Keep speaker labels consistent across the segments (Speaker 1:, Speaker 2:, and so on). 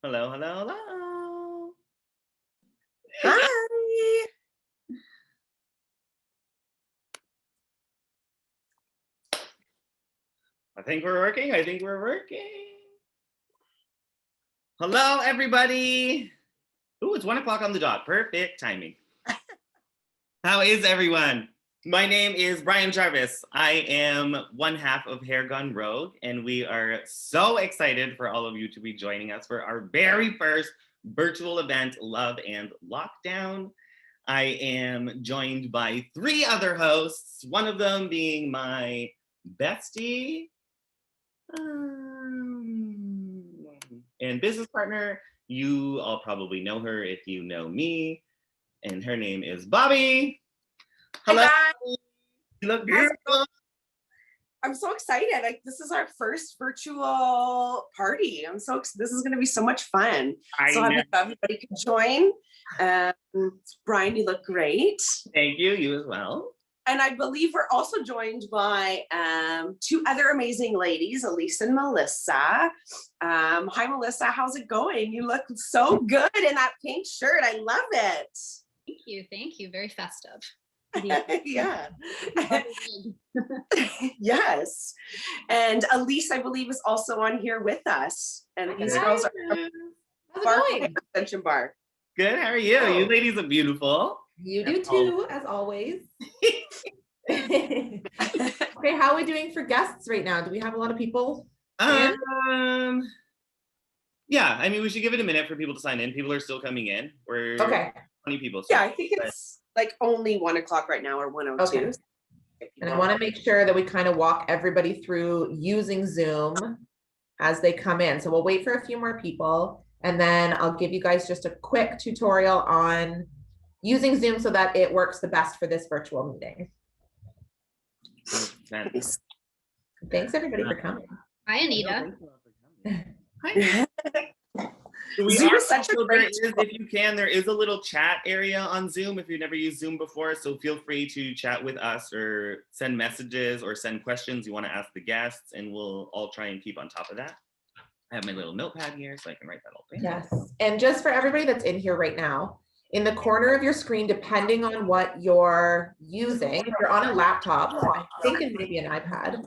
Speaker 1: Hello, hello, hello.
Speaker 2: Hi.
Speaker 1: I think we're working. Hello, everybody. Ooh, it's 1:00 on the dot. Perfect timing. How is everyone? My name is Brian Jarvis. I am one half of Hair Gone Rogue, and we are so excited for all of you to be joining us for our very first virtual event, Love and Lockdown. I am joined by 3 other hosts, one of them being my bestie and business partner. You all probably know her if you know me, and her name is Bobby. Hello.
Speaker 2: Hi guys.
Speaker 1: You look beautiful.
Speaker 2: I'm so excited. This is our first virtual party. This is going to be so much fun. So happy everybody can join. Brian, you look great.
Speaker 1: Thank you. You as well.
Speaker 2: And I believe we're also joined by 2 other amazing ladies, Elise and Melissa. Hi, Melissa. How's it going? You look so good in that pink shirt. I love it.
Speaker 3: Thank you. Thank you. Very festive.
Speaker 2: Yeah. Yes. And Elise, I believe, is also on here with us. And these girls are Extension Bar.
Speaker 1: Good. How are you? Oh. You ladies are beautiful.
Speaker 4: You do too, as always. Okay, how are we doing for guests right now? Do we have a lot of people?
Speaker 1: Yeah, I mean, we should give it a minute for people to sign in. People are still coming in. We're 20 people.
Speaker 2: So yeah, I think it's like only 1:00 right now, or 1:02.
Speaker 4: Okay. And I want to make sure that we kind of walk everybody through using Zoom as they come in. So we'll wait for a few more people, and then I'll give you guys just a quick tutorial on using Zoom so that it works the best for this virtual meeting.
Speaker 1: Nice.
Speaker 4: Thanks everybody for coming.
Speaker 3: Hi, Anita.
Speaker 2: Hi.
Speaker 1: Zoom is such a great tool. If you can, there is a little chat area on Zoom if you've never used Zoom before. So feel free to chat with us or send messages or send questions you want to ask the guests, and we'll all try and keep on top of that. I have my little notepad here so I can write that all down.
Speaker 4: Yes, and just for everybody that's in here right now, in the corner of your screen, depending on what you're using, if you're on a laptop, I think it may be an iPad.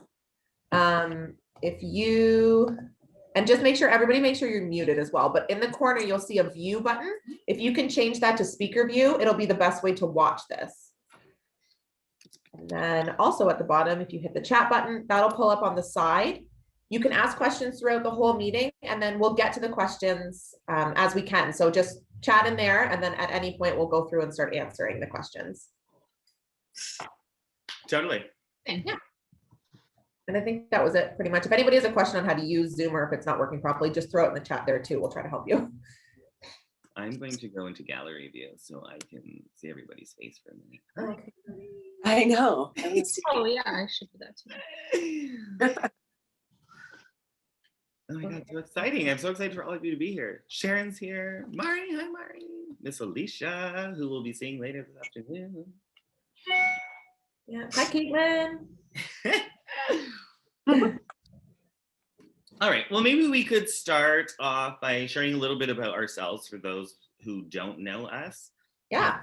Speaker 4: And just make sure, everybody make sure you're muted as well. But in the corner, you'll see a view button. If you can change that to speaker view, it'll be the best way to watch this. And then also at the bottom, if you hit the chat button, that'll pull up on the side. You can ask questions throughout the whole meeting, and then we'll get to the questions as we can. So just chat in there, and then at any point we'll go through and start answering the questions.
Speaker 1: Totally.
Speaker 4: Yeah. And I think that was it pretty much. If anybody has a question on how to use Zoom or if it's not working properly, just throw it in the chat there too. We'll try to help you.
Speaker 1: I'm going to go into gallery view so I can see everybody's face for a minute.
Speaker 2: Okay. I know.
Speaker 3: Oh yeah, I should do that too.
Speaker 1: Oh my God, so exciting. I'm so excited for all of you to be here. Sharon's here. Mari, hi Mari. Miss Alicia, who we'll be seeing later this afternoon.
Speaker 4: Yeah, hi Caitlin.
Speaker 1: All right, well, maybe we could start off by sharing a little bit about ourselves for those who don't know us.
Speaker 4: Yeah.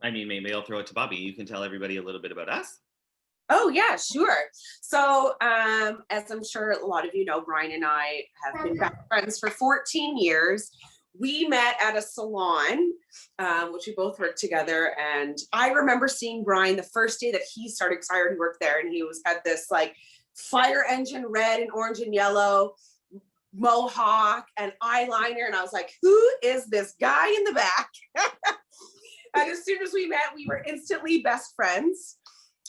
Speaker 1: I mean, maybe I'll throw it to Bobby. You can tell everybody a little bit about us.
Speaker 2: Oh yeah, sure. So as I'm sure a lot of you know, Brian and I have been best friends for 14 years. We met at a salon, which we both worked together. And I remember seeing Brian the first day that he started, because I already worked there, and he had this like fire engine red and orange and yellow mohawk and eyeliner. And I was like, who is this guy in the back? And as soon as we met, we were instantly best friends.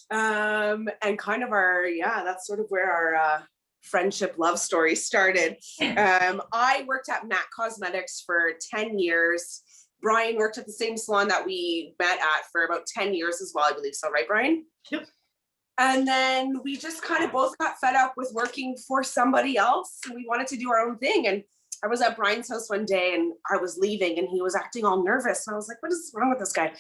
Speaker 2: And kind of that's sort of where our friendship love story started. I worked at MAC Cosmetics for 10 years. Brian worked at the same salon that we met at for about 10 years as well, I believe so, right, Brian?
Speaker 1: Yep.
Speaker 2: And then we just kind of both got fed up with working for somebody else, and we wanted to do our own thing. And I was at Brian's house one day and I was leaving and he was acting all nervous. And I was like, what is wrong with this guy?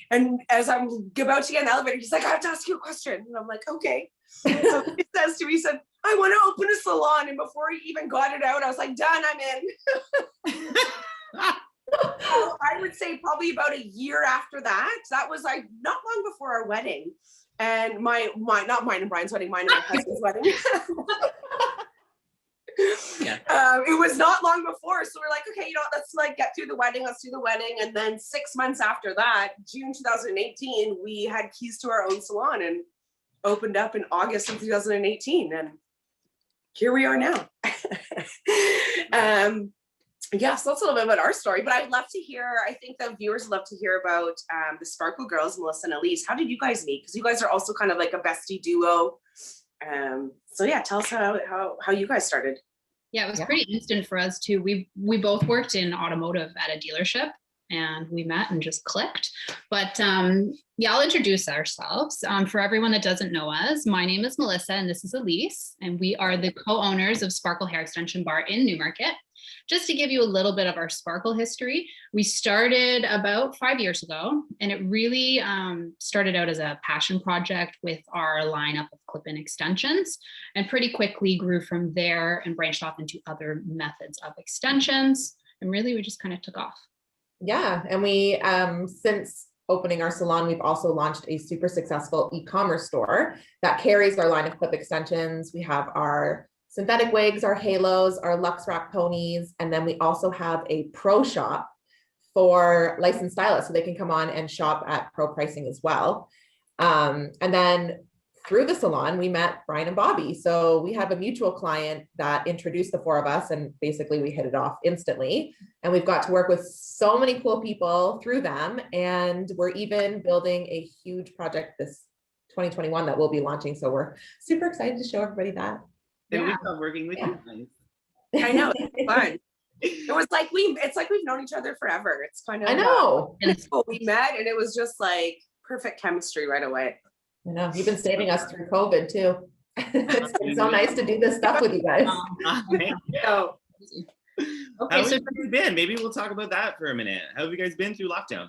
Speaker 2: And as I'm about to get in the elevator, he's like, I have to ask you a question. And I'm like, okay. So he says to me, he said, I want to open a salon. And before he even got it out, I was like, done, I'm in. So I would say probably about a year after that, that was like not long before our wedding. And not mine and Brian's wedding, mine and my husband's wedding.
Speaker 1: Yeah.
Speaker 2: It was not long before. So we're like, okay, you know, let's like get through the wedding. Let's do the wedding. And then 6 months after that, June 2018, we had keys to our own salon and opened up in August of 2018. And here we are now. Yeah, so that's a little bit about our story, but I'd love to hear, I think the viewers love to hear about the Sparkle girls, Melissa and Elise. How did you guys meet? Because you guys are also kind of like a bestie duo. So yeah, tell us how you guys started.
Speaker 3: Yeah, it was pretty instant for us too. We both worked in automotive at a dealership and we met and just clicked. But yeah, I'll introduce ourselves. For everyone that doesn't know us, my name is Melissa and this is Elise, and we are the co-owners of Sparkle Hair Extension Bar in Newmarket. Just to give you a little bit of our Sparkle history, we started about 5 years ago, and it really started out as a passion project with our lineup of clip-in extensions, and pretty quickly grew from there and branched off into other methods of extensions. And really, we just kind of took off.
Speaker 4: Yeah, and we, since opening our salon, we've also launched a super successful e-commerce store that carries our line of clip extensions. We have our synthetic wigs, our halos, our Luxe Wrap ponies, and then we also have a pro shop for licensed stylists, so they can come on and shop at pro pricing as well. And then through the salon, we met Brian and Bobby. So we have a mutual client that introduced the four of us, and basically we hit it off instantly. And we've got to work with so many cool people through them. And we're even building a huge project this 2021 that we'll be launching. So we're super excited to show everybody that.
Speaker 1: And we love working with you guys.
Speaker 2: I know, it's fun. It was like it's like we've known each other forever. It's kind of,
Speaker 4: I know.
Speaker 2: We met and it was just like perfect chemistry right away.
Speaker 4: I know, you've been saving us through COVID too. It's been so nice to do this stuff with you guys.
Speaker 2: So,
Speaker 1: How
Speaker 3: Okay,
Speaker 1: have
Speaker 3: so
Speaker 1: you guys been? Maybe we'll talk about that for a minute. How have you guys been through lockdown?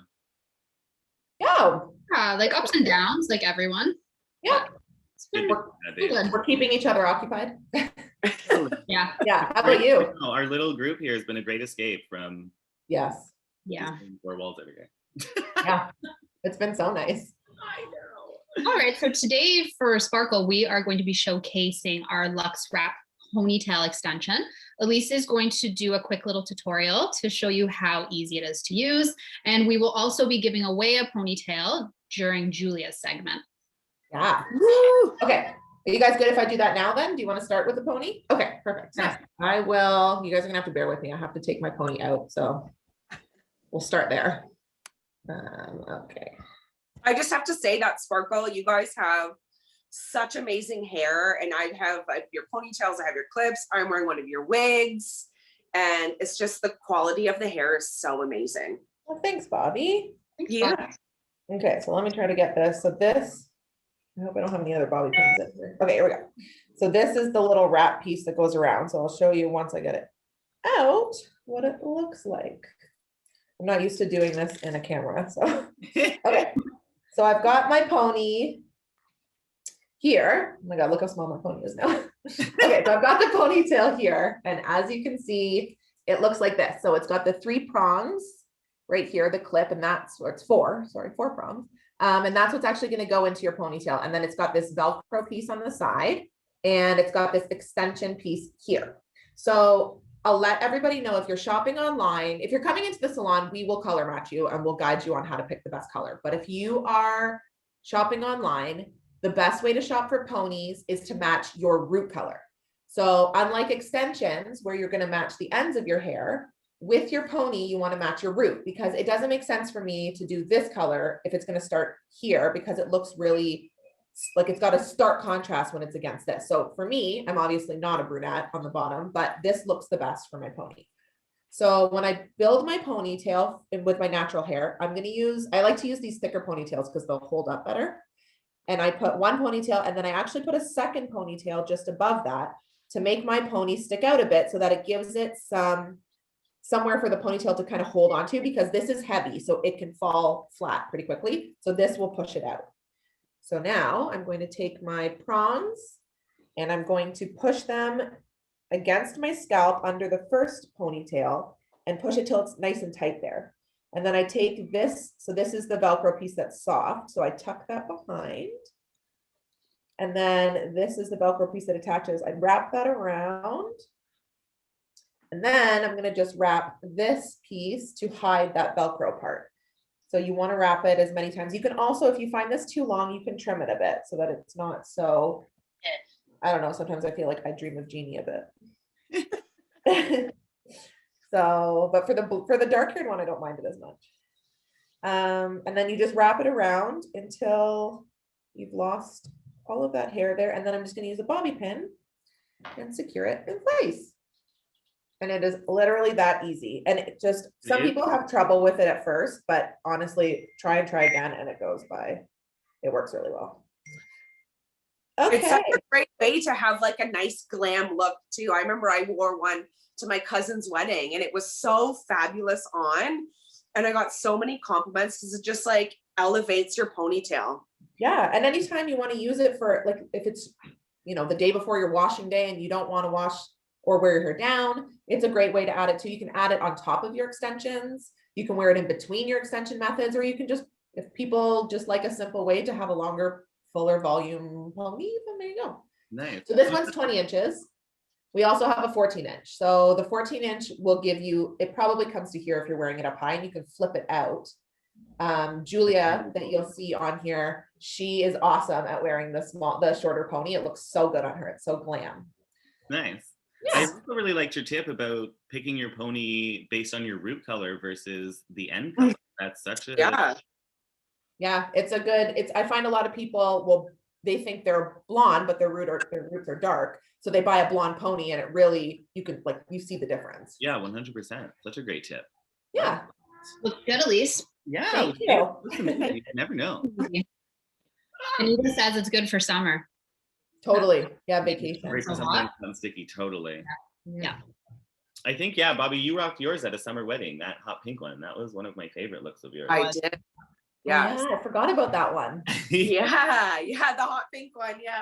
Speaker 3: like ups and downs, like everyone.
Speaker 4: Yeah.
Speaker 3: It's been good.
Speaker 4: We're keeping each other occupied.
Speaker 3: Yeah,
Speaker 4: Yeah, how about you?
Speaker 1: Our little group here has been a great escape from
Speaker 4: Yes,
Speaker 3: yeah.
Speaker 1: four walls every day.
Speaker 4: yeah, it's been so nice.
Speaker 1: I know.
Speaker 3: All right, so today for Sparkle, we are going to be showcasing our Luxe Wrap ponytail extension. Elise is going to do a quick little tutorial to show you how easy it is to use. And we will also be giving away a ponytail during Julia's segment.
Speaker 4: Yeah. Okay. Are you guys good if I do that now then? Do you want to start with the pony? Okay, perfect.
Speaker 3: Yeah.
Speaker 4: I will. You guys are gonna have to bear with me. I have to take my pony out, so we'll start there. Okay.
Speaker 2: I just have to say that Sparkle, you guys have such amazing hair, and I have your ponytails, I have your clips, I'm wearing one of your wigs, and it's just the quality of the hair is so amazing.
Speaker 4: Well, thanks, Bobby.
Speaker 3: Thanks,
Speaker 2: Yeah.
Speaker 3: Bob.
Speaker 4: Okay, so let me try to get this. So this, I hope I don't have any other bobby pins in here. Okay, here we go. So this is the little wrap piece that goes around. So I'll show you once I get it out what it looks like. I'm not used to doing this in a camera, so. Okay, so I've got my pony here. Oh my God, look how small my pony is now. Okay, so I've got the ponytail here, and as you can see, it looks like this. So it's got the 3 prongs right here, the clip, and that's, or it's 4 prongs. And that's what's actually going to go into your ponytail. And then it's got this Velcro piece on the side, and it's got this extension piece here. So I'll let everybody know, if you're shopping online, if you're coming into the salon, we will color match you and we'll guide you on how to pick the best color. But if you are shopping online, the best way to shop for ponies is to match your root color. So unlike extensions, where you're going to match the ends of your hair, with your pony, you want to match your root, because it doesn't make sense for me to do this color if it's going to start here, because it looks really like it's got a stark contrast when it's against this. So for me, I'm obviously not a brunette on the bottom, but this looks the best for my pony. So when I build my ponytail with my natural hair, I like to use these thicker ponytails because they'll hold up better. And I put one ponytail, and then I actually put a second ponytail just above that to make my pony stick out a bit so that it gives it somewhere for the ponytail to kind of hold on to, because this is heavy, so it can fall flat pretty quickly. So this will push it out. So now I'm going to take my prongs and I'm going to push them against my scalp under the first ponytail and push it till it's nice and tight there. And then I take this, so this is the Velcro piece that's soft, so I tuck that behind. And then this is the Velcro piece that attaches. I wrap that around. And then I'm gonna just wrap this piece to hide that Velcro part. So you wanna wrap it as many times. You can also, if you find this too long, you can trim it a bit so that it's not so, I don't know, sometimes I feel like I dream of Jeannie a bit. So, but for the dark haired one, I don't mind it as much. And then you just wrap it around until you've lost all of that hair there. And then I'm just gonna use a bobby pin and secure it in place. And it is literally that easy. And it just, some people have trouble with it at first, but honestly, try and try again and it goes by. It works really well.
Speaker 2: It's such
Speaker 4: Okay.
Speaker 2: a great way to have like a nice glam look too. I remember I wore one to my cousin's wedding and it was so fabulous on. And I got so many compliments because it just like elevates your ponytail.
Speaker 4: Yeah. And anytime you want to use it for, like, if it's, you know, the day before your washing day and you don't want to wash or wear your hair down, it's a great way to add it too. You can add it on top of your extensions. You can wear it in between your extension methods, or you can just, if people just like a simple way to have a longer, fuller volume pony, then there you go.
Speaker 1: Nice.
Speaker 4: So this one's 20 inches. We also have a 14 inch. So the 14 inch will give you, it probably comes to here if you're wearing it up high, and you can flip it out. Julia, that you'll see on here, she is awesome at wearing the shorter pony. It looks so good on her. It's so glam.
Speaker 1: Nice.
Speaker 4: Yeah.
Speaker 1: I also really liked your tip about picking your pony based on your root color versus the end color. That's such a
Speaker 2: Yeah.
Speaker 4: It's a good, I find a lot of people they think they're blonde, but their roots are dark. So they buy a blonde pony and it really, you see the difference.
Speaker 1: Yeah, 100%. Such a great tip.
Speaker 4: Yeah.
Speaker 3: Looks good, Elise.
Speaker 1: Yeah.
Speaker 4: Thank you.
Speaker 1: Listen, you never know.
Speaker 3: Anita says it's good for summer.
Speaker 4: Totally. Yeah, vacation.
Speaker 1: Breaks
Speaker 3: a
Speaker 1: something
Speaker 3: lot.
Speaker 1: unsticky, totally.
Speaker 3: Yeah.
Speaker 1: I think, yeah, Bobby, you rocked yours at a summer wedding, that hot pink one. That was one of my favorite looks of yours.
Speaker 2: I did. Yeah.
Speaker 4: Yeah, I forgot about that one.
Speaker 2: Yeah, the hot pink one. Yeah.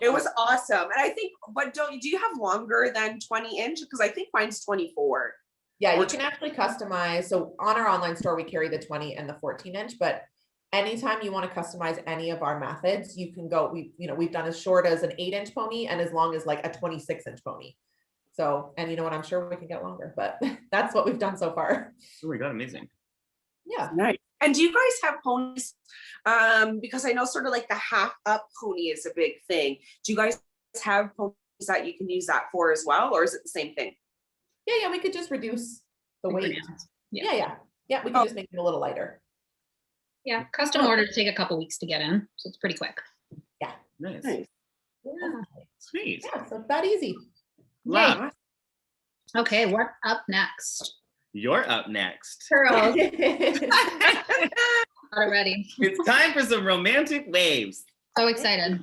Speaker 2: It was awesome. And I think, but do you have longer than 20 inch? Because I think mine's 24.
Speaker 4: Yeah, you can actually customize. So on our online store, we carry the 20 and the 14 inch, but anytime you want to customize any of our methods, you can go, we've done as short as an 8-inch pony and as long as like a 26-inch pony. So, and you know what, I'm sure we can get longer, but that's what we've done so far.
Speaker 1: Oh my God, amazing.
Speaker 4: Yeah.
Speaker 2: Nice. And do you guys have ponies? Because I know sort of like the half up pony is a big thing. Do you guys have ponies that you can use that for as well? Or is it the same thing?
Speaker 4: Yeah, we could just reduce the weight.
Speaker 3: Yeah.
Speaker 4: Yeah, we can just make it a little lighter.
Speaker 3: Yeah, custom orders take a couple weeks to get in, so it's pretty quick.
Speaker 1: Nice.
Speaker 2: Nice.
Speaker 4: Yeah,
Speaker 1: Sweet.
Speaker 4: yeah, so it's that easy.
Speaker 1: Wow.
Speaker 3: Okay, what's up next?
Speaker 1: You're up next.
Speaker 3: Girls, already.
Speaker 1: It's time for some romantic waves.
Speaker 3: So excited.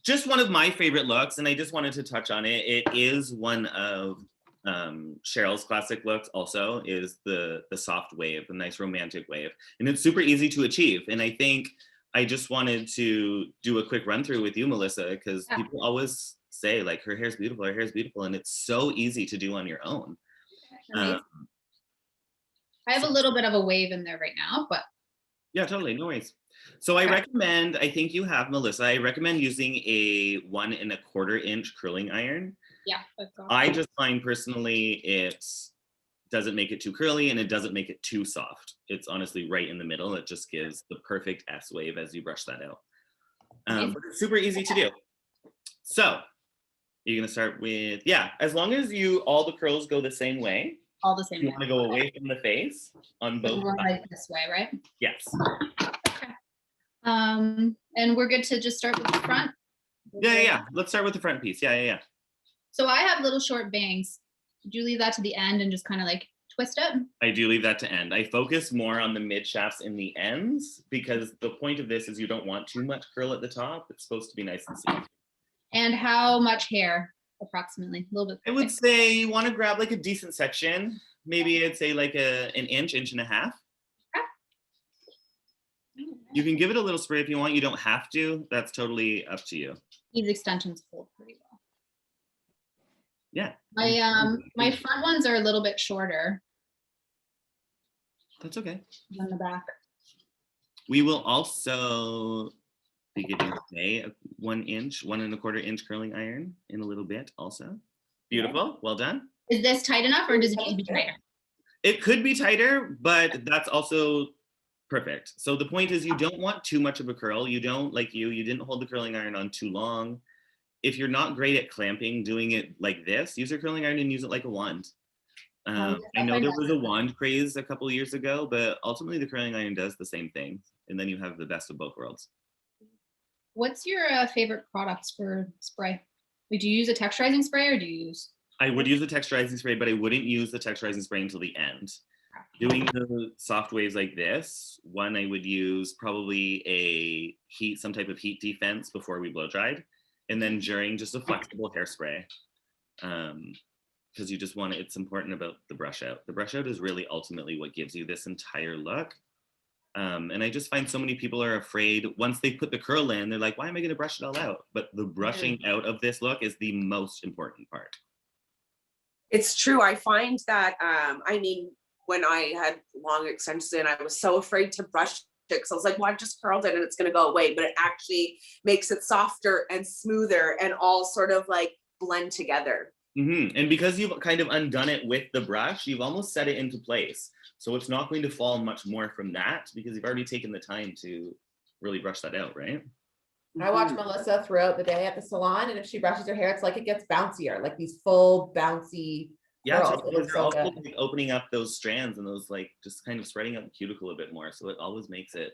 Speaker 1: Just one of my favorite looks, and I just wanted to touch on it. It is one of Cheryl's classic looks also, is the soft wave, the nice romantic wave. And it's super easy to achieve. And I think I just wanted to do a quick run through with you, Melissa, because people always say like her hair's beautiful, and it's so easy to do on your own.
Speaker 3: I have a little bit of a wave in there right now, but
Speaker 1: Yeah, totally, no worries. So I recommend, I think you have, Melissa, I recommend using a 1 1/4 inch curling iron.
Speaker 3: yeah. That's awesome.
Speaker 1: I just find personally it doesn't make it too curly and it doesn't make it too soft. It's honestly right in the middle. It just gives the perfect S wave as you brush that out. But it's super easy to do. So you're gonna start with, as long as all the curls go the same way.
Speaker 3: All the same.
Speaker 1: You wanna go away from the face on both
Speaker 3: We're
Speaker 1: sides.
Speaker 3: like this way, right?
Speaker 1: Yes.
Speaker 3: Okay. And we're good to just start with the front.
Speaker 1: Yeah. Let's start with the front piece. Yeah.
Speaker 3: So I have little short bangs. Did you leave that to the end and just kind of like twist it?
Speaker 1: I do leave that to end. I focus more on the mid shafts in the ends because the point of this is you don't want too much curl at the top. It's supposed to be nice and smooth.
Speaker 3: And how much hair approximately? A little bit.
Speaker 1: I would say you want to grab like a decent section. Maybe I'd say like an inch, inch and a half. You can give it a little spray if you want. You don't have to. That's totally up to you.
Speaker 3: These extensions hold pretty well.
Speaker 1: Yeah.
Speaker 3: My front ones are a little bit shorter
Speaker 1: That's okay.
Speaker 3: than the back.
Speaker 1: We will also be giving away a 1 inch, 1¼ inch curling iron in a little bit also. Beautiful. Well done.
Speaker 3: Is this tight enough or does it need to be tighter?
Speaker 1: It could be tighter, but that's also perfect. So the point is you don't want too much of a curl. You don't, like you didn't hold the curling iron on too long. If you're not great at clamping, doing it like this, use your curling iron and use it like a wand. I know there was a wand craze a couple of years ago, but ultimately the curling iron does the same thing. And then you have the best of both worlds.
Speaker 3: What's your favorite products for spray? Like, do you use a texturizing spray or do you use?
Speaker 1: I would use the texturizing spray, but I wouldn't use the texturizing spray until the end. Doing the soft waves like this, one, I would use probably some type of heat defense before we blow dried. And then during, just a flexible hairspray. Because you just want it's important about the brush out. The brush out is really ultimately what gives you this entire look. And I just find so many people are afraid once they put the curl in, they're like, why am I going to brush it all out? But the brushing out of this look is the most important part.
Speaker 2: It's true. I find that, when I had long extensions in, I was so afraid to brush it because I was like, well, I just curled it and it's going to go away. But it actually makes it softer and smoother and all sort of like blend together.
Speaker 1: Mm-hmm. And because you've kind of undone it with the brush, you've almost set it into place. So it's not going to fall much more from that because you've already taken the time to really brush that out, right?
Speaker 4: I watch Melissa throughout the day at the salon, and if she brushes her hair, it's like it gets bouncier, like these full bouncy
Speaker 1: Yeah,
Speaker 4: curls.
Speaker 1: so
Speaker 4: It looks
Speaker 1: you're
Speaker 4: so
Speaker 1: also
Speaker 4: good.
Speaker 1: like opening up those strands and those like just kind of spreading out the cuticle a bit more. So it always makes it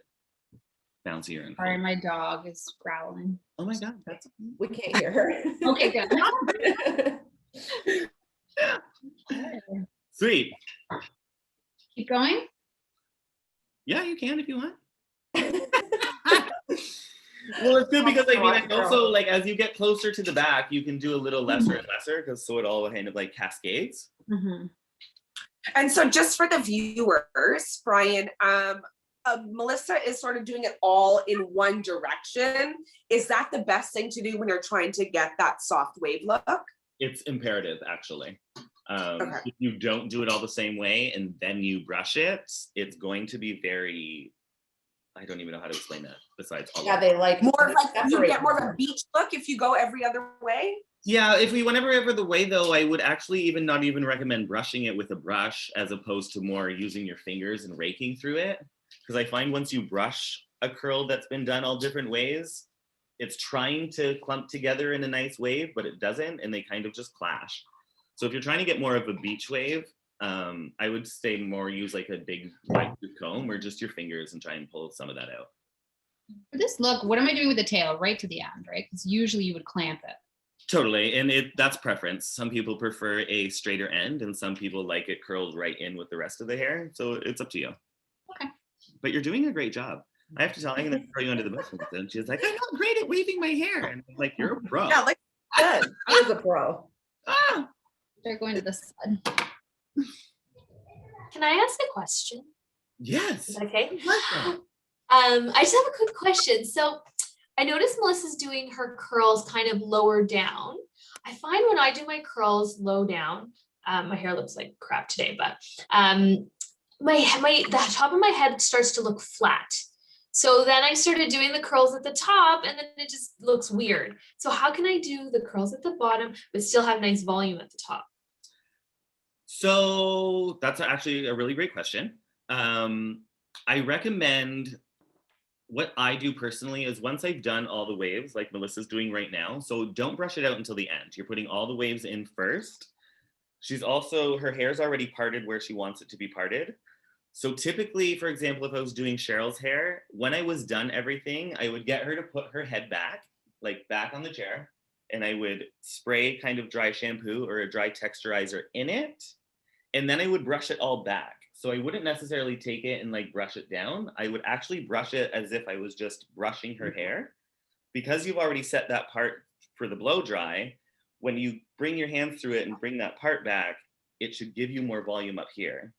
Speaker 1: bouncier and
Speaker 3: Sorry,
Speaker 1: cool.
Speaker 3: my dog is growling.
Speaker 1: Oh my God, that's
Speaker 4: We can't hear her.
Speaker 3: Okay, good.
Speaker 1: sweet.
Speaker 3: Keep going.
Speaker 1: Yeah, you can if you want. Well, it's good because I also like as you get closer to the back, you can do a little lesser and lesser because so it all kind of like cascades.
Speaker 3: Mm-hmm.
Speaker 2: And so just for the viewers, Brian, Melissa is sort of doing it all in one direction. Is that the best thing to do when you're trying to get that soft wave look?
Speaker 1: It's imperative, actually.
Speaker 2: Okay.
Speaker 1: If you don't do it all the same way and then you brush it, it's going to be very, I don't even know how to explain that besides all
Speaker 4: Yeah,
Speaker 1: of it.
Speaker 4: they like
Speaker 2: More like you
Speaker 4: separate
Speaker 2: get more of a beach look if you go every other way?
Speaker 1: Yeah, if we went ever the way though, I would actually not even recommend brushing it with a brush as opposed to more using your fingers and raking through it. Because I find once you brush a curl that's been done all different ways, it's trying to clump together in a nice wave, but it doesn't, and they kind of just clash. So if you're trying to get more of a beach wave, I would say more use like a big wide comb or just your fingers and try and pull some of that out.
Speaker 3: For this look, what am I doing with the tail? Right to the end, right? Because usually you would clamp it.
Speaker 1: Totally, and that's preference. Some people prefer a straighter end, and some people like it curled right in with the rest of the hair. So it's up to you.
Speaker 3: Okay.
Speaker 1: But you're doing a great job. I have to tell, I'm going to throw you under the bus with this. And she's like, I'm not great at waving my hair. And I'm like, you're a pro.
Speaker 2: Yeah, like good.
Speaker 4: He's a pro.
Speaker 1: Ah!
Speaker 3: They're going to the sun.
Speaker 5: Can I ask a question?
Speaker 1: Yes.
Speaker 5: Is that okay? I just have a quick question. So I noticed Melissa's doing her curls kind of lower down. I find when I do my curls low down, my hair looks like crap today, but the top of my head starts to look flat. So then I started doing the curls at the top and then it just looks weird. So how can I do the curls at the bottom, but still have nice volume at the top?
Speaker 1: So that's actually a really great question. I recommend what I do personally is once I've done all the waves like Melissa's doing right now, so don't brush it out until the end. You're putting all the waves in first. She's also, her hair's already parted where she wants it to be parted. So typically, for example, if I was doing Cheryl's hair, when I was done everything, I would get her to put her head back, like back on the chair, and I would spray kind of dry shampoo or a dry texturizer in it, and then I would brush it all back. So I wouldn't necessarily take it and like brush it down. I would actually brush it as if I was just brushing her hair. Because you've already set that part for the blow dry, when you bring your hands through it and bring that part back, it should give you more volume up here.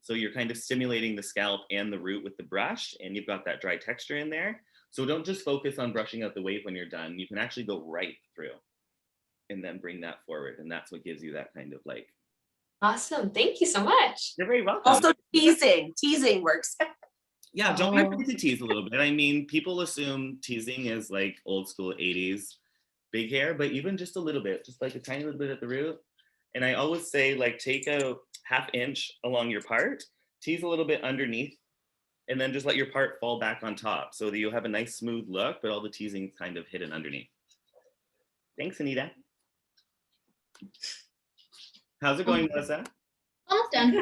Speaker 1: So you're kind of stimulating the scalp and the root with the brush, and you've got that dry texture in there. So don't just focus on brushing out the wave when you're done. You can actually go right through and then bring that forward. And that's what gives you that kind of like.
Speaker 5: Awesome. Thank you so much.
Speaker 1: You're very welcome.
Speaker 2: Also teasing works.
Speaker 1: Yeah, don't be afraid to tease a little bit. I mean, people assume teasing is like old school 80s big hair, but even just a little bit, just like a tiny little bit at the root. And I always say, like, take a 1/2 inch along your part, tease a little bit underneath, and then just let your part fall back on top so that you'll have a nice smooth look, but all the teasing kind of hidden underneath. Thanks, Anita. How's it going, Melissa?
Speaker 3: Almost done.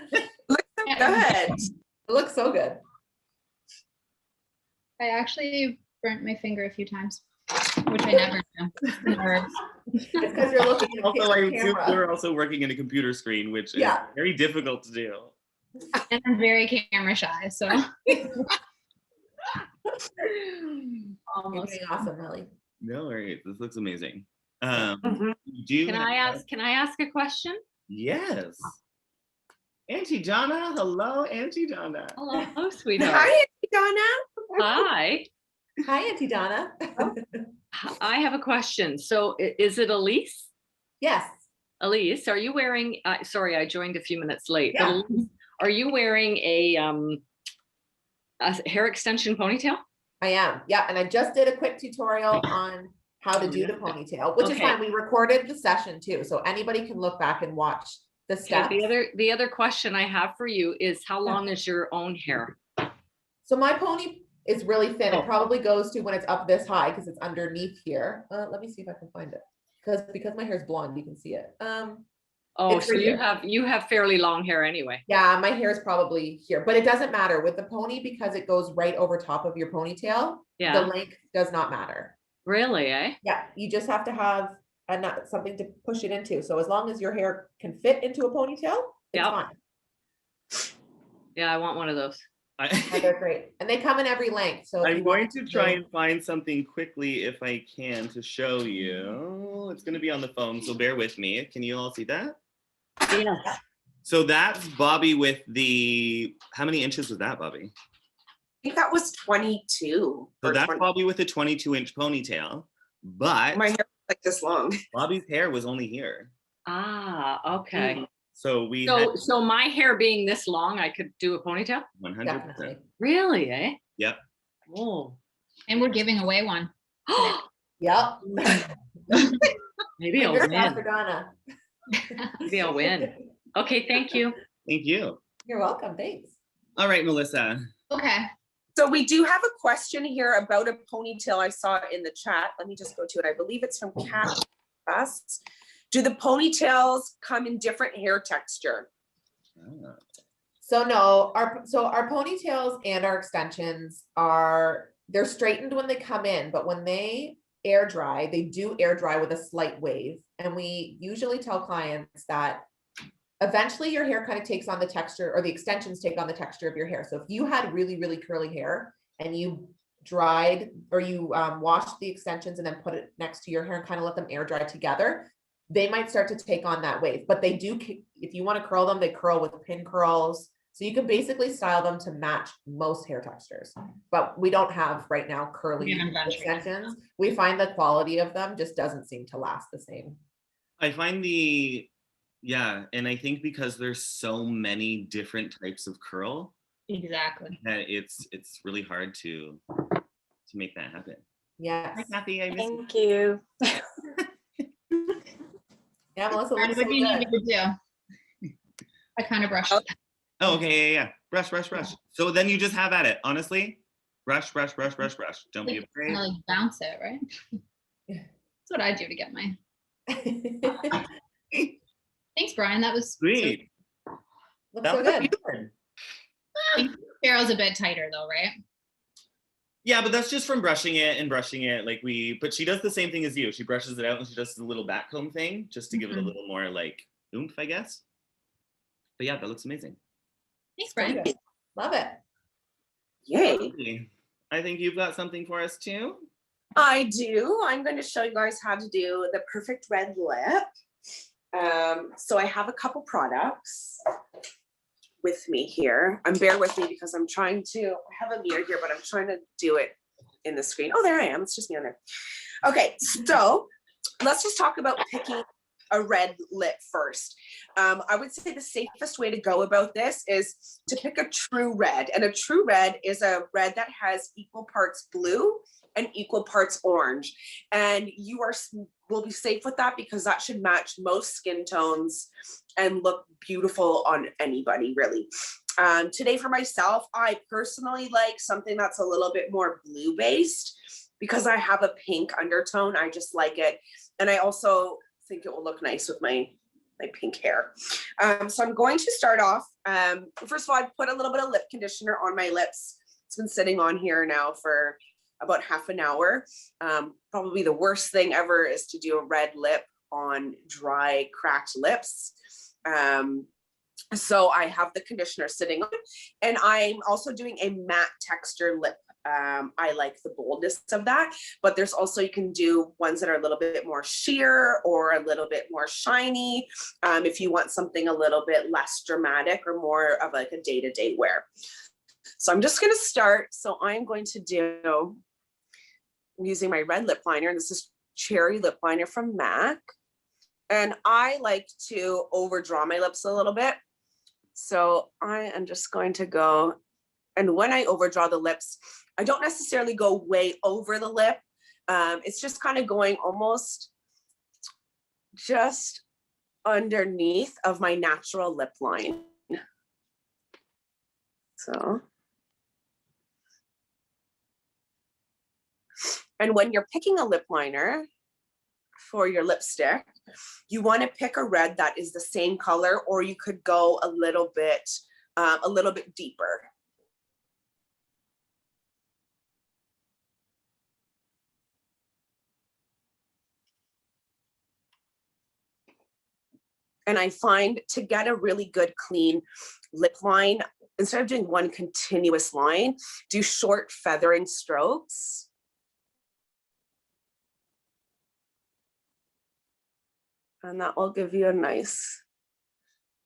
Speaker 2: Good.
Speaker 4: It looks so good.
Speaker 3: I actually burnt my finger a few times, which I never do. It's the nerves.
Speaker 4: It's because you're looking at
Speaker 1: Also, I
Speaker 4: the
Speaker 1: assume
Speaker 4: camera.
Speaker 1: you're also working in a computer screen, which is
Speaker 4: Yeah.
Speaker 1: very difficult to do.
Speaker 3: And I'm very camera shy, so.
Speaker 4: You're
Speaker 3: Almost.
Speaker 4: doing awesome, Millie.
Speaker 1: No worries. This looks amazing.
Speaker 2: Mhm.
Speaker 6: Can I ask a question?
Speaker 1: Yes. Auntie Donna. Hello, Auntie Donna.
Speaker 6: Hello, sweetheart.
Speaker 2: Hi, Donna.
Speaker 6: Hi.
Speaker 4: Hi, Auntie Donna.
Speaker 6: I have a question. So is it Elise?
Speaker 4: Yes.
Speaker 6: Elise, are you wearing, sorry, I joined a few minutes late. but
Speaker 4: Yeah.
Speaker 6: Elise, are you wearing a hair extension ponytail?
Speaker 4: I am. Yeah. And I just did a quick tutorial on how to
Speaker 1: Oh,
Speaker 4: do the
Speaker 1: yeah.
Speaker 4: ponytail, which is
Speaker 6: Okay.
Speaker 4: fine. We recorded the session too. So anybody can look back and watch the
Speaker 6: Okay,
Speaker 4: steps.
Speaker 6: the other question I have for you is how long is your own hair?
Speaker 4: So my pony is really thin.
Speaker 6: Oh.
Speaker 4: It probably goes to when it's up this high because it's underneath here. Let me see if I can find it. Because my hair is blonde, you can see it.
Speaker 6: Oh,
Speaker 4: It's
Speaker 6: so
Speaker 4: right here.
Speaker 6: you have fairly long hair anyway.
Speaker 4: Yeah, my hair is probably here, but it doesn't matter with the pony because it goes right over top of your ponytail. The
Speaker 6: Yeah,
Speaker 4: length does not matter.
Speaker 6: really, eh?
Speaker 4: Yeah, you just have to have something to push it into. So as long as your hair can fit into a ponytail, it's
Speaker 6: Yep.
Speaker 4: fine.
Speaker 6: Yeah, I want one of those.
Speaker 4: Yeah, they're great. And they come in every length. So if
Speaker 1: I'm
Speaker 4: you
Speaker 1: going
Speaker 4: want
Speaker 1: to try and find something quickly if I can to show you. It's going to be on the phone, so bear with me. Can you all see that?
Speaker 6: Yes.
Speaker 1: So that's Bobby with the, how many inches was that, Bobby?
Speaker 2: I think that was 22.
Speaker 1: So
Speaker 2: or
Speaker 1: that's
Speaker 2: 20.
Speaker 1: Bobby with a 22-inch ponytail, but
Speaker 2: My hair is like this long.
Speaker 1: Bobby's hair was only here.
Speaker 6: Ah, okay.
Speaker 1: So we had
Speaker 6: So my hair being this long, I could do a ponytail?
Speaker 1: 100%.
Speaker 4: definitely.
Speaker 6: Really, eh?
Speaker 1: Yep.
Speaker 6: Oh.
Speaker 3: And we're giving away one.
Speaker 4: Yep.
Speaker 6: Maybe I'll
Speaker 4: Fingers crossed for
Speaker 6: win.
Speaker 4: Donna.
Speaker 6: Maybe I'll win. Okay, thank you.
Speaker 1: Thank you.
Speaker 4: You're welcome. Thanks.
Speaker 1: All right, Melissa.
Speaker 3: Okay.
Speaker 2: So we do have a question here about a ponytail I saw in the chat. Let me just go to it. I believe it's from Kat Bus. Do the ponytails come in different hair texture?
Speaker 1: Ah,
Speaker 4: So no, our ponytails and our extensions they're straightened when they come in, but when they air dry, they do air dry with a slight wave. And we usually tell clients that eventually your hair kind of takes on the texture, or the extensions take on the texture of your hair. So if you had really, really curly hair and you dried or you washed the extensions and then put it next to your hair and kind of let them air dry together, they might start to take on that wave. But they do, if you want to curl them, they curl with pin curls. So you can basically style them to match most hair textures. But we don't have right now curly
Speaker 3: Yeah, I'm venturing.
Speaker 4: extensions. We find the quality of them just doesn't seem to last the same.
Speaker 1: I find yeah, and I think because there's so many different types of curl
Speaker 3: Exactly.
Speaker 1: that it's really hard to make that happen. Hi,
Speaker 4: Yes.
Speaker 1: Kathy. I miss you.
Speaker 2: Thank you.
Speaker 4: Yeah, Melissa
Speaker 3: What
Speaker 4: looks
Speaker 3: do
Speaker 4: so
Speaker 3: you need me
Speaker 4: good.
Speaker 3: to do? I kind of brushed.
Speaker 2: Oh.
Speaker 3: it.
Speaker 1: Oh, okay, yeah. Brush. So then you just have at it. Honestly, brush. Don't be
Speaker 3: Like,
Speaker 1: afraid.
Speaker 3: kinda like bounce it, right? That's what I do to get my. Thanks, Brian. That was
Speaker 1: Sweet.
Speaker 4: Looks
Speaker 1: That
Speaker 4: so
Speaker 1: was
Speaker 4: good.
Speaker 1: good.
Speaker 3: Barrel's a bit tighter though, right?
Speaker 1: Yeah, but that's just from brushing it and brushing it. But she does the same thing as you. She brushes it out and she does the little backcomb thing just to give it a
Speaker 3: Mhm.
Speaker 1: little more like oomph, I guess. But yeah, that looks amazing.
Speaker 3: Thanks,
Speaker 4: So
Speaker 3: Brian.
Speaker 4: good. Love it.
Speaker 2: Yay.
Speaker 1: Lovely. I think you've got something for us too.
Speaker 2: I do. I'm going to show you guys how to do the perfect red lip. So I have a couple products with me here. Bear with me because I'm trying to, I have a mirror here, but I'm trying to do it in the screen. Oh, there I am. It's just me on there. Okay, so let's just talk about picking a red lip first. I would say the safest way to go about this is to pick a true red. And a true red is a red that has equal parts blue and equal parts orange. And you will be safe with that because that should match most skin tones and look beautiful on anybody, really. Today for myself, I personally like something that's a little bit more blue based because I have a pink undertone. I just like it. And I also think it will look nice with my pink hair. So I'm going to start off. First of all, I put a little bit of lip conditioner on my lips. It's been sitting on here now for about half an hour. Probably the worst thing ever is to do a red lip on dry, cracked lips. So I have the conditioner sitting on, and I'm also doing a matte texture lip. I like the boldness of that, but there's also, you can do ones that are a little bit more sheer or a little bit more shiny. If you want something a little bit less dramatic or more of like a day-to-day wear. So I'm just going to start. So I'm going to do, using my red lip liner, and this is Cherry Lip Liner from MAC. And I like to overdraw my lips a little bit. So I am just going to go, and when I overdraw the lips, I don't necessarily go way over the lip. It's just kind of going almost just underneath of my natural lip line. So. And when you're picking a lip liner for your lipstick, you want to pick a red that is the same color, or you could go a little bit deeper. And I find to get a really good clean lip line, instead of doing one continuous line, do short feathering strokes. And that will give you a nice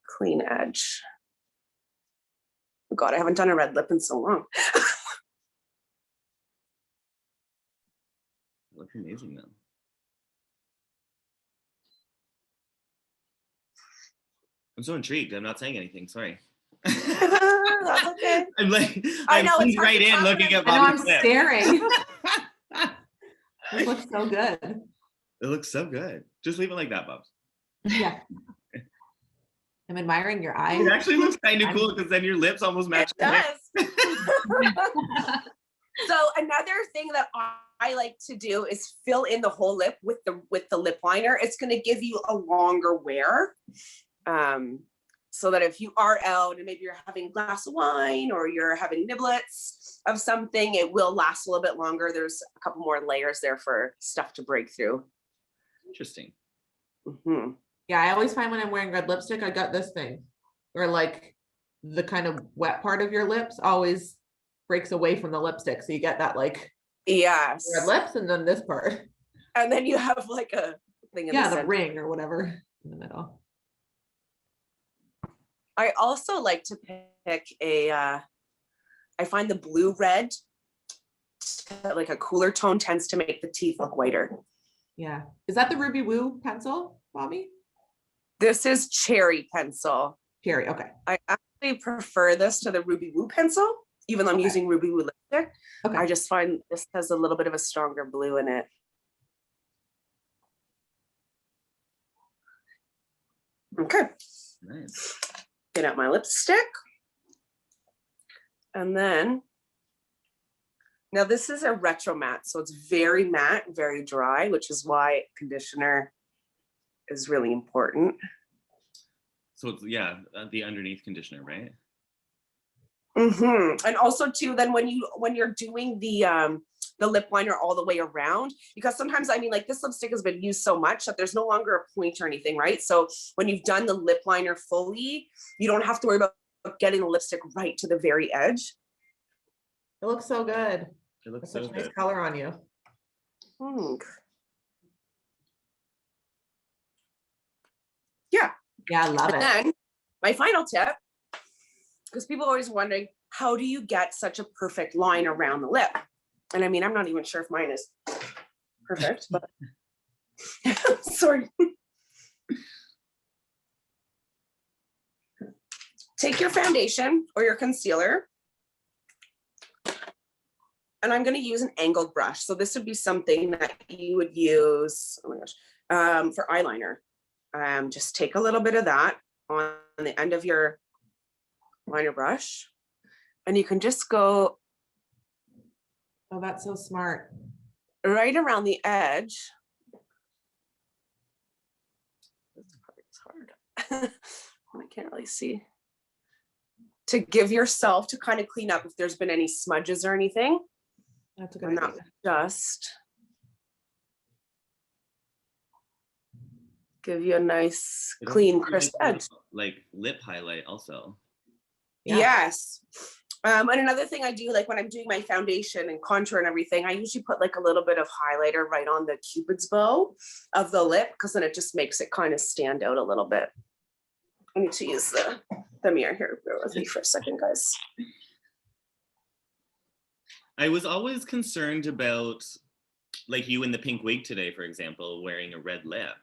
Speaker 2: clean edge. Oh God, I haven't done a red lip in so long.
Speaker 1: Looks amazing though. I'm so intrigued. I'm not saying anything. Sorry.
Speaker 2: That's okay.
Speaker 1: I'm like,
Speaker 2: I
Speaker 1: I'm
Speaker 2: know, it's hard
Speaker 1: right
Speaker 2: to
Speaker 1: in
Speaker 2: talk
Speaker 1: looking at
Speaker 2: about
Speaker 4: I know, I'm
Speaker 1: Bobby's lip.
Speaker 4: staring. This looks so good.
Speaker 1: It looks so good. Just leave it like that, Bobs.
Speaker 4: Yeah. I'm admiring your eyes.
Speaker 1: It actually looks kind of cool because then your lips almost match.
Speaker 2: It does. So another thing that I like to do is fill in the whole lip with the lip liner. It's going to give you a longer wear. So that if you are out and maybe you're having a glass of wine or you're having niblets of something, it will last a little bit longer. There's a couple more layers there for stuff to break through.
Speaker 1: Interesting.
Speaker 2: Mm-hmm.
Speaker 4: Yeah, I always find when I'm wearing red lipstick, I got this thing, or like the kind of wet part of your lips always breaks away from the lipstick. So you get that like
Speaker 2: Yes.
Speaker 4: red lips and then this part.
Speaker 2: And then you have like a thing in
Speaker 4: Yeah,
Speaker 2: the
Speaker 4: the
Speaker 2: center.
Speaker 4: ring or whatever in the middle.
Speaker 2: I also like to pick I find the blue red, like a cooler tone, tends to make the teeth look whiter.
Speaker 4: Yeah. Is that the Ruby Woo pencil, Bobby?
Speaker 2: This is Cherry pencil.
Speaker 4: Cherry, okay.
Speaker 2: I actually prefer this to the Ruby Woo pencil, even though I'm
Speaker 4: Okay.
Speaker 2: using Ruby Woo lipstick.
Speaker 4: Okay.
Speaker 2: I just find this has a little bit of a stronger blue in it. Okay,
Speaker 1: Nice.
Speaker 2: get out my lipstick. And then, now this is a retro matte, so it's very matte, very dry, which is why conditioner is really important.
Speaker 1: So it's, yeah, the underneath conditioner, right?
Speaker 2: Mm-hmm. And also too, then when you're doing the lip liner all the way around, because sometimes, I mean, like this lipstick has been used so much that there's no longer a point or anything, right? So when you've done the lip liner fully, you don't have to worry about getting the lipstick right to the very edge.
Speaker 4: It looks so good.
Speaker 1: It looks
Speaker 4: That's
Speaker 1: so
Speaker 4: such nice
Speaker 1: good.
Speaker 4: color on you.
Speaker 2: think.
Speaker 4: Yeah, I love
Speaker 2: And
Speaker 4: it.
Speaker 2: then my final tip, because people are always wondering, how do you get such a perfect line around the lip? And I mean, I'm not even sure if mine is perfect, but sorry. Take your foundation or your concealer, and I'm going to use an angled brush. So this would be something that you would use, oh my gosh, for eyeliner. Just take a little bit of that on the end of your liner brush, and you can just go
Speaker 4: Oh, that's so smart.
Speaker 2: right around the edge. This part is hard. I can't really see. To give yourself to kind of clean up if there's been any smudges or anything.
Speaker 4: That's a good
Speaker 2: And that
Speaker 4: idea.
Speaker 2: just give you a nice,
Speaker 1: It also
Speaker 2: clean,
Speaker 1: gives
Speaker 2: crisp
Speaker 1: you,
Speaker 2: edge.
Speaker 1: like lip highlight also.
Speaker 4: Yeah.
Speaker 2: Yes. And another thing I do, like when I'm doing my foundation and contour and everything, I usually put like a little bit of highlighter right on the cupid's bow of the lip, because then it just makes it kind of stand out a little bit. I need to use the mirror here. Bear with me for a second, guys.
Speaker 1: I was always concerned about, like you in the pink wig today, for example, wearing a red lip.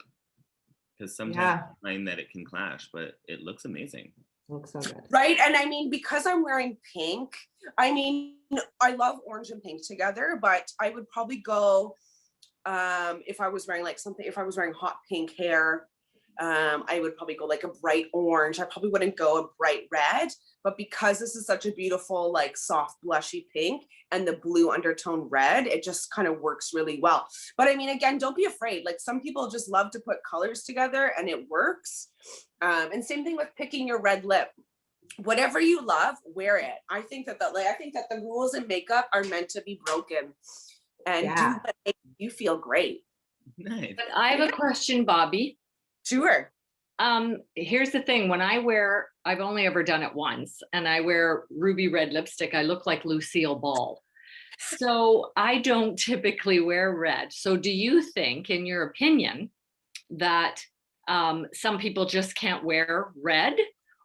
Speaker 1: Because sometimes
Speaker 4: Yeah.
Speaker 1: I find that it can clash, but it looks amazing.
Speaker 4: Looks so good.
Speaker 2: Right. And I mean, because I'm wearing pink, I mean, I love orange and pink together, but I would probably go, if I was wearing like something, if I was wearing hot pink hair, I would probably go like a bright orange. I probably wouldn't go a bright red, but because this is such a beautiful, like soft blushy pink and the blue undertone red, it just kind of works really well. But I mean, again, don't be afraid. Like some people just love to put colors together and it works. And same thing with picking your red lip. Whatever you love, wear it. I think that the rules in makeup are meant to be broken, and
Speaker 4: Yeah.
Speaker 2: do what makes you feel great.
Speaker 1: Nice.
Speaker 6: But I have a question, Bobby.
Speaker 2: Sure.
Speaker 6: Here's the thing, when I've only ever done it once, and I wear ruby red lipstick, I look like Lucille Ball. So I don't typically wear red. So do you think, in your opinion, that some people just can't wear red?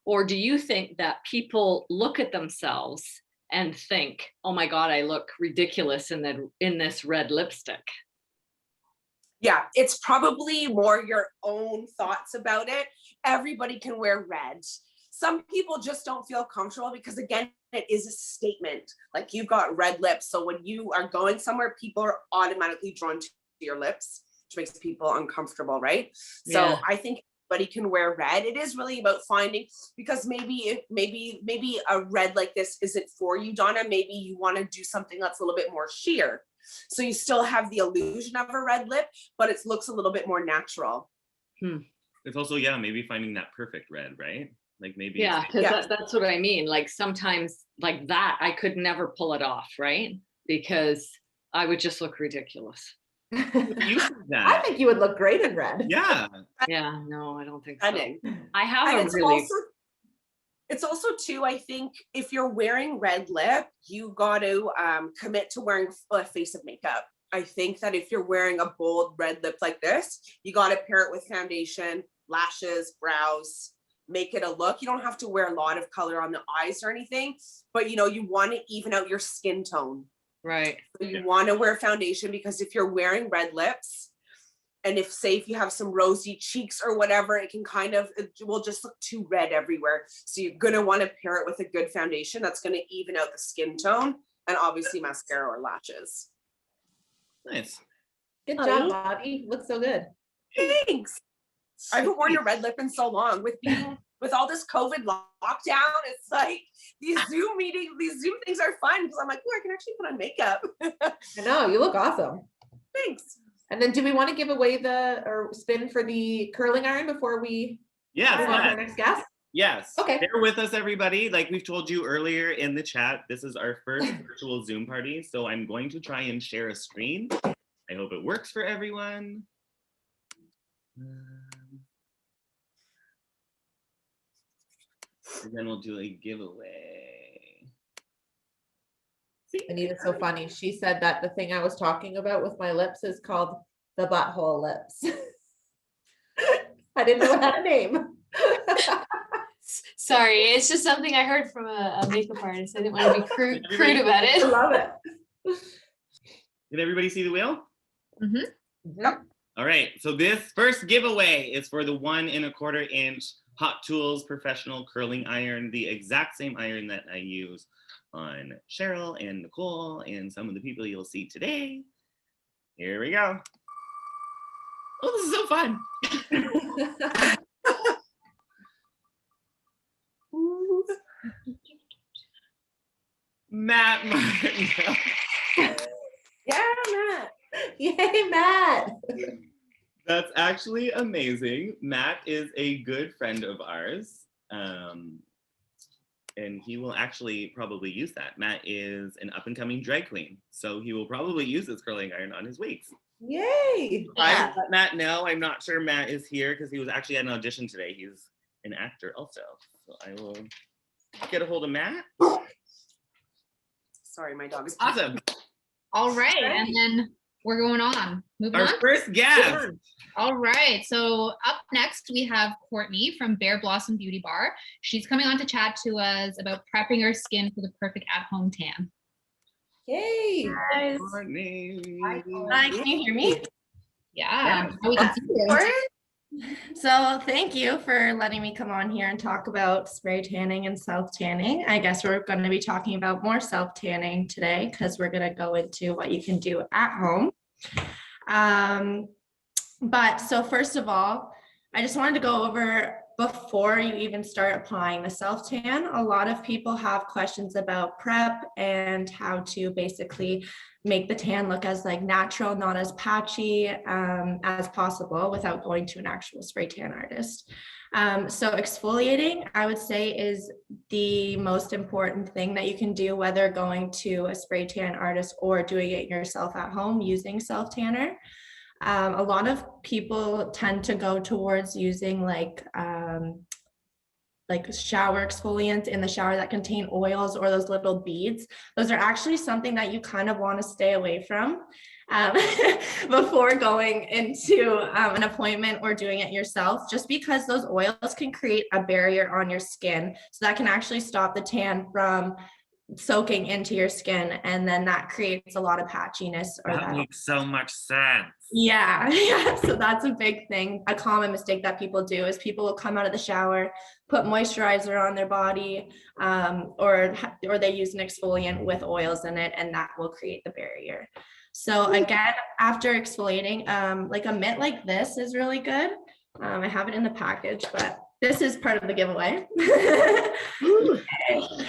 Speaker 6: Or do you think that people look at themselves and think, oh my God, I look ridiculous in this red lipstick?
Speaker 2: Yeah, it's probably more your own thoughts about it. Everybody can wear red. Some people just don't feel comfortable because, again, it is a statement. Like you've got red lips. So when you are going somewhere, people are automatically drawn to your lips, which makes people uncomfortable, right? So
Speaker 6: Yeah.
Speaker 2: I think everybody can wear red. It is really about finding, because maybe a red like this isn't for you, Donna. Maybe you want to do something that's a little bit more sheer. So you still have the illusion of a red lip, but it looks a little bit more natural.
Speaker 1: It's also, yeah, maybe finding that perfect red, right? Like maybe
Speaker 6: Yeah,
Speaker 1: it's,
Speaker 6: because
Speaker 2: Yeah.
Speaker 6: that's what I mean. Like sometimes like that, I could never pull it off, right? Because I would just look ridiculous.
Speaker 1: you said
Speaker 4: I
Speaker 1: that.
Speaker 4: think you would look great in red.
Speaker 1: Yeah.
Speaker 6: Yeah, no, I don't think so.
Speaker 2: Stunning.
Speaker 6: I have
Speaker 2: And
Speaker 6: a really,
Speaker 2: it's also too, I think if you're wearing red lip, you got to commit to wearing a face of makeup. I think that if you're wearing a bold red lip like this, you got to pair it with foundation, lashes, brows, make it a look. You don't have to wear a lot of color on the eyes or anything, but you want to even out your skin tone.
Speaker 6: right.
Speaker 2: So you want to wear foundation, because if you're wearing red lips, and if you have some rosy cheeks or whatever, it will just look too red everywhere. So you're going to want to pair it with a good foundation that's going to even out the skin tone, and obviously mascara or lashes.
Speaker 1: Nice.
Speaker 4: Good job, Bobby. Looks so good.
Speaker 2: Thanks. I haven't worn a red lip in so long. With all this COVID lockdown, it's like these Zoom things are fun, because I'm like, oh, I can actually put on makeup.
Speaker 4: I know, you look awesome.
Speaker 2: Thanks.
Speaker 4: And then do we want to give away or spin for the curling iron before we
Speaker 1: Yeah.
Speaker 4: move on to
Speaker 1: yeah.
Speaker 4: our next guest?
Speaker 1: Yes.
Speaker 4: Okay.
Speaker 1: Bear with us, everybody. Like we've told you earlier in the chat, this is our first virtual Zoom party. So I'm going to try and share a screen. I hope it works for everyone. And then we'll do a giveaway.
Speaker 4: Anita's so funny. She said that the thing I was talking about with my lips is called the butthole lips. I didn't know it had a name.
Speaker 5: Sorry, it's just something I heard from a makeup artist. I didn't want to be crude about
Speaker 4: I
Speaker 5: it.
Speaker 4: love it.
Speaker 1: Did everybody see the wheel?
Speaker 4: Yep.
Speaker 1: All right, so this first giveaway is for the 1 1/4 inch Hot Tools Professional Curling Iron, the exact same iron that I use on Cheryl and Nicole and some of the people you'll see today. Here we go. Oh, this is so fun. Matt Martin.
Speaker 2: Yeah, Matt.
Speaker 4: Yay, Matt.
Speaker 1: That's actually amazing. Matt is a good friend of ours. And he will actually probably use that. Matt is an up and coming drag queen. So he will probably use this curling iron on his wigs.
Speaker 4: Yay.
Speaker 1: I let Matt know. I'm not sure Matt is here because he was actually at an audition today. He's an actor also. So I will get a hold of Matt.
Speaker 2: Sorry, my dog is
Speaker 1: Awesome.
Speaker 3: All right, and then we're going on. Moving
Speaker 1: Our
Speaker 3: on.
Speaker 1: first guest.
Speaker 3: All right. So up next we have Courtney from Bear Blossom Beauty Bar. She's coming on to chat to us about prepping her skin for the perfect at-home tan.
Speaker 4: Yay.
Speaker 7: Guys.
Speaker 1: Courtney.
Speaker 7: Hi, can you hear me?
Speaker 3: Yeah. Oh, we can see you.
Speaker 7: So thank you for letting me come on here and talk about spray tanning and self tanning. I guess we're going to be talking about more self tanning today because we're going to go into what you can do at home. But so first of all, I just wanted to go over before you even start applying the self tan. A lot of people have questions about prep and how to basically make the tan look as like natural, not as patchy as possible without going to an actual spray tan artist. So exfoliating, I would say, is the most important thing that you can do, whether going to a spray tan artist or doing it yourself at home using self tanner. A lot of people tend to go towards using like shower exfoliants in the shower that contain oils or those little beads. Those are actually something that you kind of want to stay away from before going into an appointment or doing it yourself, just because those oils can create a barrier on your skin. So that can actually stop the tan from soaking into your skin, and then that creates a lot of patchiness.
Speaker 1: That makes so much sense.
Speaker 7: Yeah. So that's a big thing. A common mistake that people do is people will come out of the shower, put moisturizer on their body, or they use an exfoliant with oils in it, and that will create the barrier. So again, after exfoliating, like a mitt like this is really good. I have it in the package, but this is part of the giveaway.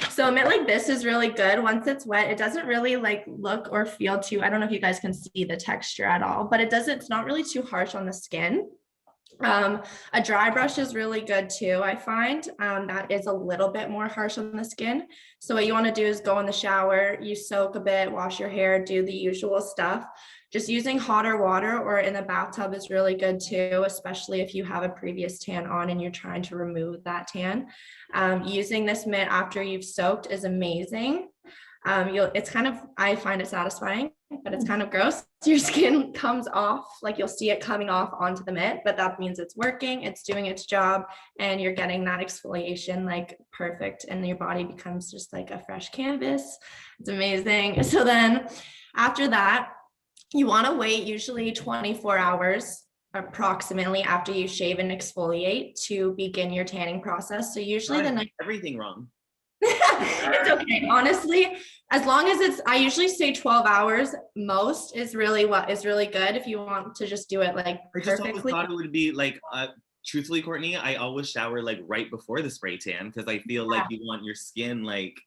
Speaker 7: So a mitt like this is really good. Once it's wet, it doesn't really like look or feel too, I don't know if you guys can see the texture at all, but it's not really too harsh on the skin. A dry brush is really good too, I find. That is a little bit more harsh on the skin. So what you want to do is go in the shower, you soak a bit, wash your hair, do the usual stuff. Just using hotter water or in the bathtub is really good too, especially if you have a previous tan on and you're trying to remove that tan. Using this mitt after you've soaked is amazing. It's kind of, I find it satisfying, but it's kind of gross. Your skin comes off, like you'll see it coming off onto the mitt, but that means it's working, it's doing its job, and you're getting that exfoliation like perfect, and your body becomes just like a fresh canvas. It's amazing. So then after that, you want to wait usually 24 hours approximately after you shave and exfoliate to begin your tanning process. So usually the night
Speaker 1: Everything wrong.
Speaker 7: it's okay. Honestly, as long as I usually say 12 hours most is really good if you want to just do it like
Speaker 1: I just always
Speaker 7: perfectly.
Speaker 1: thought it would be like, truthfully, Courtney, I always shower like right before the spray tan because I feel like you want your skin like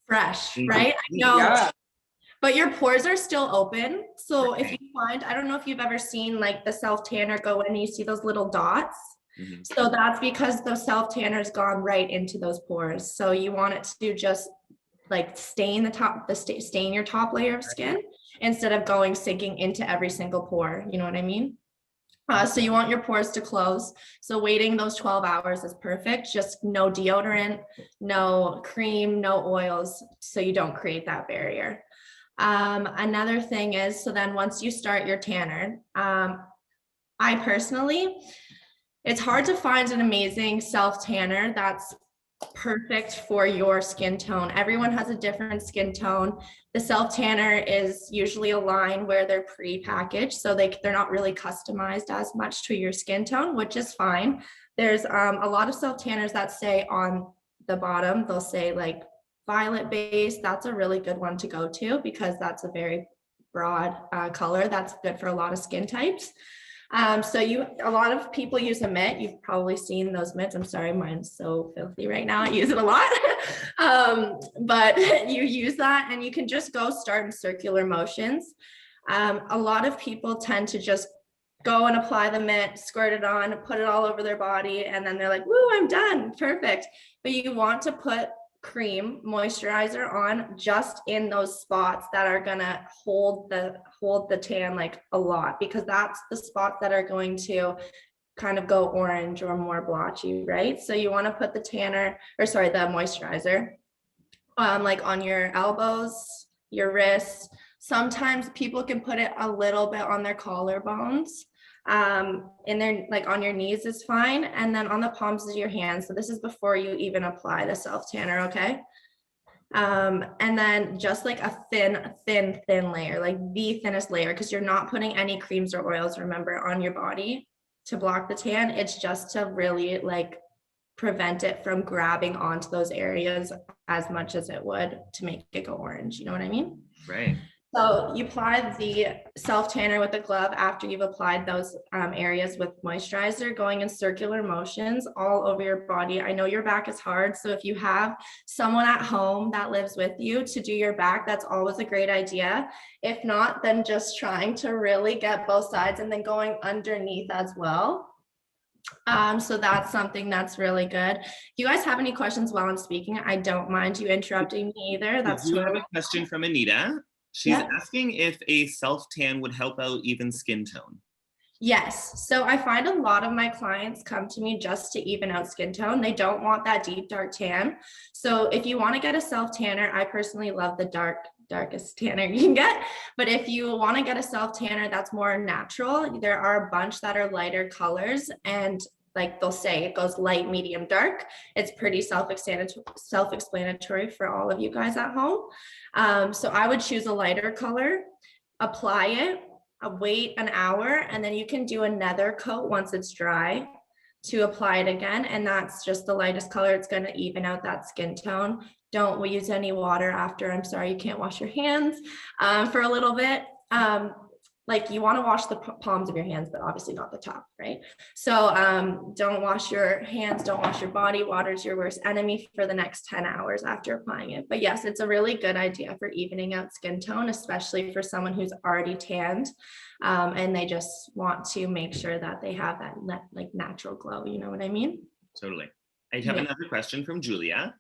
Speaker 7: Fresh, right? I know.
Speaker 2: Yeah.
Speaker 7: But your pores are still open. So if you find, I don't know if you've ever seen like the self tanner go in and you see those little dots.
Speaker 1: Mhm.
Speaker 7: So that's because the self tanner's gone right into those pores. So you want it to just like stain your top layer of skin instead of sinking into every single pore. You know what I mean? So you want your pores to close. So waiting those 12 hours is perfect. Just no deodorant, no cream, no oils, so you don't create that barrier. Another thing is, so then once you start your tanner, I personally, it's hard to find an amazing self tanner that's perfect for your skin tone. Everyone has a different skin tone. The self tanner is usually a line where they're pre-packaged, so they're not really customized as much to your skin tone, which is fine. There's a lot of self tanners that say on the bottom, they'll say like violet base. That's a really good one to go to because that's a very broad color that's good for a lot of skin types. So a lot of people use a mitt. You've probably seen those mitts. I'm sorry, mine's so filthy right now. I use it a lot. But you use that and you can just go start in circular motions. A lot of people tend to just go and apply the mitt, squirt it on, put it all over their body, and then they're like, woo, I'm done, perfect. But you want to put cream moisturizer on just in those spots that are gonna hold the tan like a lot, because that's the spots that are going to kind of go orange or more blotchy, right? So you want to put the moisturizer like on your elbows, your wrists. Sometimes people can put it a little bit on their collarbones. In their, like on your knees is fine. And then on the palms of your hands. So this is before you even apply the self tanner, okay? And then just like a thin layer, like the thinnest layer, because you're not putting any creams or oils, remember, on your body to block the tan. It's just to really like prevent it from grabbing onto those areas as much as it would to make it go orange. You know what I mean?
Speaker 1: Right.
Speaker 7: So you apply the self tanner with the glove after you've applied those areas with moisturizer, going in circular motions all over your body. I know your back is hard, so if you have someone at home that lives with you to do your back, that's always a great idea. If not, then just trying to really get both sides and then going underneath as well. So that's something that's really good. If you guys have any questions while I'm speaking, I don't mind you interrupting me either. That's
Speaker 1: We have
Speaker 7: totally
Speaker 1: a question from Anita. She's
Speaker 7: Yeah.
Speaker 1: asking if a self-tan would help out even skin tone.
Speaker 7: Yes. So I find a lot of my clients come to me just to even out skin tone. They don't want that deep, dark tan. So if you want to get a self tanner, I personally love the darkest tanner you can get. But if you want to get a self tanner that's more natural, there are a bunch that are lighter colors, and like they'll say it goes light, medium, dark. It's pretty self-explanatory for all of you guys at home. So I would choose a lighter color, apply it, wait an hour, and then you can do another coat once it's dry to apply it again. And that's just the lightest color. It's going to even out that skin tone. Don't use any water after. I'm sorry, you can't wash your hands for a little bit. Like you want to wash the palms of your hands, but obviously not the top, right? So don't wash your hands, don't wash your body. Water is your worst enemy for the next 10 hours after applying it. But yes, it's a really good idea for evening out skin tone, especially for someone who's already tanned and they just want to make sure that they have that like natural glow. You know what I mean?
Speaker 1: Totally. I have another question from Julia,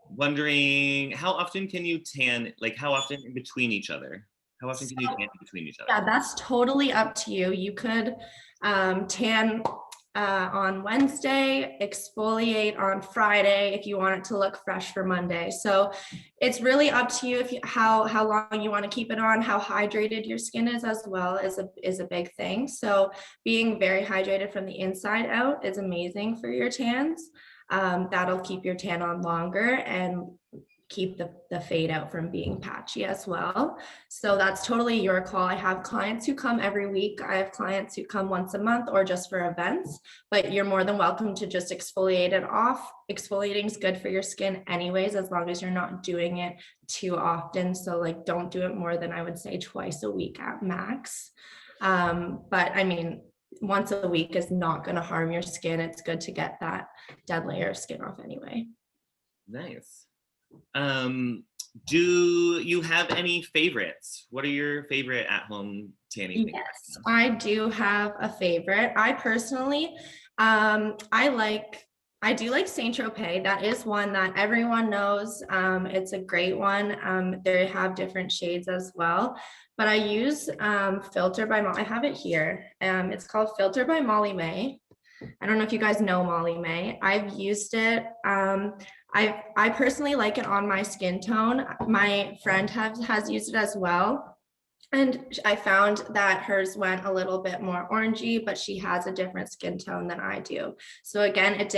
Speaker 1: wondering how often can you tan, like how often in between each other? How often can you tan between each other?
Speaker 7: Yeah, that's totally up to you. You could tan on Wednesday, exfoliate on Friday if you want it to look fresh for Monday. So it's really up to you how long you want to keep it on, how hydrated your skin is as well is a big thing. So being very hydrated from the inside out is amazing for your tans. That'll keep your tan on longer and keep the fade out from being patchy as well. So that's totally your call. I have clients who come every week. I have clients who come once a month or just for events, but you're more than welcome to just exfoliate it off. Exfoliating is good for your skin anyways, as long as you're not doing it too often. So like, don't do it more than I would say twice a week at max. But I mean, once a week is not going to harm your skin. It's good to get that dead layer of skin off anyway.
Speaker 1: Nice. Do you have any favorites? What are your favorite at-home tanning things?
Speaker 7: Yes, I do have a favorite. I personally, I do like Saint Tropez. That is one that everyone knows. It's a great one. They have different shades as well, but I use Filter by Molly. I have it here. It's called Filter by Molly May. I don't know if you guys know Molly May. I've used it. I personally like it on my skin tone. My friend has used it as well. And I found that hers went a little bit more orangey, but she has a different skin tone than I do. So again, it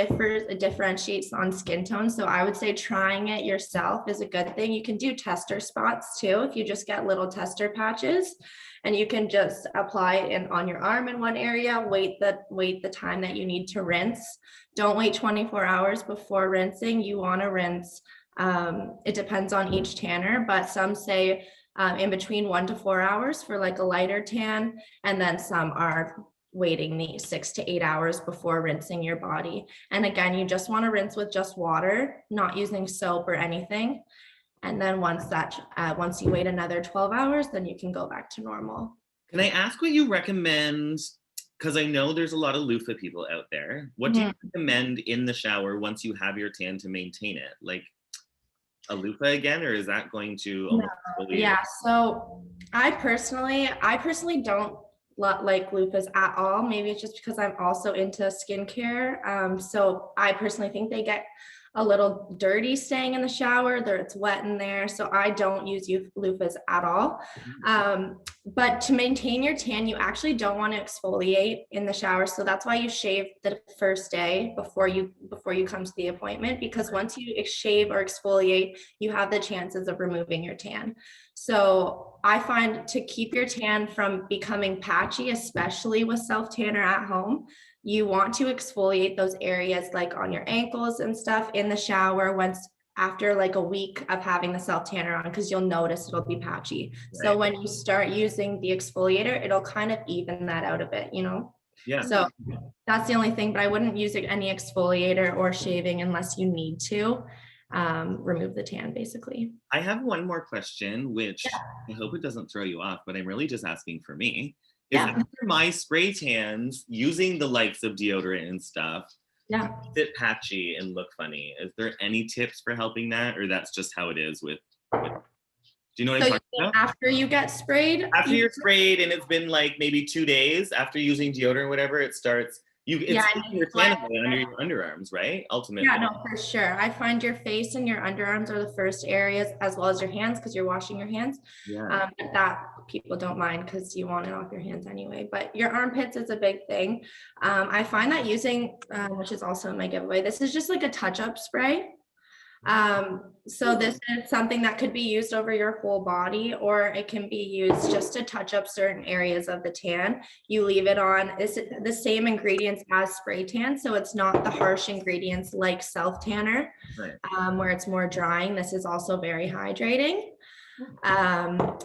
Speaker 7: differentiates on skin tone. So I would say trying it yourself is a good thing. You can do tester spots too, if you just get little tester patches, and you can just apply it on your arm in one area, wait the time that you need to rinse. Don't wait 24 hours before rinsing. You want to rinse. It depends on each tanner, but some say in between 1 to 4 hours for like a lighter tan, and then some are waiting the 6 to 8 hours before rinsing your body. And again, you just want to rinse with just water, not using soap or anything. And then once you wait another 12 hours, then you can go back to normal.
Speaker 1: Can I ask what you recommend? Because I know there's a lot of loofah people out there. What do you recommend in the shower once you have your tan to maintain it? Like a loofah again, or is that going to
Speaker 7: Yeah, so I personally don't like loofahs at all. Maybe it's just because I'm also into skincare. So I personally think they get a little dirty staying in the shower. It's wet in there, so I don't use loofahs at all. But to maintain your tan, you actually don't want to exfoliate in the shower. So that's why you shave the first day before you come to the appointment, because once you shave or exfoliate, you have the chances of removing your tan. So I find to keep your tan from becoming patchy, especially with self-tanner at home, you want to exfoliate those areas like on your ankles and stuff in the shower after like a week of having the self-tanner on, because you'll notice it'll be patchy. Right. So when you start using the exfoliator, it'll kind of even that out a bit, you know?
Speaker 1: Yeah.
Speaker 7: So that's the only thing, but I wouldn't use any exfoliator or shaving unless you need to remove the tan, basically.
Speaker 1: I have one more question, which I hope it doesn't throw you off, but I'm really just asking for me. After my spray tans, using the likes of deodorant and stuff, bit patchy and look funny. Is there any tips for helping that, or that's just how it is with do you know what I'm talking about?
Speaker 7: After you get sprayed?
Speaker 1: After you're sprayed and it's been like maybe 2 days after using deodorant or whatever, it starts your tan under your underarms, right? Ultimately.
Speaker 7: Yeah, no, for sure. I find your face and your underarms are the first areas, as well as your hands, because you're washing your hands.
Speaker 1: Yeah.
Speaker 7: That people don't mind because you want it off your hands anyway. But your armpits is a big thing. I find that using, which is also in my giveaway, this is just like a touch-up spray. So this is something that could be used over your whole body, or it can be used just to touch up certain areas of the tan. You leave it on. It's the same ingredients as spray tan, so it's not the harsh ingredients like self tanner, right. Where it's more drying. This is also very hydrating.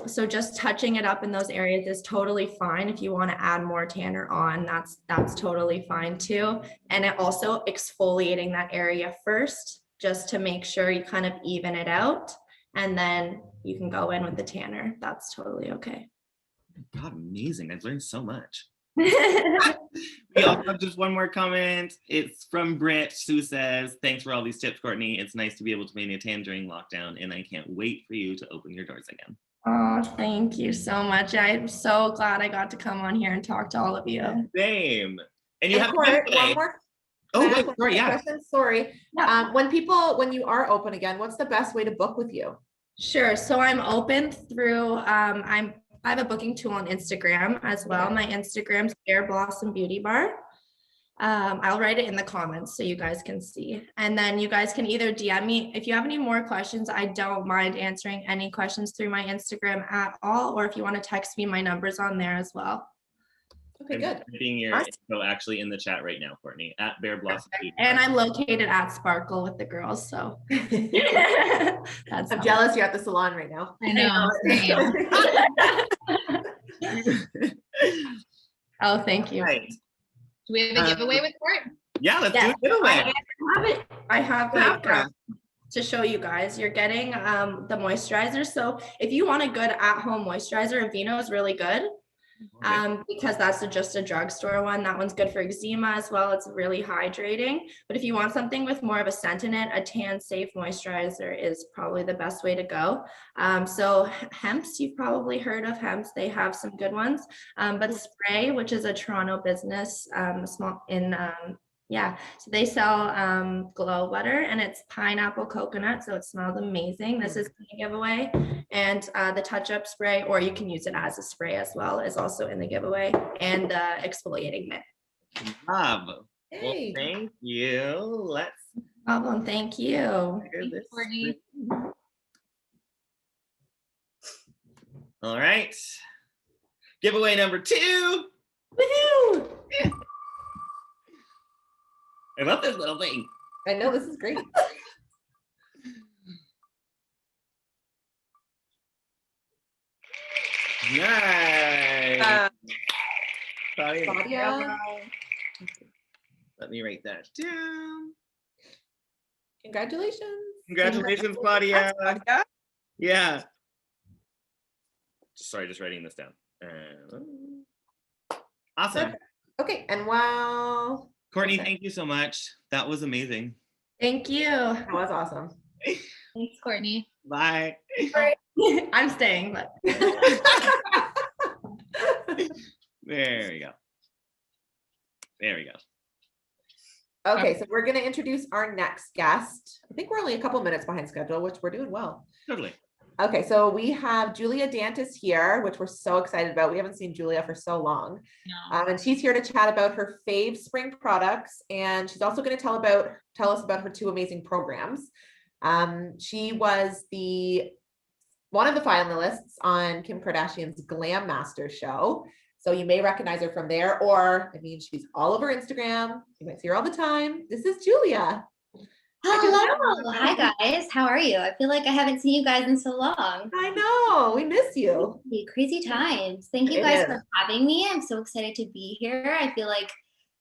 Speaker 7: So just touching it up in those areas is totally fine. If you want to add more tanner on, that's totally fine too. And it also exfoliating that area first, just to make sure you kind of even it out, and then you can go in with the tanner. That's totally okay.
Speaker 1: God, amazing. I've learned so much. We also have just one more comment. It's from Britt, who says, thanks for all these tips, Courtney. It's nice to be able to maintain a tan during lockdown, and I can't wait for you to open your doors again.
Speaker 7: Oh, thank you so much. I'm so glad I got to come on here and talk to all of you.
Speaker 1: Same. And you have
Speaker 4: one more.
Speaker 1: Oh, wait, sorry, yeah.
Speaker 4: Sorry. Yeah. When you are open again, what's the best way to book with you?
Speaker 7: Sure. So I'm open through, I have a booking tool on Instagram as well. My Instagram's Bare Blossom Beauty Bar. I'll write it in the comments so you guys can see. And then you guys can either DM me. If you have any more questions, I don't mind answering any questions through my Instagram at all. Or if you want to text me, my number's on there as well.
Speaker 4: Okay, good.
Speaker 1: Being your info actually in the chat right now, Courtney, at Bare Blossom Beauty.
Speaker 7: And I'm located at Sparkle with the girls, so.
Speaker 4: I'm jealous you're at the salon right now.
Speaker 3: I
Speaker 7: know. Oh, thank you.
Speaker 1: Right.
Speaker 3: Do we have a giveaway with Court?
Speaker 1: Yeah, let's do a giveaway.
Speaker 7: I have to show you guys. You're getting the moisturizer. So if you want a good at-home moisturizer, Aveeno is really good. Because that's just a drugstore one. That one's good for eczema as well. It's really hydrating. But if you want something with more of a scent in it, a tan safe moisturizer is probably the best way to go. So Hempz, you've probably heard of Hempz. They have some good ones. But Spray, which is a Toronto business, small in Yeah, so they sell glow butter and it's pineapple coconut, so it smells amazing. This is a giveaway. And the touch-up spray, or you can use it as a spray as well, is also in the giveaway. And the exfoliating mitt.
Speaker 1: Love. Well,
Speaker 4: Hey.
Speaker 1: thank you. Let's
Speaker 7: Problem, thank you.
Speaker 1: hear
Speaker 3: Thanks,
Speaker 1: this.
Speaker 3: Courtney.
Speaker 1: All right. Giveaway number 2.
Speaker 4: Woohoo!
Speaker 1: I love this little thing.
Speaker 4: I know, this is great.
Speaker 1: Nice. Claudia,
Speaker 4: Claudia,
Speaker 1: let me write that down.
Speaker 4: congratulations.
Speaker 1: Congratulations, Claudia.
Speaker 2: Claudia.
Speaker 1: Yeah. Sorry, just writing this down. Awesome.
Speaker 4: Perfect. Okay, and wow,
Speaker 1: Courtney,
Speaker 4: Okay.
Speaker 1: thank you so much. That was amazing.
Speaker 7: Thank you.
Speaker 4: that was awesome.
Speaker 3: Thanks, Courtney.
Speaker 1: Bye.
Speaker 7: I'm staying, but
Speaker 1: There we go. There we go.
Speaker 4: Okay, so we're gonna introduce our next guest. I think we're only a couple minutes behind schedule, which we're doing well.
Speaker 1: Totally.
Speaker 4: Okay, so we have Julia Dantas here, which we're so excited about. We haven't seen Julia for so long.
Speaker 3: No.
Speaker 4: And she's here to chat about her fave spring products. And she's also going to tell us about her 2 amazing programs. She was one of the finalists on Kim Kardashian's Glam Master show. So you may recognize her from there, or I mean, she's all over Instagram. You might see her all the time. This is Julia.
Speaker 8: Hello. Hi, guys. How are you? I feel like I haven't seen you guys in so long.
Speaker 4: I know, we miss you.
Speaker 8: Crazy times. Thank you
Speaker 4: It
Speaker 8: guys
Speaker 4: is.
Speaker 8: for having me. I'm so excited to be here. I feel like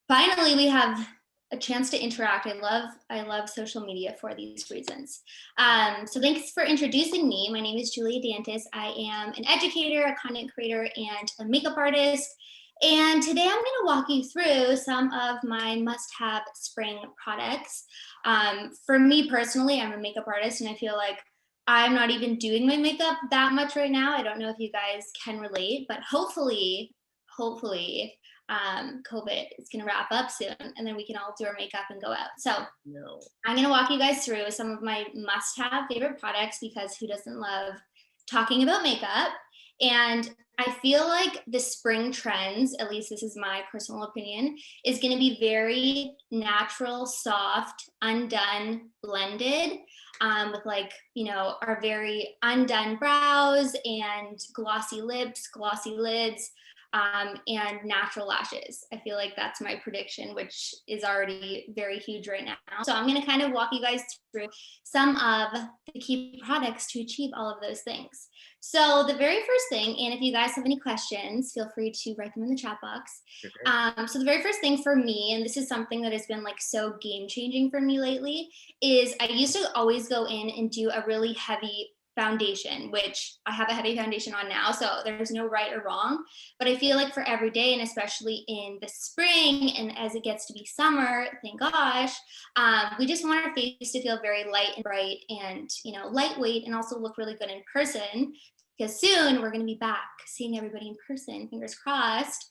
Speaker 8: finally we have a chance to interact. I love social media for these reasons. So thanks for introducing me. My name is Julia Dantas. I am an educator, a content creator, and a makeup artist. And today I'm going to walk you through some of my must-have spring products. For me personally, I'm a makeup artist and I feel like I'm not even doing my makeup that much right now. I don't know if you guys can relate, but hopefully, COVID is going to wrap up soon and then we can all do our makeup and go out. So
Speaker 1: No.
Speaker 8: I'm going to walk you guys through some of my must-have favorite products because who doesn't love talking about makeup? And I feel like the spring trends, at least this is my personal opinion, is going to be very natural, soft, undone, blended with our very undone brows and glossy lips, glossy lids, and natural lashes. I feel like that's my prediction, which is already very huge right now. So I'm going to kind of walk you guys through some of the key products to achieve all of those things. So the very first thing, and if you guys have any questions, feel free to write them in the chat box. So the very first thing for me, and this is something that has been like so game changing for me lately, is I used to always go in and do a really heavy foundation, which I have a heavy foundation on now, so there's no right or wrong. But I feel like for every day, and especially in the spring and as it gets to be summer, thank gosh, we just want our face to feel very light and bright and lightweight and also look really good in person, because soon we're going to be back seeing everybody in person, fingers crossed.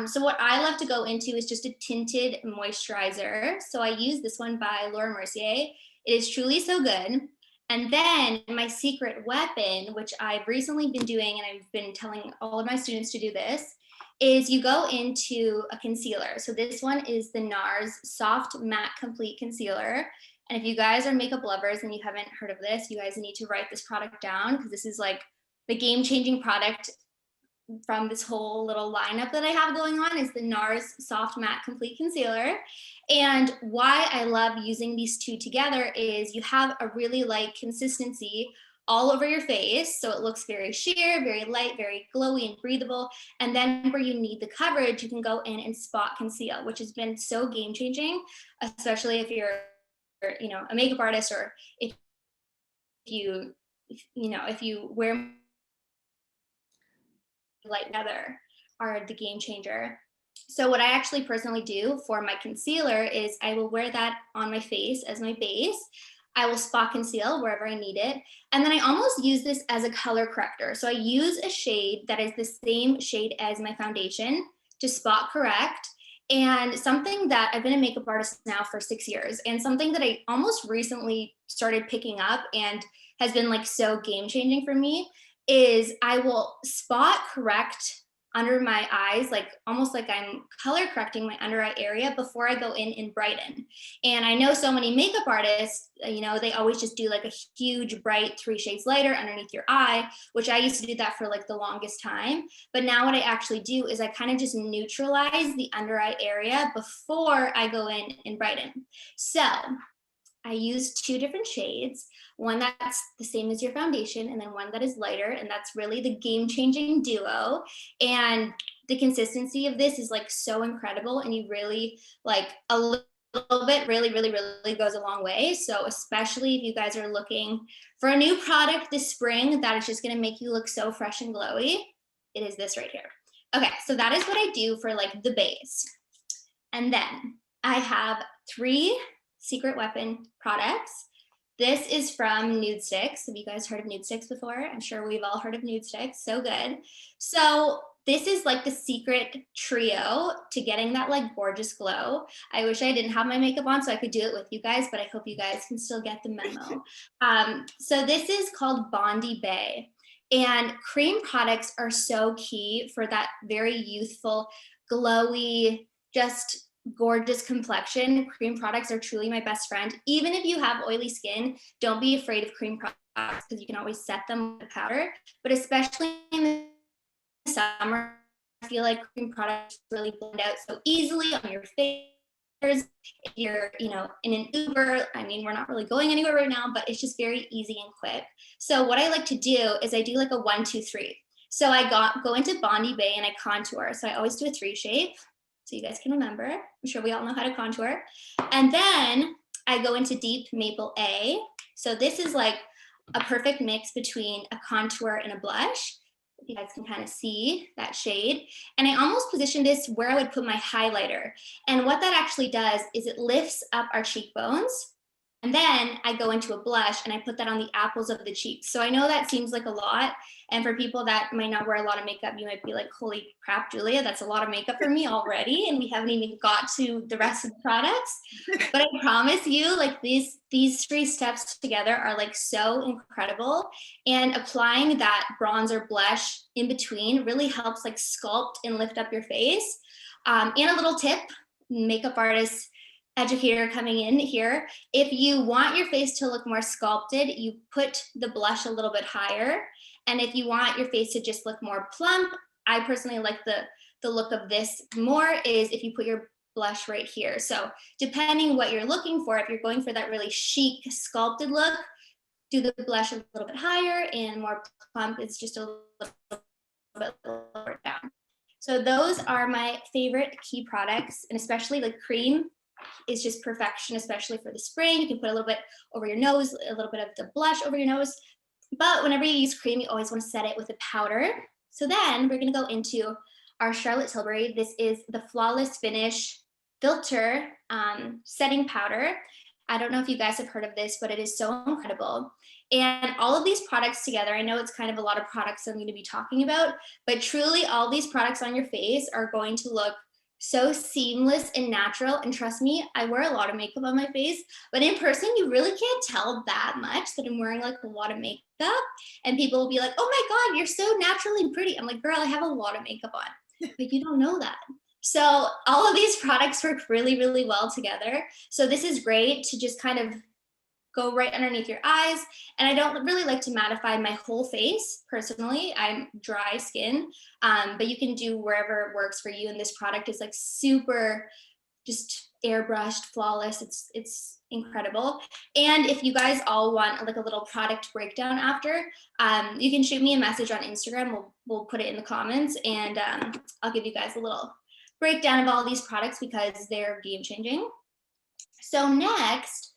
Speaker 8: So what I love to go into is just a tinted moisturizer. So I use this one by Laura Mercier. It is truly so good. And then my secret weapon, which I've recently been doing, and I've been telling all of my students to do this, is you go into a concealer. So this one is the NARS Soft Matte Complete Concealer. And if you guys are makeup lovers and you haven't heard of this, you guys need to write this product down because this is like the game-changing product from this whole little lineup that I have going on is the NARS Soft Matte Complete Concealer. And why I love using these two together is you have a really light consistency all over your face. So it looks very sheer, very light, very glowy and breathable. And then where you need the coverage, you can go in and spot conceal, which has been so game changing, especially if you're, a makeup artist, or if you wear light together are the game changer. So what I actually personally do for my concealer is I will wear that on my face as my base. I will spot conceal wherever I need it. And then I almost use this as a color corrector. So I use a shade that is the same shade as my foundation to spot correct. And something that I've been a makeup artist now for 6 years, and something that I almost recently started picking up and has been like so game changing for me is I will spot correct under my eyes, like almost like I'm color correcting my under eye area before I go in and brighten. And I know so many makeup artists, you know, they always just do like a huge bright 3 shades lighter underneath your eye, which I used to do that for like the longest time. But now what I actually do is I kind of just neutralize the under eye area before I go in and brighten. So I use 2 different shades, one that's the same as your foundation and then one that is lighter, and that's really the game-changing duo. And the consistency of this is like so incredible, and you really like a little bit really goes a long way. So especially if you guys are looking for a new product this spring that is just going to make you look so fresh and glowy, it is this right here. Okay, so that is what I do for like the base. And then I have 3 Secret Weapon products. This is from Nude Sticks. Have you guys heard of Nude Sticks before? I'm sure we've all heard of Nude Sticks. So good. So this is like the secret trio to getting that like gorgeous glow. I wish I didn't have my makeup on so I could do it with you guys, but I hope you guys can still get the memo. So this is called Bondi Bay. And cream products are so key for that very youthful, glowy, just gorgeous complexion. Cream products are truly my best friend. Even if you have oily skin, don't be afraid of cream products because you can always set them with powder. But especially in the summer, I feel like cream products really blend out so easily on your face. If you're, you know, in an Uber, I mean, we're not really going anywhere right now, but it's just very easy and quick. So what I like to do is I do like a 1, 2, 3. So I go into Bondi Bay and I contour. So I always do a 3 shape. So you guys can remember. I'm sure we all know how to contour. And then I go into Deep Maple A. So this is like a perfect mix between a contour and a blush. You guys can kind of see that shade. And I almost positioned this where I would put my highlighter. And what that actually does is it lifts up our cheekbones. And then I go into a blush and I put that on the apples of the cheeks. So I know that seems like a lot. And for people that might not wear a lot of makeup, you might be like, holy crap, Julia, that's a lot of makeup for me already. And we haven't even got to the rest of the products. But I promise you, like these 3 steps together are like so incredible. And applying that bronzer blush in between really helps like sculpt and lift up your face. And a little tip, makeup artists, educator coming in here, if you want your face to look more sculpted, you put the blush a little bit higher. And if you want your face to just look more plump, I personally like the look of this more, is if you put your blush right here. So depending what you're looking for, if you're going for that really chic sculpted look, do the blush a little bit higher, and more plump is just a little bit lower down. So those are my favorite key products, and especially like cream is just perfection, especially for the spring. You can put a little bit over your nose, a little bit of the blush over your nose. But whenever you use cream, you always want to set it with a powder. So then we're going to go into our Charlotte Tilbury. This is the Flawless Finish Filter Setting Powder. I don't know if you guys have heard of this, but it is so incredible. And all of these products together, I know it's kind of a lot of products I'm going to be talking about, but truly all these products on your face are going to look so seamless and natural. And trust me, I wear a lot of makeup on my face, but in person, you really can't tell that much that I'm wearing like a lot of makeup. And people will be like, oh my God, you're so naturally pretty. I'm like, girl, I have a lot of makeup on, but you don't know that. So all of these products work really, really well together. So this is great to just kind of go right underneath your eyes. And I don't really like to mattify my whole face personally. I'm dry skin, but you can do wherever it works for you. And this product is like super just airbrushed, flawless. It's incredible. And if you guys all want like a little product breakdown after, you can shoot me a message on Instagram. We'll put it in the comments, and I'll give you guys a little breakdown of all these products because they're game changing. So next,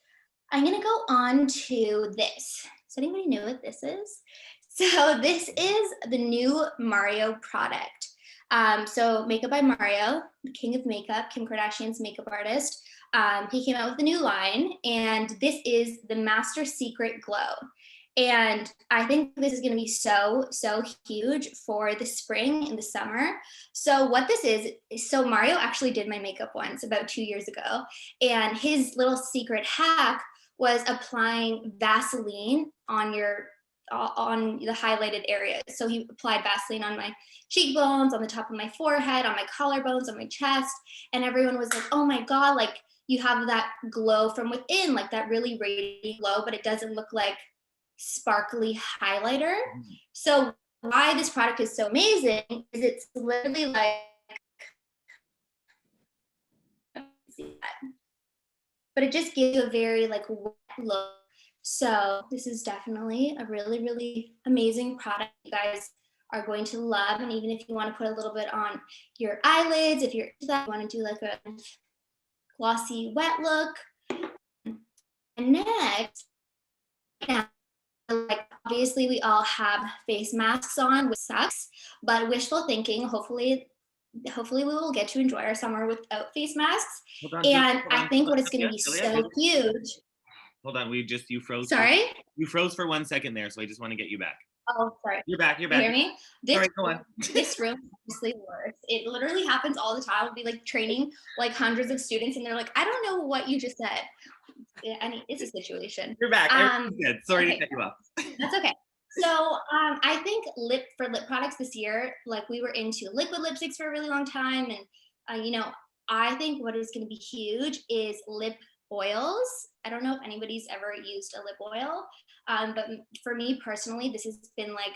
Speaker 8: I'm gonna go on to this. Does anybody know what this is? So this is the new Mario product. So Makeup by Mario, the king of makeup, Kim Kardashian's makeup artist. He came out with a new line, and this is the Master Secret Glow. And I think this is going to be so, so huge for the spring and the summer. So what this is, so Mario actually did my makeup once about 2 years ago. And his little secret hack was applying Vaseline on the highlighted areas. So he applied Vaseline on my cheekbones, on the top of my forehead, on my collarbones, on my chest. And everyone was like, oh my God, like you have that glow from within, like that really radiant glow, but it doesn't look like sparkly highlighter. So why this product is so amazing is it's literally like, but it just gives you a very like wet look. So this is definitely a really, really amazing product you guys are going to love. And even if you want to put a little bit on your eyelids, if you're into that, you want to do like a glossy wet look. And next, now, like obviously we all have face masks on, which sucks, but wishful thinking, hopefully we will get to enjoy our summer without face masks. And I think what it's going to be so huge.
Speaker 1: Hold on, you froze.
Speaker 8: Sorry?
Speaker 1: You froze for 1 second there, so I just want to get you back.
Speaker 8: Oh, sorry.
Speaker 1: You're back.
Speaker 8: You hear me?
Speaker 1: Sorry, go on.
Speaker 8: This room is honestly worse. It literally happens all the time. I'll be like training like hundreds of students and they're like, I don't know what you just said. Yeah, I mean, it's a situation.
Speaker 1: You're back. Everything's good. Sorry
Speaker 8: okay.
Speaker 1: to cut you off.
Speaker 8: That's okay. So I think lip products this year, like we were into liquid lipsticks for a really long time. And, I think what is going to be huge is lip oils. I don't know if anybody's ever used a lip oil, but for me personally, this has been like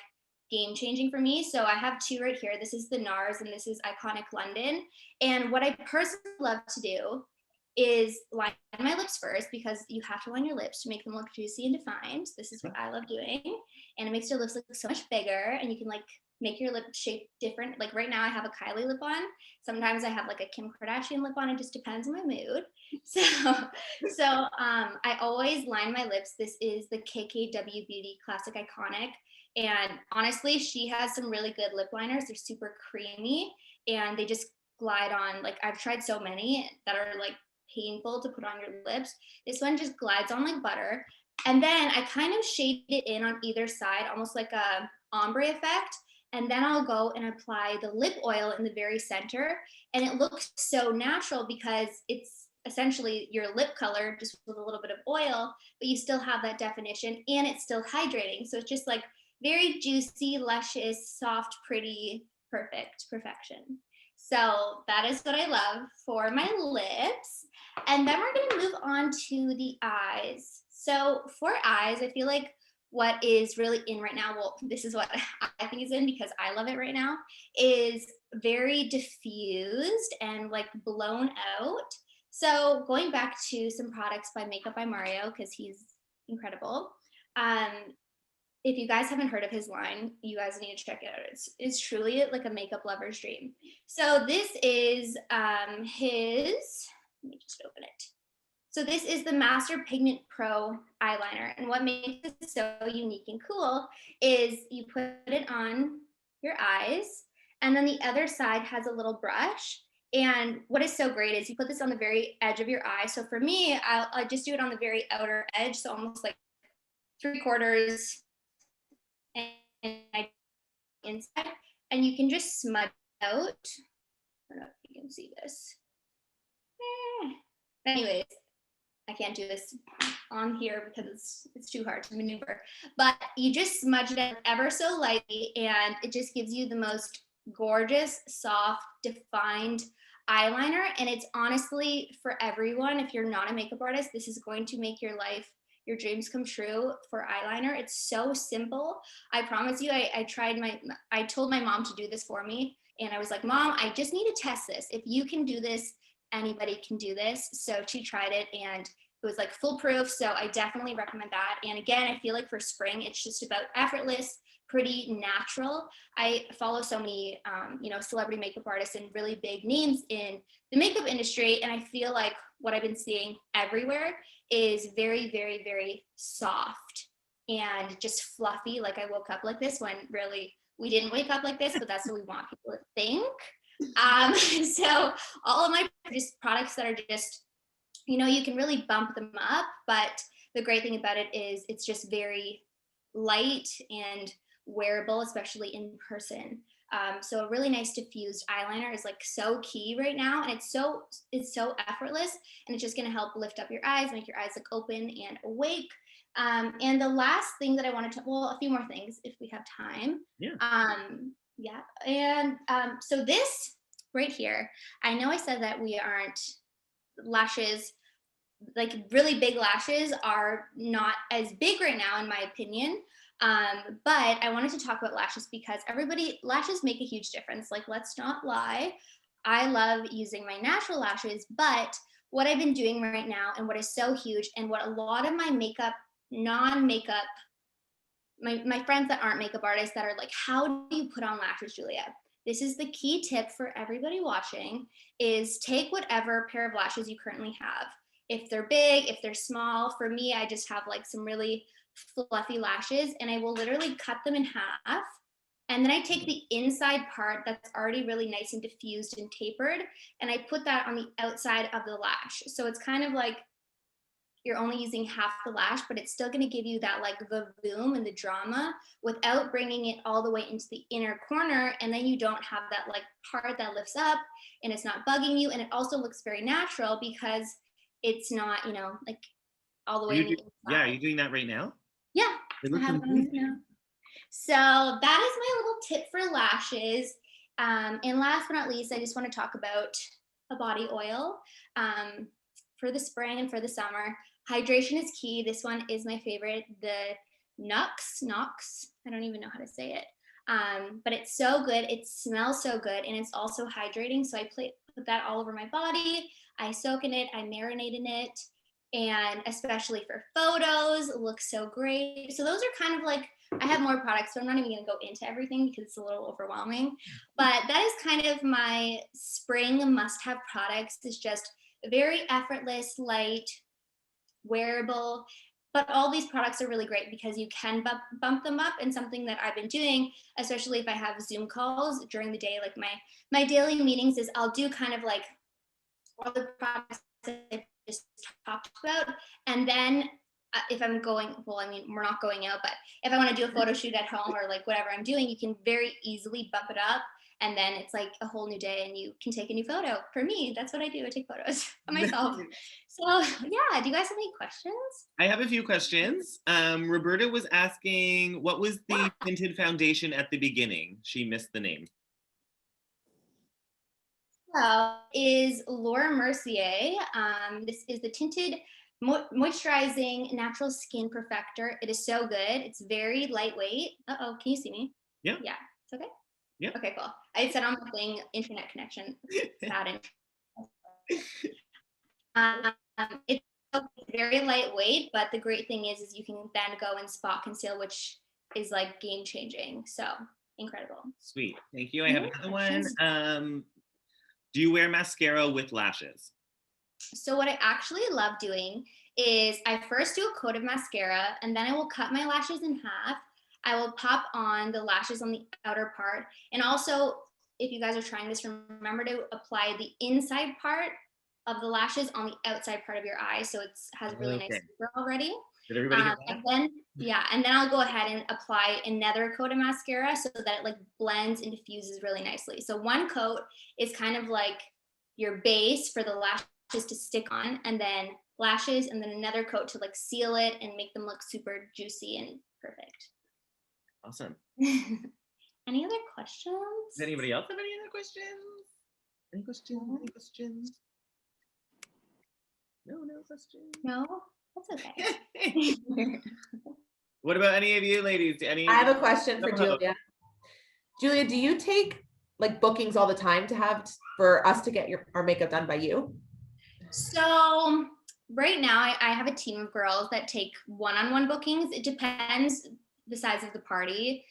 Speaker 8: game changing for me. So I have two right here. This is the NARS and this is Iconic London. And what I personally love to do is line my lips first, because you have to line your lips to make them look juicy and defined. This is what I love doing. And it makes your lips look so much bigger, and you can like make your lip shape different. Like right now I have a Kylie lip on. Sometimes I have like a Kim Kardashian lip on. It just depends on my mood. So I always line my lips. This is the KKW Beauty Classic Iconic. And honestly, she has some really good lip liners. They're super creamy and they just glide on. Like I've tried so many that are like painful to put on your lips. This one just glides on like butter. And then I kind of shade it in on either side, almost like a ombre effect. And then I'll go and apply the lip oil in the very center. And it looks so natural because it's essentially your lip color just with a little bit of oil, but you still have that definition and it's still hydrating. So it's just like very juicy, luscious, soft, pretty, perfection. So that is what I love for my lips. And then we're going to move on to the eyes. So for eyes, I feel like what is really in right now, well, this is what I think is in because I love it right now, is very diffused and like blown out. So going back to some products by Makeup by Mario, because he's incredible. If you guys haven't heard of his line, you guys need to check it out. It's truly like a makeup lover's dream. So this is his, let me just open it. So this is the Master Pigment Pro eyeliner. And what makes it so unique and cool is you put it on your eyes and then the other side has a little brush. And what is so great is you put this on the very edge of your eye. So for me, I just do it on the very outer edge. So almost like 3/4 and inside. And you can just smudge out. I don't know if you can see this. Anyways, I can't do this on here because it's too hard to maneuver, but you just smudge it out ever so lightly and it just gives you the most gorgeous, soft, defined eyeliner. And it's honestly for everyone. If you're not a makeup artist, this is going to make your life, your dreams come true for eyeliner. It's so simple. I promise you, I told my mom to do this for me. And I was like, Mom, I just need to test this. If you can do this, anybody can do this. So she tried it and it was like foolproof. So I definitely recommend that. And again, I feel like for spring, it's just about effortless, pretty natural. I follow so many, celebrity makeup artists and really big names in the makeup industry. And I feel like what I've been seeing everywhere is very, very, very soft and just fluffy. Like I woke up like this when really we didn't wake up like this, but that's what we want people to think. So all of my just products that are just, you can really bump them up, but the great thing about it is it's just very light and wearable, especially in person. So a really nice diffused eyeliner is like so key right now, and it's so effortless, and it's just going to help lift up your eyes, make your eyes look open and awake. And the last thing that I wanted to, well, a few more things if we have time.
Speaker 1: Yeah.
Speaker 8: Yeah. And so this right here, I know I said that we aren't lashes, like really big lashes are not as big right now, in my opinion. But I wanted to talk about lashes because lashes make a huge difference. Like, let's not lie. I love using my natural lashes, but what I've been doing right now and what is so huge and what a lot of my non-makeup, my friends that aren't makeup artists that are like, how do you put on lashes, Julia? This is the key tip for everybody watching is take whatever pair of lashes you currently have. If they're big, if they're small, for me, I just have like some really fluffy lashes and I will literally cut them in half. And then I take the inside part that's already really nice and diffused and tapered, and I put that on the outside of the lash. So it's kind of like you're only using half the lash, but it's still going to give you that like the boom and the drama without bringing it all the way into the inner corner. And then you don't have that like part that lifts up and it's not bugging you. And it also looks very natural because it's not, like all the way.
Speaker 1: Yeah, are you doing that right now?
Speaker 8: Yeah.
Speaker 1: It looks
Speaker 8: I have
Speaker 1: amazing.
Speaker 8: one now. So that is my little tip for lashes. And last but not least, I just want to talk about a body oil for the spring and for the summer. Hydration is key. This one is my favorite, the Nox. I don't even know how to say it. But it's so good. It smells so good, and it's also hydrating. So I put that all over my body. I soak in it. I marinate in it. And especially for photos, it looks so great. So those are kind of like, I have more products, so I'm not even going to go into everything because it's a little overwhelming. But that is kind of my spring must-have products. It's just very effortless, light, wearable. But all these products are really great because you can bump them up. And something that I've been doing, especially if I have Zoom calls during the day, like my daily meetings, is I'll do kind of like all the products that I just talked about. And then if I'm going, well, I mean, we're not going out, but if I want to do a photo shoot at home or like whatever I'm doing, you can very easily bump it up. And then it's like a whole new day and you can take a new photo. For me, that's what I do. I take photos of myself. So yeah, do you guys have any questions?
Speaker 1: I have a few questions. Roberta was asking, what was the tinted foundation at the beginning? She missed the name.
Speaker 8: So is Laura Mercier. This is the tinted moisturizing natural skin perfector. It is so good. It's very lightweight. Uh-oh, can you see me?
Speaker 1: Yeah.
Speaker 8: Yeah, it's okay?
Speaker 1: Yeah.
Speaker 8: Okay, cool. I said on my thing, internet connection. Bad. It's very lightweight, but the great thing is you can then go and spot conceal, which is like game changing. So incredible.
Speaker 1: Sweet. Thank you. I have another one. Do you wear mascara with lashes?
Speaker 8: So what I actually love doing is I first do a coat of mascara and then I will cut my lashes in half. I will pop on the lashes on the outer part. And also, if you guys are trying this, remember to apply the inside part of the lashes on the outside part of your eye. So it has a really nice figure already.
Speaker 1: Did everybody get that?
Speaker 8: And then I'll go ahead and apply another coat of mascara so that it like blends and diffuses really nicely. So one coat is kind of like your base for the lashes to stick on, and then lashes, and then another coat to like seal it and make them look super juicy and perfect.
Speaker 1: Awesome.
Speaker 8: Any other questions?
Speaker 1: Does anybody else have any other questions? Any questions? Any questions? No questions.
Speaker 8: No, that's okay.
Speaker 1: What about any of you ladies?
Speaker 4: I have a question for Julia. Julia, do you take like bookings all the time for us to get our makeup done by you?
Speaker 8: So right now I have a team of girls that take one-on-one bookings. It depends the size of the party.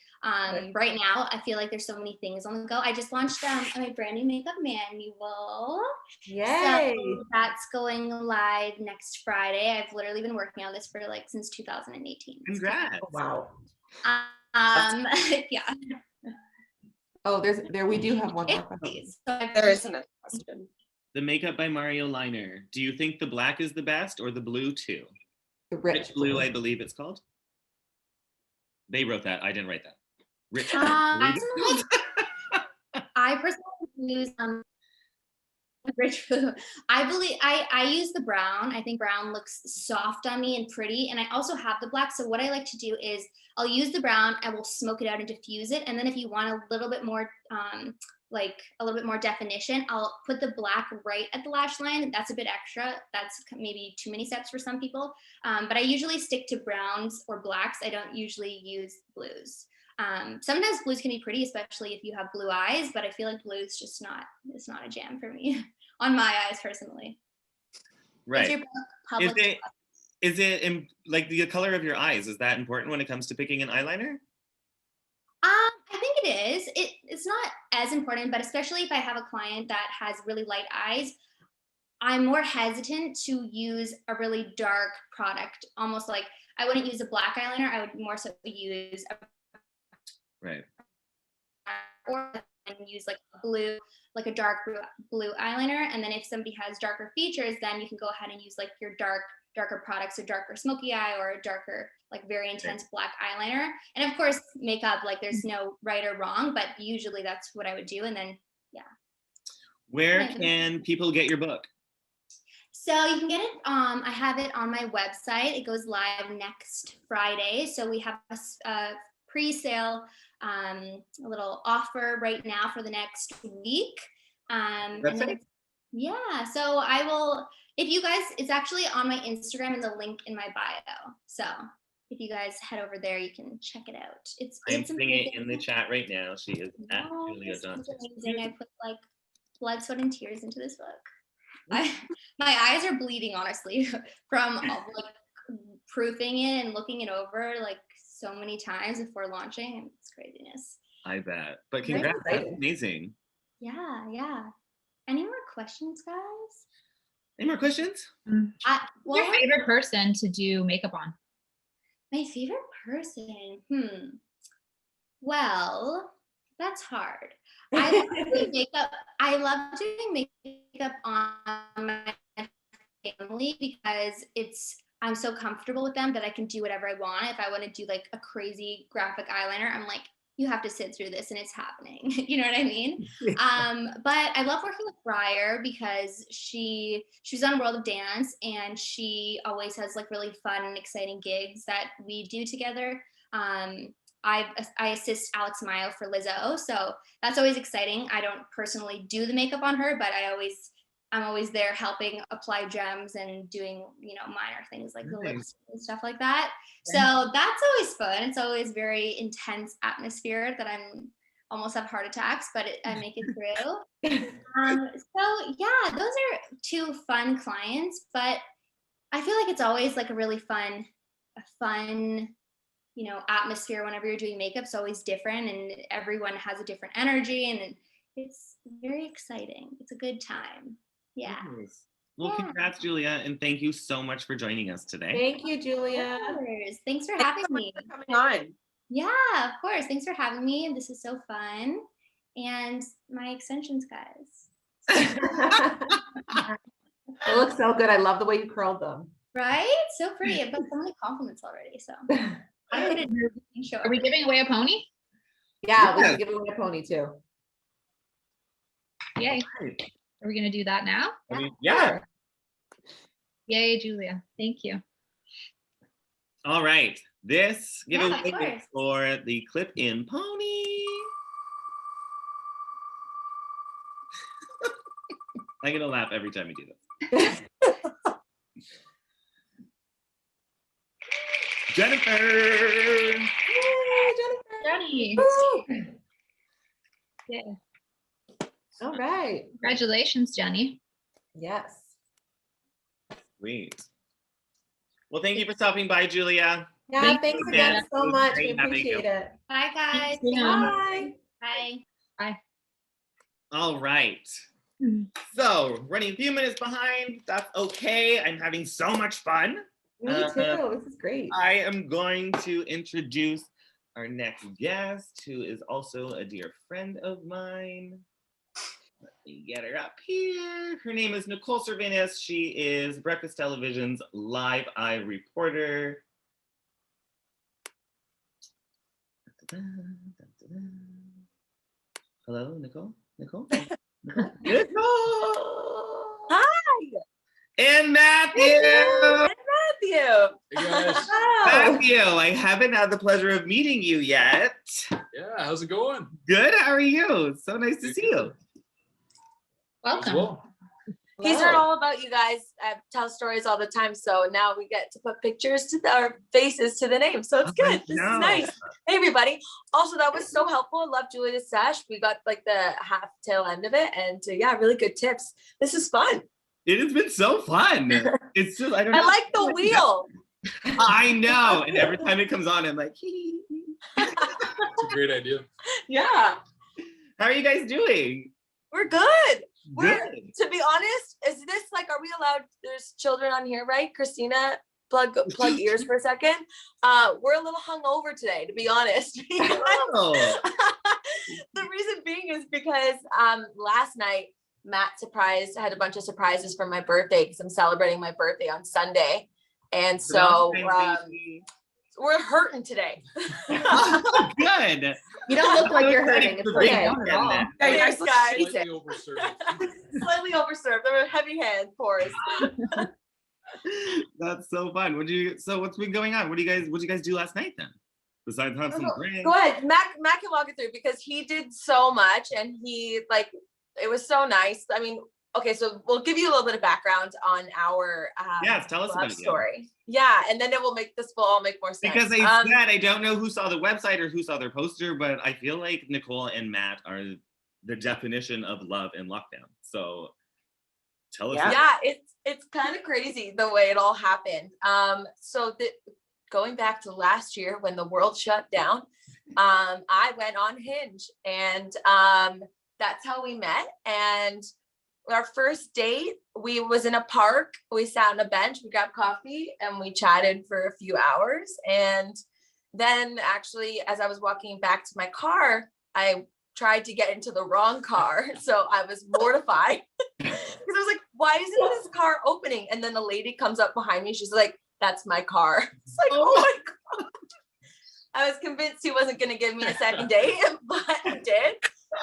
Speaker 8: Right now, I feel like there's so many things on the go. I just launched my brand new makeup manual.
Speaker 4: Yay!
Speaker 8: So that's going live next Friday. I've literally been working on this for like since 2018.
Speaker 1: Congrats!
Speaker 4: Oh, wow.
Speaker 8: Yeah.
Speaker 4: Oh, we do have one more question.
Speaker 2: There is another question.
Speaker 1: The Makeup by Mario liner. Do you think the black is the best or the blue too?
Speaker 4: The rich
Speaker 1: blue, I believe it's called. They wrote that. I didn't write that. Rich.
Speaker 8: Personally, I personally use rich blue. I use the brown. I think brown looks soft on me and pretty. And I also have the black. So what I like to do is I'll use the brown, I will smoke it out and diffuse it. And then if you want a little bit more like a little bit more definition, I'll put the black right at the lash line. That's a bit extra. That's maybe too many steps for some people. But I usually stick to browns or blacks. I don't usually use blues. Sometimes blues can be pretty, especially if you have blue eyes, but I feel like blue is just it's not a jam for me on my eyes personally.
Speaker 1: Right. Is it like the color of your eyes? Is that important when it comes to picking an eyeliner?
Speaker 8: I think it is. It's not as important, but especially if I have a client that has really light eyes, I'm more hesitant to use a really dark product. Almost like I wouldn't use a black eyeliner. I would more so use a
Speaker 1: right.
Speaker 8: Or use like blue, like a dark blue eyeliner. And then if somebody has darker features, then you can go ahead and use like your darker products, a darker smoky eye or a darker, like very intense black eyeliner. And of course, makeup, like there's no right or wrong, but usually that's what I would do. And then, yeah.
Speaker 1: Where can people get your book?
Speaker 8: So you can get it, I have it on my website. It goes live next Friday. So we have a pre-sale, a little offer right now for the next week. Yeah, so I will, if you guys, it's actually on my Instagram and the link in my bio. So if you guys head over there, you can check it out.
Speaker 1: I'm seeing it in the chat right now. She is at Julia Johnson.
Speaker 8: It's amazing. I put like blood, sweat, and tears into this book. My eyes are bleeding, honestly, from like proofing it and looking it over like so many times before launching. It's craziness.
Speaker 1: I bet. But congrats, that's amazing.
Speaker 8: Yeah. Any more questions, guys?
Speaker 1: Any more questions?
Speaker 3: What's your favorite person to do makeup on?
Speaker 8: My favorite person? Well, that's hard. I love doing makeup. I love doing makeup on my family because I'm so comfortable with them that I can do whatever I want. If I want to do like a crazy graphic eyeliner, I'm like, you have to sit through this and it's happening. You know what I mean? But I love working with Briar because she's on World of Dance and she always has like really fun and exciting gigs that we do together. I assist Alex Mayo for Lizzo, so that's always exciting. I don't personally do the makeup on her, but I'm always there helping apply gems and doing, minor things like the lips and stuff like that. So that's always fun. It's always very intense atmosphere that I'm almost have heart attacks, but I make it through. So yeah, those are two fun clients, but I feel like it's always like a really fun, atmosphere whenever you're doing makeup. It's always different and everyone has a different energy and it's very exciting. It's a good time. Yeah.
Speaker 1: Nice. Well, congrats, Julia, and thank you so much for joining us today.
Speaker 4: Thank you, Julia.
Speaker 8: Thanks for having me.
Speaker 2: Coming on.
Speaker 8: Yeah, of course. Thanks for having me. This is so fun. And my extensions, guys.
Speaker 4: They look so good. I love the way you curled them.
Speaker 8: Right? So pretty. I've got so many compliments already. So I'm gonna show.
Speaker 3: Are we giving away a pony?
Speaker 4: Yeah, we can give away a pony too.
Speaker 3: Yay. Are we going to do that now?
Speaker 1: Yeah.
Speaker 3: Yay, Julia. Thank you.
Speaker 1: All right. This giveaway
Speaker 8: course.
Speaker 1: is for the clip-in pony. I'm going to laugh every time we do this. Jennifer.
Speaker 3: Jenny. Yeah.
Speaker 4: All right.
Speaker 3: Congratulations, Jenny.
Speaker 4: Yes.
Speaker 1: Sweet. Well, thank you for stopping by, Julia.
Speaker 4: Yeah, thanks again so much. We
Speaker 1: Great having
Speaker 4: appreciate
Speaker 1: you.
Speaker 4: it.
Speaker 8: Bye, guys.
Speaker 4: Bye.
Speaker 8: Bye.
Speaker 1: All right. So, running a few minutes behind. That's okay. I'm having so much fun.
Speaker 4: Me too. This is great.
Speaker 1: I am going to introduce our next guest, who is also a dear friend of mine. Let me get her up here. Her name is Nicole Cervantes. She is Breakfast Television's Live Eye reporter. Hello, Nicole? Nicole? Nicole!
Speaker 9: Hi.
Speaker 1: And Matthew!
Speaker 9: Matthew.
Speaker 10: Hey guys.
Speaker 9: Wow.
Speaker 1: Matthew, I haven't had the pleasure of meeting you yet.
Speaker 10: Yeah, how's it going?
Speaker 1: Good, how are you? So nice to see you.
Speaker 3: Welcome.
Speaker 10: Well,
Speaker 9: He's heard all about you guys. Tell stories all the time. So now we get to put pictures to our faces to the name. So it's good. This is nice. Hey, everybody. Also, that was so helpful. I love Julia's sesh. We got like the half tail end of it. And yeah, really good tips. This is fun.
Speaker 1: It has been so fun. It's just, I don't know.
Speaker 9: I like the wheel.
Speaker 1: I know. And every time it comes on, I'm like,
Speaker 10: it's a great idea.
Speaker 9: Yeah,
Speaker 1: how are you guys doing?
Speaker 9: we're good. We're,
Speaker 1: Good.
Speaker 9: to be honest, is this like, are we allowed, there's children on here, right? Christina, plug ears for a second. We're a little hungover today, to be honest.
Speaker 1: Oh.
Speaker 9: The reason being is because last night, Matt had a bunch of surprises for my birthday because I'm celebrating my birthday on Sunday. And so we're hurting today.
Speaker 1: Good.
Speaker 4: You don't look like you're hurting. It's
Speaker 1: Great
Speaker 4: okay.
Speaker 1: weekend then.
Speaker 9: Thanks, guys.
Speaker 10: Slightly overserved.
Speaker 9: Slightly overserved. There were heavy hand pours.
Speaker 1: That's so fun. What's been going on? What did you guys do last night then? Besides have some drinks?
Speaker 9: Go ahead. Matt can walk it through because he did so much and he it was so nice. I mean, okay, so we'll give you a little bit of background on our
Speaker 1: Yes, tell us
Speaker 9: love
Speaker 1: about it.
Speaker 9: story. Yeah, and then it will all make more sense.
Speaker 1: Because I said I don't know who saw the website or who saw their poster, but I feel like Nicole and Matt are the definition of love in lockdown. So tell us.
Speaker 9: Yeah, it's kind of crazy the way it all happened. Going back to last year when the world shut down, I went on Hinge and that's how we met. And our first date, we was in a park. We sat on a bench, we grabbed coffee and we chatted for a few hours. And then actually, as I was walking back to my car, I tried to get into the wrong car. So I was mortified because I was like, why isn't this car opening? And then the lady comes up behind me. She's like, that's my car. It's like, oh my God. I was convinced he wasn't going to give me a second date, but he did.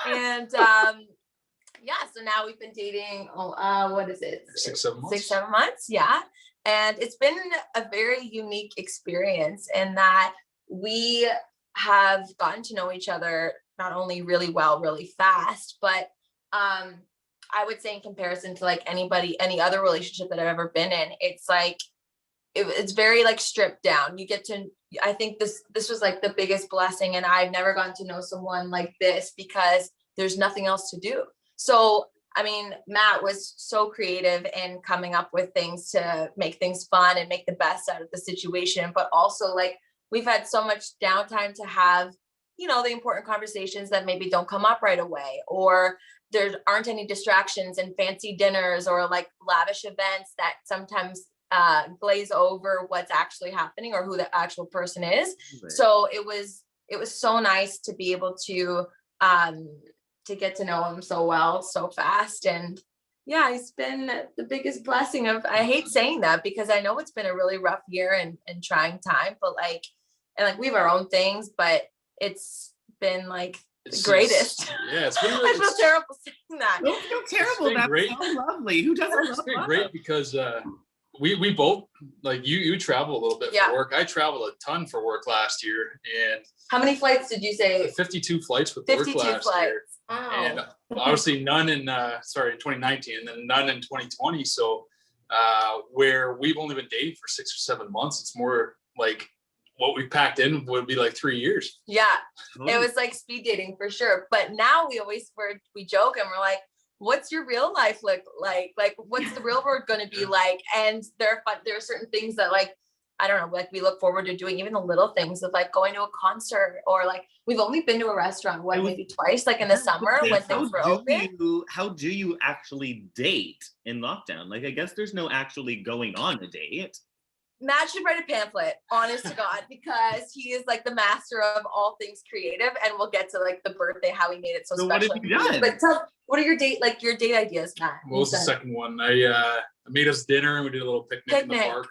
Speaker 9: And so now we've been dating, what is it?
Speaker 10: 6-7 months.
Speaker 9: 6-7 months, yeah. And it's been a very unique experience in that we have gotten to know each other not only really well, really fast, but I would say in comparison to like any other relationship that I've ever been in, it's like, it's very like stripped down. You get to, I think this was like the biggest blessing, and I've never gotten to know someone like this because there's nothing else to do. So, I mean, Matt was so creative in coming up with things to make things fun and make the best out of the situation. But also like we've had so much downtime to have, the important conversations that maybe don't come up right away, or there aren't any distractions and fancy dinners or like lavish events that sometimes glaze over what's actually happening or who the actual person is.
Speaker 1: Right.
Speaker 9: So it was so nice to be able to get to know him so well, so fast. And yeah, it's been the biggest blessing I hate saying that because I know it's been a really rough year and trying time, but we have our own things, but it's been like the greatest.
Speaker 10: It's been
Speaker 9: I feel terrible saying that.
Speaker 1: Don't feel terrible.
Speaker 10: been
Speaker 1: That's
Speaker 10: great.
Speaker 1: so lovely. Who doesn't
Speaker 10: It's
Speaker 1: love
Speaker 10: been
Speaker 1: love?
Speaker 10: great because we both, like you travel a little bit
Speaker 9: Yeah.
Speaker 10: for work. I traveled a ton for work last year, and
Speaker 9: How many flights did you say?
Speaker 10: 52 flights with work
Speaker 9: 52
Speaker 10: last
Speaker 9: flights.
Speaker 10: year.
Speaker 4: Wow.
Speaker 10: And obviously none in 2019 and then none in 2020. So where we've only been dating for 6 or 7 months, it's more like what we packed in would be like 3 years.
Speaker 9: Yeah, it was like speed dating for sure. But now we joke and we're like, what's your real life look like? Like, what's the real world going to be like? And there are certain things that like, I don't know, like we look forward to doing, even the little things of like going to a concert, or like we've only been to a restaurant maybe twice, like in the summer when things were open.
Speaker 1: How do you actually date in lockdown? Like, I guess there's no actually going on a date.
Speaker 9: Matt should write a pamphlet, honest to God, because he is like the master of all things creative, and we'll get to like the birthday, how he made it so
Speaker 1: So
Speaker 9: special.
Speaker 1: what have you done?
Speaker 9: But what are your date ideas, Matt?
Speaker 10: What was the second one? I made us dinner and we did a little picnic in the
Speaker 9: Picnic.
Speaker 10: park.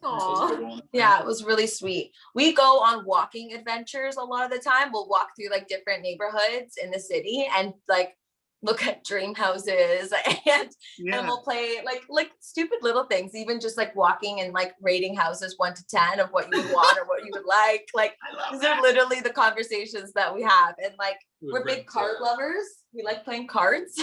Speaker 4: Aw.
Speaker 9: Yeah, it was really sweet. We go on walking adventures a lot of the time. We'll walk through like different neighborhoods in the city and like look at dream houses and
Speaker 1: Yeah.
Speaker 9: we'll play like stupid little things, even just like walking and like rating houses 1 to 10 of what you would want or what you would like. Like these are literally the conversations that we have. And like
Speaker 10: We
Speaker 9: we're big
Speaker 10: rent,
Speaker 9: card lovers. We like playing cards.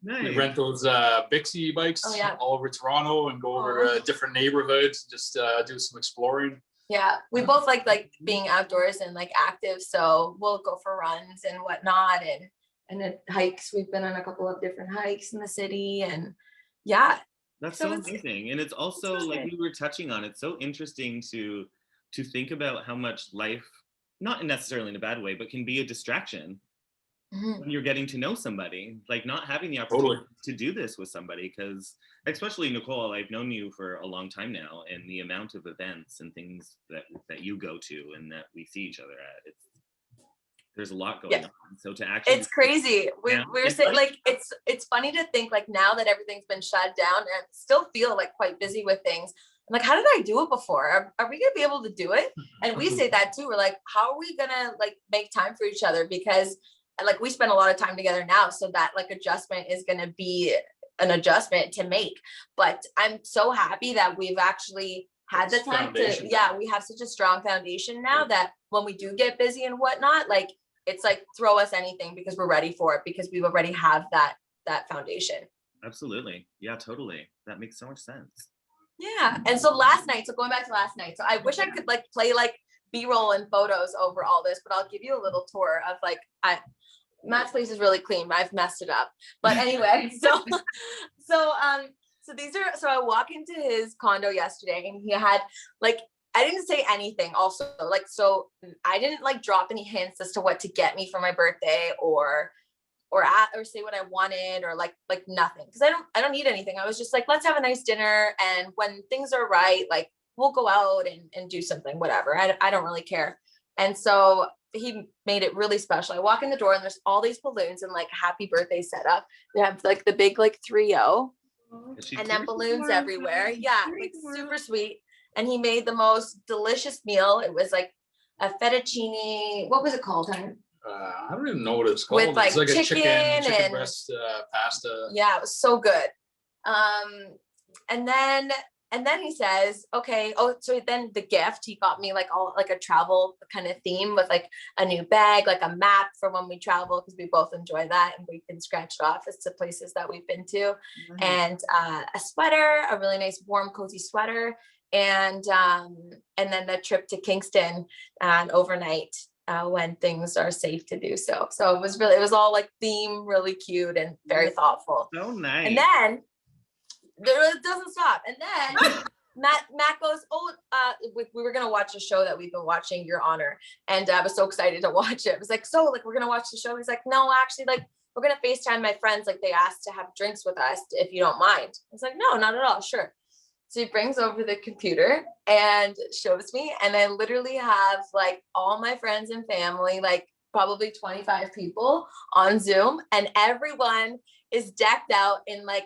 Speaker 10: We
Speaker 1: Nice.
Speaker 10: rent those Bixie bikes
Speaker 9: Oh, yeah.
Speaker 10: all over Toronto and go over different neighborhoods, just do some exploring.
Speaker 9: Yeah, we both like being outdoors and like active, so we'll go for runs and whatnot, and then hikes. We've been on a couple of different hikes in the city, and yeah,
Speaker 1: That's
Speaker 9: So
Speaker 1: so
Speaker 9: it's-
Speaker 1: amazing. And it's also
Speaker 9: so
Speaker 1: like
Speaker 9: good.
Speaker 1: we were touching on, it's so interesting to think about how much life, not necessarily in a bad way, but can be a distraction
Speaker 9: Mhm.
Speaker 1: when you're getting to know somebody, like not having the opportunity
Speaker 10: Totally.
Speaker 1: to do this with somebody. Because especially Nicole, I've known you for a long time now, and the amount of events and things that you go to and that we see each other at, there's a lot going
Speaker 9: Yeah.
Speaker 1: on. So to actually
Speaker 9: It's crazy.
Speaker 1: Yeah,
Speaker 9: We're
Speaker 1: it's
Speaker 9: saying
Speaker 1: like-
Speaker 9: like it's funny to think like now that everything's been shut down and I still feel like quite busy with things. I'm like, how did I do it before? Are we gonna be able to do it? And we say that too. We're like, how are we gonna like make time for each other? Because like we spend a lot of time together now, so that like adjustment is gonna be an adjustment to make. But I'm so happy that we've actually had the
Speaker 10: It's
Speaker 9: time to,
Speaker 10: foundation
Speaker 9: yeah,
Speaker 10: now.
Speaker 9: we have such a strong foundation now that when we do get busy and whatnot, like it's like throw us anything because we're ready for it because we already have that foundation.
Speaker 1: Absolutely. Yeah, totally. That makes so much sense.
Speaker 9: Yeah. And so last night, so going back to last night, so I wish I could like play like B-roll and photos over all this, but I'll give you a little tour of like Matt's place is really clean, but I've messed it up. But anyway, so I walk into his condo yesterday and he had like, I didn't say anything also, like, so I didn't like drop any hints as to what to get me for my birthday or say what I wanted or like nothing. Cause I don't need anything. I was just like, let's have a nice dinner. And when things are right, like we'll go out and do something, whatever. I don't really care. And so he made it really special. I walk in the door and there's all these balloons and like happy birthday setup. We have like the big like 3-0
Speaker 1: Is she
Speaker 9: and then
Speaker 1: cute?
Speaker 9: balloons everywhere. Yeah, like super sweet. And he made the most delicious meal. It was like a fettuccine. What was it called, honey?
Speaker 10: I don't even know what it's called.
Speaker 9: With, like,
Speaker 10: It's like a
Speaker 9: chicken
Speaker 10: chicken
Speaker 9: and-
Speaker 10: breast pasta.
Speaker 9: Yeah, it was so good. And then he says, okay, so then the gift, he got me like all like a travel kind of theme with like a new bag, like a map for when we travel, because we both enjoy that and we can scratch it off as to places that we've been to. And a sweater, a really nice warm cozy sweater, and then the trip to Kingston and overnight when things are safe to do so. So it was all like theme, really cute and very thoughtful.
Speaker 1: So nice.
Speaker 9: And then it doesn't stop. And then Matt goes, we were gonna watch a show that we've been watching, Your Honor, and I was so excited to watch it. I was like, so like we're gonna watch the show. He's like, no, actually, like we're gonna FaceTime my friends. Like they asked to have drinks with us if you don't mind. I was like, no, not at all. Sure. So he brings over the computer and shows me, and I literally have like all my friends and family, like probably 25 people on Zoom, and everyone is decked out in like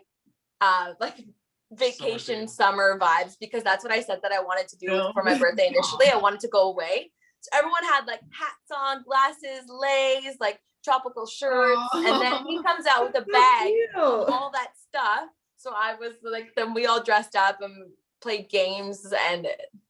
Speaker 9: vacation summer vibes, because that's what I said that I wanted to do for my birthday initially. I wanted to go away. So everyone had like hats on, glasses, leis, like tropical shirts, and then he comes out with a bag, all that stuff. So I was like, then we all dressed up and played games and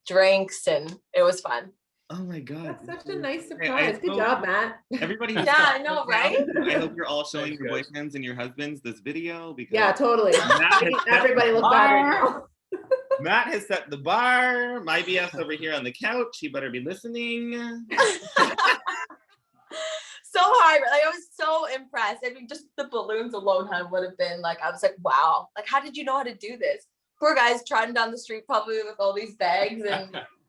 Speaker 9: drinks, and it was fun.
Speaker 1: Oh my God.
Speaker 4: That's such a nice
Speaker 1: I
Speaker 4: surprise. Good
Speaker 1: hope
Speaker 4: job, Matt.
Speaker 1: Everybody.
Speaker 9: Yeah, I know, right?
Speaker 1: I hope you're all showing
Speaker 10: Thanks,
Speaker 1: your
Speaker 10: guys.
Speaker 1: boyfriends and your husbands this video because
Speaker 4: Yeah, totally.
Speaker 1: Matt has set
Speaker 4: Everybody
Speaker 1: the
Speaker 4: look bad right
Speaker 1: bar.
Speaker 4: now.
Speaker 1: Matt has set the bar. My BS over here on the couch. He better be listening.
Speaker 9: So hard. Like, I was so impressed. I mean, just the balloons alone would have been like, I was like, wow, like, how did you know how to do this? Poor guy's trotting down the street probably with all these bags,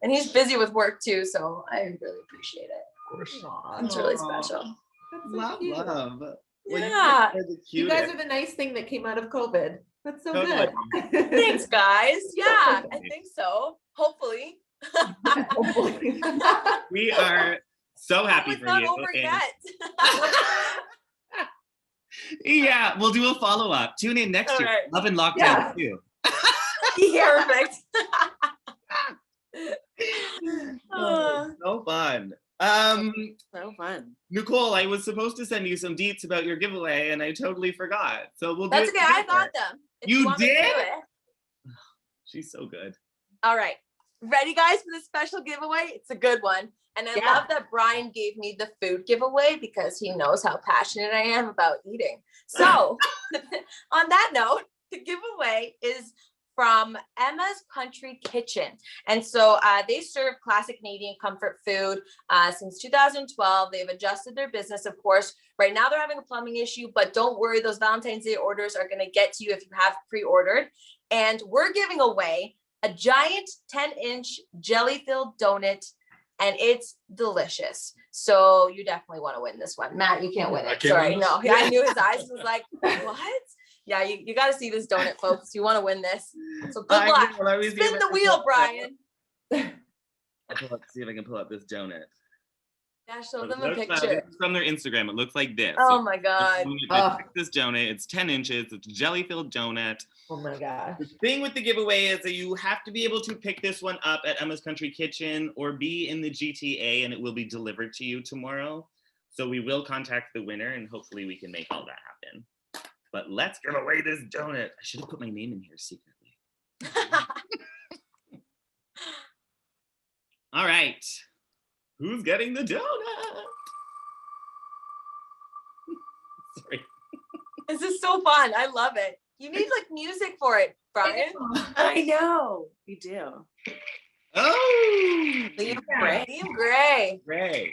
Speaker 9: and he's busy with work too. So I really appreciate it.
Speaker 10: Of course.
Speaker 4: Aw,
Speaker 9: It's really
Speaker 1: Aw.
Speaker 9: special.
Speaker 4: that's so
Speaker 1: Love,
Speaker 4: cute.
Speaker 1: love. Well,
Speaker 9: Yeah.
Speaker 1: you guys are the
Speaker 4: You guys
Speaker 1: cutest.
Speaker 4: are the nice thing that came out of COVID. That's so
Speaker 1: Totally.
Speaker 4: good.
Speaker 9: Thanks, guys. Yeah, I think so. Hopefully.
Speaker 4: Hopefully.
Speaker 1: We are so happy
Speaker 9: It's
Speaker 1: for
Speaker 9: not
Speaker 1: you.
Speaker 9: over
Speaker 1: and-
Speaker 9: yet.
Speaker 1: Yeah, we'll do a follow-up. Tune in next
Speaker 9: All
Speaker 1: year.
Speaker 9: right.
Speaker 1: Love and Lockdown
Speaker 4: Yeah.
Speaker 1: too.
Speaker 9: Perfect. Oh,
Speaker 1: So fun.
Speaker 2: So fun.
Speaker 1: Nicole, I was supposed to send you some deets about your giveaway and I totally forgot. So we'll do
Speaker 9: that's
Speaker 1: it
Speaker 9: okay. I
Speaker 1: together.
Speaker 9: got them. If
Speaker 1: You
Speaker 9: want me to do
Speaker 1: did?
Speaker 9: it.
Speaker 1: She's so good.
Speaker 9: All right. Ready, guys, for this special giveaway? It's a good one. And I
Speaker 4: Yeah.
Speaker 9: love that Brian gave me the food giveaway because he knows how passionate I am about eating. So, on that note, the giveaway is from Emma's Country Kitchen. And so they serve classic Canadian comfort food since 2012. They've adjusted their business, of course. Right now, they're having a plumbing issue, but don't worry, those Valentine's Day orders are going to get to you if you have pre-ordered. And we're giving away a giant 10-inch jelly-filled donut, and it's delicious. So you definitely want to win this one. Matt, you can't win
Speaker 10: I
Speaker 9: it.
Speaker 10: can't
Speaker 9: Sorry,
Speaker 10: win this?
Speaker 9: no. Yeah, I knew his eyes was like, what? Yeah, you got to see this donut, folks. You want to win this. So good luck. Spin the wheel, Brian.
Speaker 1: I'll see if I can pull up this donut.
Speaker 9: Yeah, show
Speaker 1: It
Speaker 9: them a
Speaker 1: looks,
Speaker 9: picture.
Speaker 1: this is from their Instagram. It looks like this.
Speaker 9: Oh
Speaker 1: So
Speaker 9: my God.
Speaker 1: this donut. It's 10 inches. It's a jelly-filled donut.
Speaker 4: Oh my gosh.
Speaker 1: The thing with the giveaway is that you have to be able to pick this one up at Emma's Country Kitchen or be in the GTA, and it will be delivered to you tomorrow. So we will contact the winner, and hopefully we can make all that happen. But let's give away this donut. I should have put my name in here secretly. All right. Who's getting the donut? Sorry.
Speaker 9: This is so fun. I love it. You need like music for it, Brian.
Speaker 2: I know. You do.
Speaker 1: Oh,
Speaker 2: Liam Gray.
Speaker 9: Liam Gray.
Speaker 1: Great.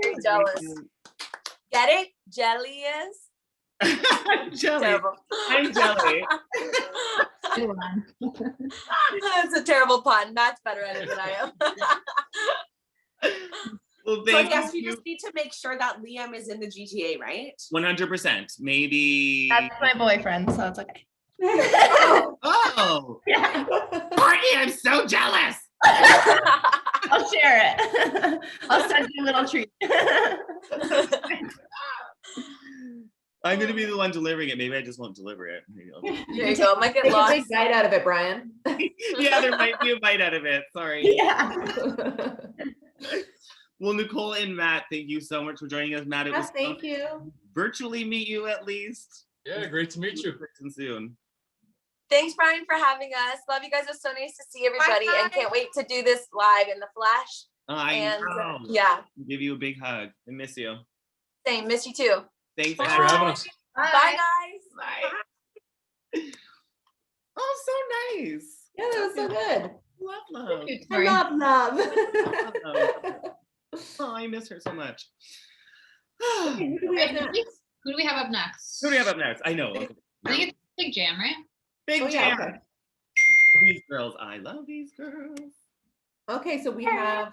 Speaker 9: Very jealous. Get it? Jelly is?
Speaker 1: Jelly.
Speaker 9: Terrible.
Speaker 1: I'm jelly.
Speaker 3: Good one.
Speaker 9: That's a terrible pun. Matt's better at it than I am.
Speaker 1: Well,
Speaker 2: So I
Speaker 1: thank
Speaker 2: guess we
Speaker 1: you.
Speaker 2: just need to make sure that Liam is in the GTA, right?
Speaker 1: 100%. Maybe.
Speaker 7: That's my boyfriend, so it's okay.
Speaker 1: Oh,
Speaker 7: Yeah.
Speaker 1: Courtney, I'm so jealous.
Speaker 7: I'll share it. I'll send you a little treat.
Speaker 1: I'm gonna be the one delivering it. Maybe I just won't deliver it. Maybe I'll-
Speaker 9: There you go. Might get
Speaker 4: Take a
Speaker 9: lost.
Speaker 4: big bite out of it, Brian.
Speaker 1: Yeah, there might be a bite out of it. Sorry.
Speaker 7: Yeah.
Speaker 1: Well, Nicole and Matt, thank you so much for joining us. Matt, it was
Speaker 4: Yes, thank
Speaker 1: fun
Speaker 4: you.
Speaker 1: to virtually meet you at least.
Speaker 10: Yeah, great to meet you.
Speaker 1: And soon.
Speaker 9: Thanks, Brian, for having us. Love you guys. It was so nice to see everybody and can't wait to do this live in the flash.
Speaker 1: I
Speaker 9: And
Speaker 1: know.
Speaker 9: yeah,
Speaker 1: Give you a big hug. I miss you.
Speaker 9: same. Miss you too.
Speaker 1: Thanks.
Speaker 10: Thanks for having us.
Speaker 9: Bye, guys.
Speaker 1: Bye. Oh, so nice.
Speaker 4: Yeah, that was so good.
Speaker 1: Love.
Speaker 3: Cute
Speaker 4: I
Speaker 3: story.
Speaker 4: love.
Speaker 1: Oh, I miss her so much.
Speaker 4: Okay, who do we have next?
Speaker 3: Who do we have up next?
Speaker 1: Who do we have up next? I know.
Speaker 3: I think it's Big Jam, right?
Speaker 1: Big
Speaker 4: Oh, yeah,
Speaker 1: Jam.
Speaker 4: okay.
Speaker 1: These girls. I love these girls.
Speaker 4: Okay, so we have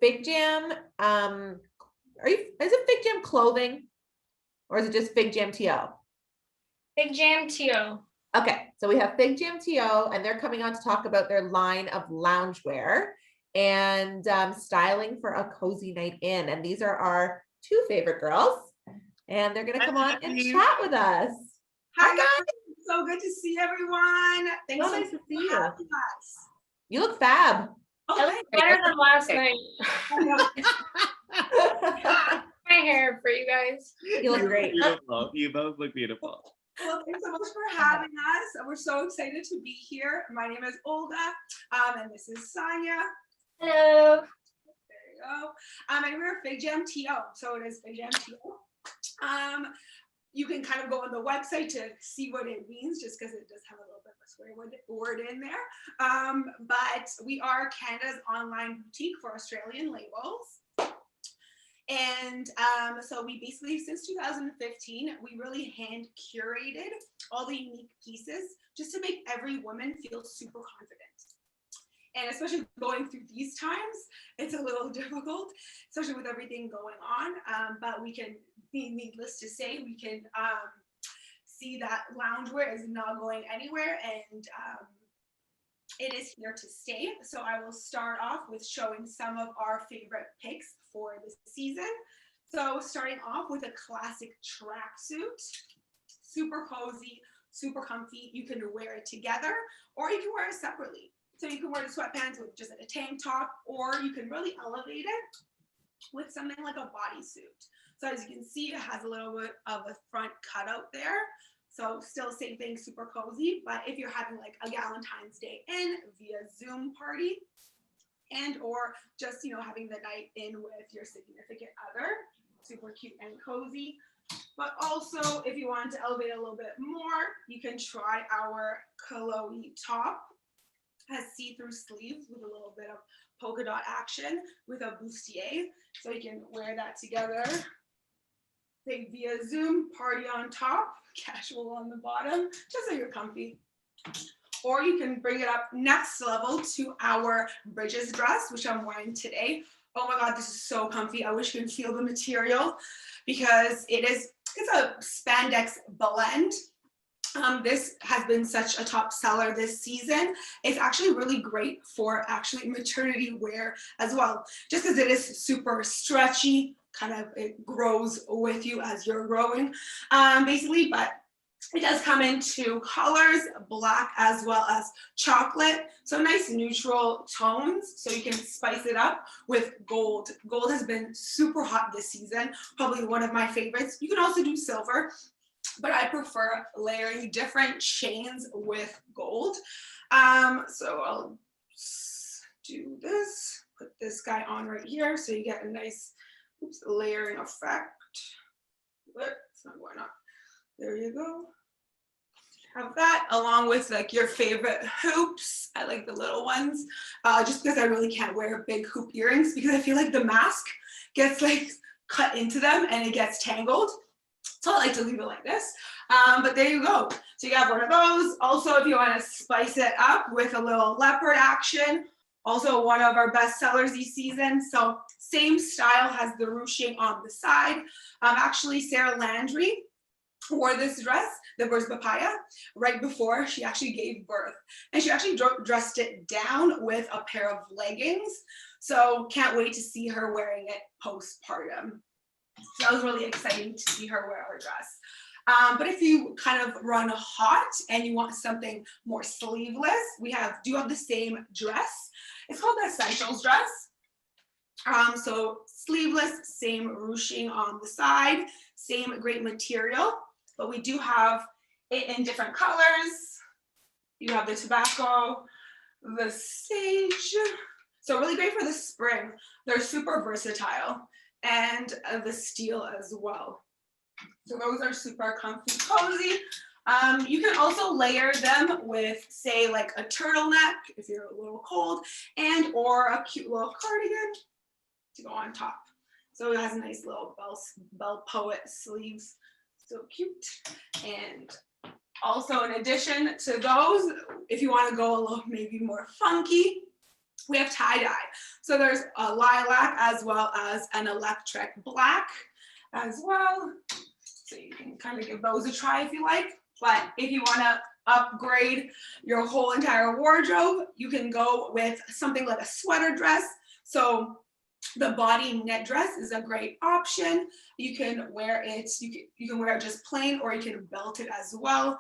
Speaker 4: Big Jam. Is it Big Jam clothing? Or is it just Big Jam TO?
Speaker 8: Big Jam TO.
Speaker 4: Okay, so we have Big Jam TO, and they're coming on to talk about their line of loungewear and styling for a cozy night in. And these are our two favorite girls, and they're gonna come on and chat with us.
Speaker 11: Hi guys, so good to see everyone. Thanks
Speaker 4: So
Speaker 11: so
Speaker 4: nice to see
Speaker 11: for
Speaker 4: you.
Speaker 11: having us.
Speaker 4: You look fab.
Speaker 11: Oh,
Speaker 8: That was better than last night. My hair for you guys.
Speaker 4: You look great.
Speaker 1: Beautiful. You both look beautiful.
Speaker 11: well, thanks so much for having us. We're so excited to be here. My name is Olga, and this is Sonia.
Speaker 8: Hello.
Speaker 11: There you go. And we're Big Jam TO, so it is Big Jam TO. You can kind of go on the website to see what it means, just because it does have a little bit of a swear word in there. But we are Canada's online boutique for Australian labels. And so we basically, since 2015, we really hand curated all the unique pieces just to make every woman feel super confident. And especially going through these times, it's a little difficult, especially with everything going on. But we can, needless to say, we can see that loungewear is not going anywhere, and it is here to stay. So I will start off with showing some of our favorite picks for this season. So starting off with a classic tracksuit, super cozy, super comfy. You can wear it together or you can wear it separately. So you can wear the sweatpants with just a tank top, or you can really elevate it with something like a bodysuit. So as you can see, it has a little bit of a front cutout there. So still same thing, super cozy. But if you're having like a Valentine's Day in via Zoom party, and or just, you know, having the night in with your significant other, super cute and cozy. But also, if you want to elevate a little bit more, you can try our Chloe top. Has see-through sleeves with a little bit of polka dot action with a bustier. So you can wear that together. Say via Zoom, party on top, casual on the bottom, just so you're comfy. Or you can bring it up next level to our Bridges dress, which I'm wearing today. Oh my God, this is so comfy. I wish you could feel the material because it's a spandex blend. This has been such a top seller this season. It's actually really great for actually maternity wear as well, just because it is super stretchy, kind of it grows with you as you're growing, basically, but it does come in two colors, black as well as chocolate. So nice neutral tones. So you can spice it up with gold. Gold has been super hot this season, probably one of my favorites. You can also do silver, but I prefer layering different chains with gold. So I'll do this, put this guy on right here. So you get a nice layering effect. It's not going up. There you go. Have that along with like your favorite hoops. I like the little ones, just because I really can't wear big hoop earrings because I feel like the mask gets like cut into them and it gets tangled. So I like to leave it like this. But there you go. So you have one of those. Also, if you want to spice it up with a little leopard action, also one of our best sellers this season. So same style, has the ruching on the side. Actually, Sarah Landry wore this dress, the Birds Papaya, right before she actually gave birth. And she actually dressed it down with a pair of leggings. So can't wait to see her wearing it postpartum. So that was really exciting to see her wear her dress. But if you kind of run hot and you want something more sleeveless, we do have the same dress. It's called the Essentials dress. So sleeveless, same ruching on the side, same great material, but we do have it in different colors. You have the tobacco, the sage. So really great for the spring. They're super versatile, and the steel as well. So those are super comfy, cozy. You can also layer them with, say, like a turtleneck if you're a little cold, and or a cute little cardigan to go on top. So it has a nice little bell poet sleeves. So cute. And also, in addition to those, if you want to go a little maybe more funky, we have tie-dye. So there's a lilac as well as an electric black as well. So you can kind of give those a try if you like. But if you want to upgrade your whole entire wardrobe, you can go with something like a sweater dress. So the body knit dress is a great option. You can wear it, you can wear it just plain, or you can belt it as well.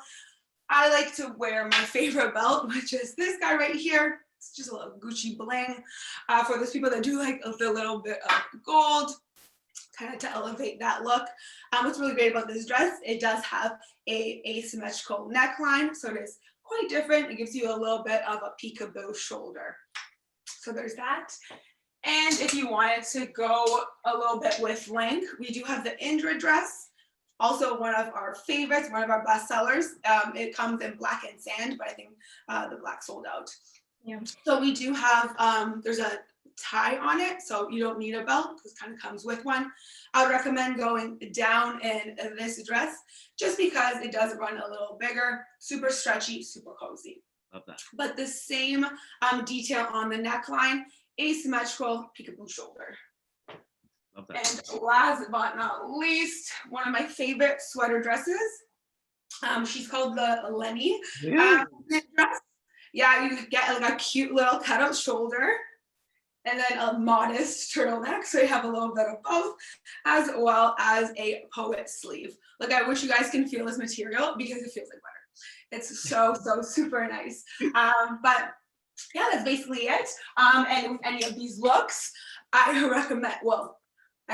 Speaker 11: I like to wear my favorite belt, which is this guy right here. It's just a little Gucci bling. For those people that do like the little bit of gold, kind of to elevate that look. What's really great about this dress, it does have a asymmetrical neckline, so it is quite different. It gives you a little bit of a peekaboo shoulder. So there's that. And if you wanted to go a little bit with length, we do have the Indra dress, also one of our favorites, one of our best sellers. It comes in black and sand, but I think the black sold out.
Speaker 7: Yeah.
Speaker 11: So we do have, there's a tie on it, so you don't need a belt because it kind of comes with one. I would recommend going down in this dress just because it does run a little bigger, super stretchy, super cozy.
Speaker 1: Love that.
Speaker 11: But the same detail on the neckline, asymmetrical peekaboo shoulder.
Speaker 1: Love that.
Speaker 11: And last but not least, one of my favorite sweater dresses. She's called the Lenny dress. Yeah, you get like a cute little cutout shoulder and then a modest turtleneck. So you have a little bit of both, as well as a poet sleeve. Like, I wish you guys can feel this material because it feels like butter. It's so super nice. But yeah, that's basically it. And with any of these looks, I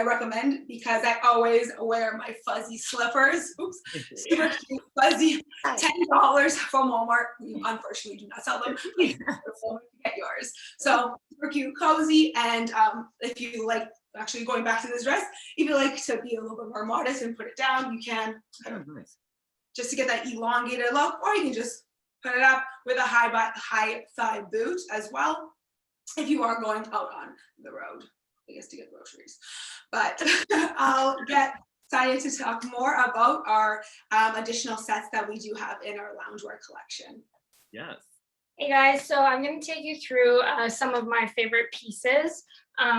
Speaker 11: recommend because I always wear my fuzzy slippers. Oops, super cute, fuzzy, $10 from Walmart. We unfortunately do not sell them. Get yours. So super cute, cozy, and if you like, actually going back to this dress, if you like to be a little bit more modest and put it down, you can
Speaker 1: Nice.
Speaker 11: just to get that elongated look, or you can just put it up with a high thigh boot as well, if you are going out on the road, I guess, to get groceries. But I'll get excited to talk more about our additional sets that we do have in our loungewear collection.
Speaker 1: Yes.
Speaker 12: Hey guys, so I'm going to take you through some of my favorite pieces.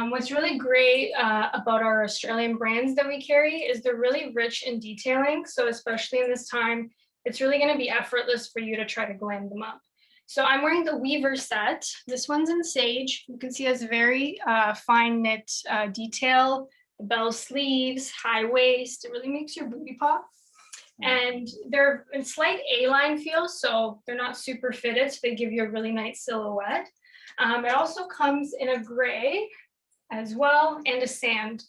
Speaker 12: What's really great about our Australian brands that we carry is they're really rich in detailing. So especially in this time, it's really going to be effortless for you to try to glam them up. So I'm wearing the Weaver set. This one's in sage. You can see it has very fine knit detail, the bell sleeves, high waist. It really makes your booty pop. And they're in slight A-line feel, so they're not super fitted, so they give you a really nice silhouette. It also comes in a gray as well and a sand.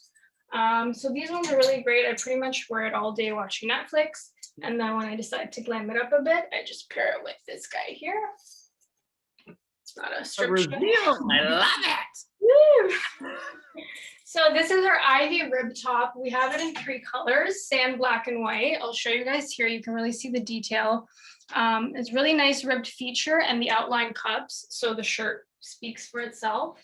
Speaker 12: So these ones are really great. I pretty much wear it all day watching Netflix. And then when I decide to glam it up a bit, I just pair it with this guy here. It's not a strip shirt.
Speaker 1: I love it.
Speaker 12: Woo! So this is our Ivy rib top. We have it in 3 colors, sand, black, and white. I'll show you guys here. You can really see the detail. It's really nice ribbed feature and the outline cups. So the shirt speaks for itself.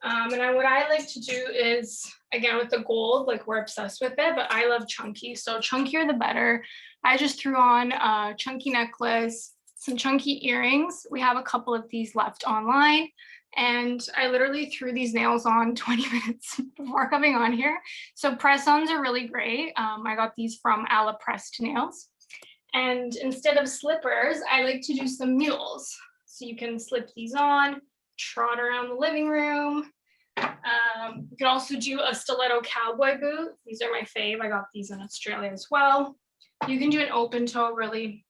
Speaker 12: And what I like to do is, again, with the gold, like we're obsessed with it, but I love chunky. So chunkier the better. I just threw on a chunky necklace, some chunky earrings. We have a couple of these left online. And I literally threw these nails on 20 minutes before coming on here. So press-ons are really great. I got these from Ala Pressed Nails. And instead of slippers, I like to do some mules. So you can slip these on, trot around the living room. You can also do a stiletto cowboy boot. These are my fave. I got these in Australia as well. You can do an open toe, really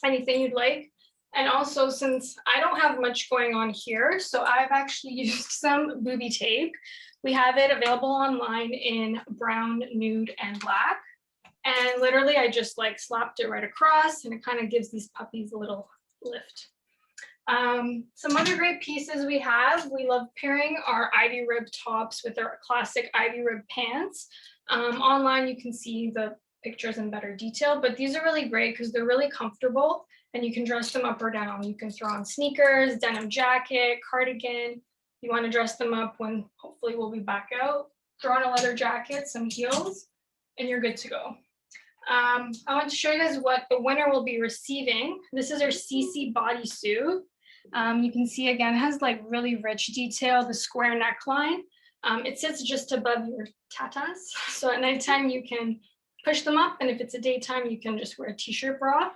Speaker 12: anything you'd like. And also, since I don't have much going on here, so I've actually used some booby tape. We have it available online in brown, nude, and black. And literally, I just like slapped it right across, and it kind of gives these puppies a little lift. Some other great pieces we have. We love pairing our Ivy rib tops with our classic Ivy rib pants. Online, you can see the pictures in better detail, but these are really great because they're really comfortable. And you can dress them up or down. You can throw on sneakers, denim jacket, cardigan. You want to dress them up when hopefully we'll be back out. Throw on a leather jacket, some heels, and you're good to go. I want to show you guys what the winner will be receiving. This is our CC bodysuit. You can see again, it has like really rich detail, the square neckline. It sits just above your tatas. So at nighttime you can push them up, and if it's a daytime, you can just wear a t-shirt bra.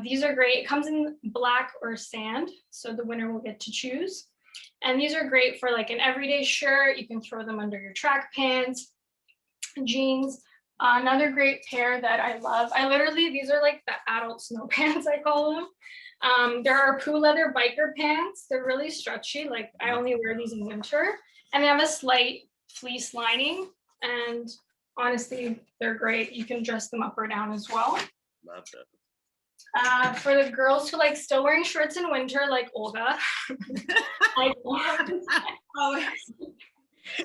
Speaker 12: These are great. It comes in black or sand, so the winner will get to choose. And these are great for like an everyday shirt. You can throw them under your track pants, jeans. Another great pair that I love. These are like the adult snow pants, I call them. There are Poo leather biker pants. They're really stretchy. Like I only wear these in winter, and they have a slight fleece lining. And honestly, they're great. You can dress them up or down as well.
Speaker 1: Love that.
Speaker 12: For the girls who like still wearing shorts in winter, like Olga,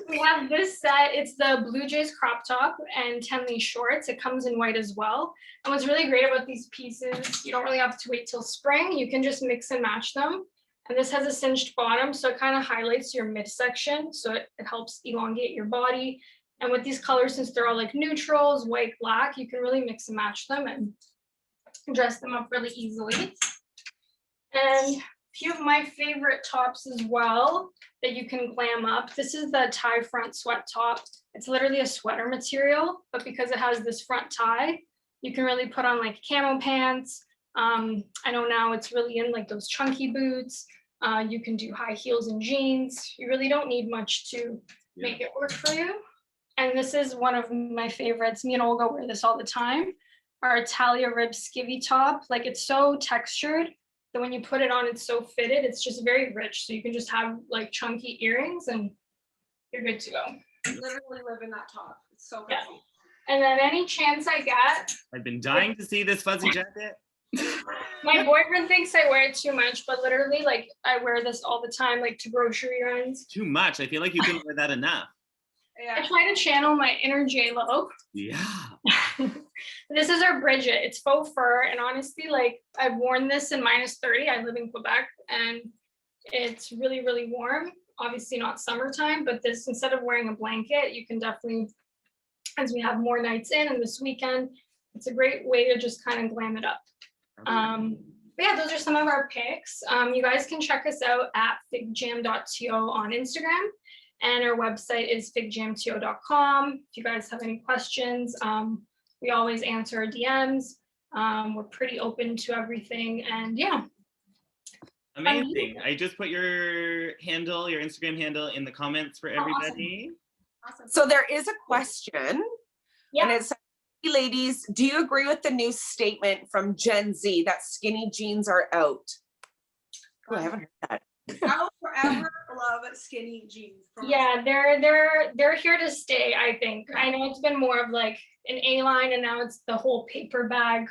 Speaker 12: we have this set. It's the Blue Jays crop top and Tenley shorts. It comes in white as well. And what's really great about these pieces, you don't really have to wait till spring. You can just mix and match them. And this has a cinched bottom, so it kind of highlights your midsection. So it helps elongate your body. And with these colors, since they're all like neutrals, white, black, you can really mix and match them and dress them up really easily. And a few of my favorite tops as well that you can glam up. This is the tie front sweat top. It's literally a sweater material, but because it has this front tie, you can really put on like camo pants. I know now it's really in like those chunky boots. You can do high heels and jeans. You really don't need much to make it work for you. And this is one of my favorites. Me and Olga wear this all the time. Our Italia rib skivvy top. Like it's so textured that when you put it on, it's so fitted. It's just very rich. So you can just have like chunky earrings and you're good to go.
Speaker 11: Literally live in that top. It's so
Speaker 12: Yeah.
Speaker 11: comfy.
Speaker 12: And then any chance I get,
Speaker 1: I've been dying to see this fuzzy jacket.
Speaker 12: my boyfriend thinks I wear it too much, but literally like I wear this all the time, like to grocery runs.
Speaker 1: Too much. I feel like you couldn't wear that enough.
Speaker 12: I
Speaker 11: Yeah.
Speaker 12: try to channel my inner J-Lo.
Speaker 1: Yeah.
Speaker 12: This is our Bridget. It's faux fur. And honestly, like I've worn this in -30. I live in Quebec and it's really, really warm. Obviously not summertime, but this, instead of wearing a blanket, you can definitely, as we have more nights in and this weekend, it's a great way to just kind of glam it up. But yeah, those are some of our picks. You guys can check us out at figjam.to on Instagram. And our website is figjamto.com. If you guys have any questions, we always answer our DMs. We're pretty open to everything. And yeah.
Speaker 1: Amazing. I just put your handle, your Instagram handle in the comments for everybody.
Speaker 11: Awesome.
Speaker 2: So there is a question.
Speaker 12: Yeah.
Speaker 2: And it's, "Hey, ladies, do you agree with the new statement from Gen Z that skinny jeans are out?" Oh, I haven't heard that.
Speaker 11: I will forever love skinny jeans. from-
Speaker 12: Yeah, they're here to stay, I think. I know it's been more of like an A-line and now it's the whole paper bag,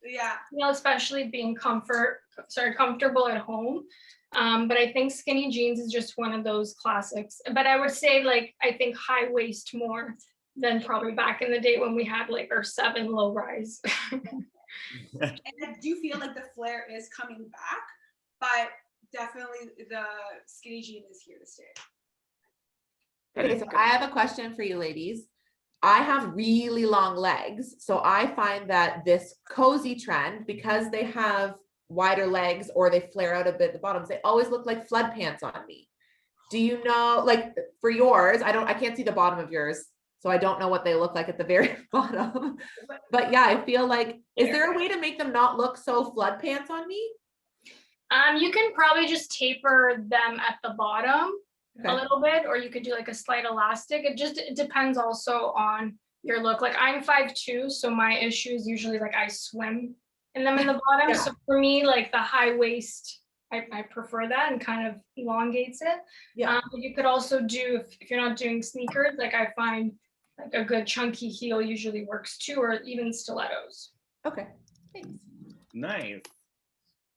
Speaker 11: Yeah.
Speaker 12: especially being comfortable at home. But I think skinny jeans is just one of those classics. But I would say like, I think high waist more than probably back in the day when we had like our 7 low rise.
Speaker 11: And I do feel like the flare is coming back, but definitely the skinny jean is here to stay.
Speaker 4: Okay, so I have a question for you ladies. I have really long legs, so I find that this cozy trend, because they have wider legs or they flare out a bit at the bottoms, they always look like flood pants on me. Do you know, like for yours, I can't see the bottom of yours, so I don't know what they look like at the very bottom. But yeah, I feel like, is there a way to make them not look so flood pants on me?
Speaker 12: You can probably just taper them at the bottom a
Speaker 4: Okay.
Speaker 12: little bit, or you could do like a slight elastic. It depends also on your look. Like I'm 5'2", so my issue is usually like I swim in them in the bottom.
Speaker 4: Yeah.
Speaker 12: So for me, like the high waist, I prefer that and kind of elongates it.
Speaker 4: Yeah.
Speaker 12: But you could also do, if you're not doing sneakers, like I find like a good chunky heel usually works too, or even stilettos.
Speaker 4: Okay, thanks.
Speaker 1: Nice.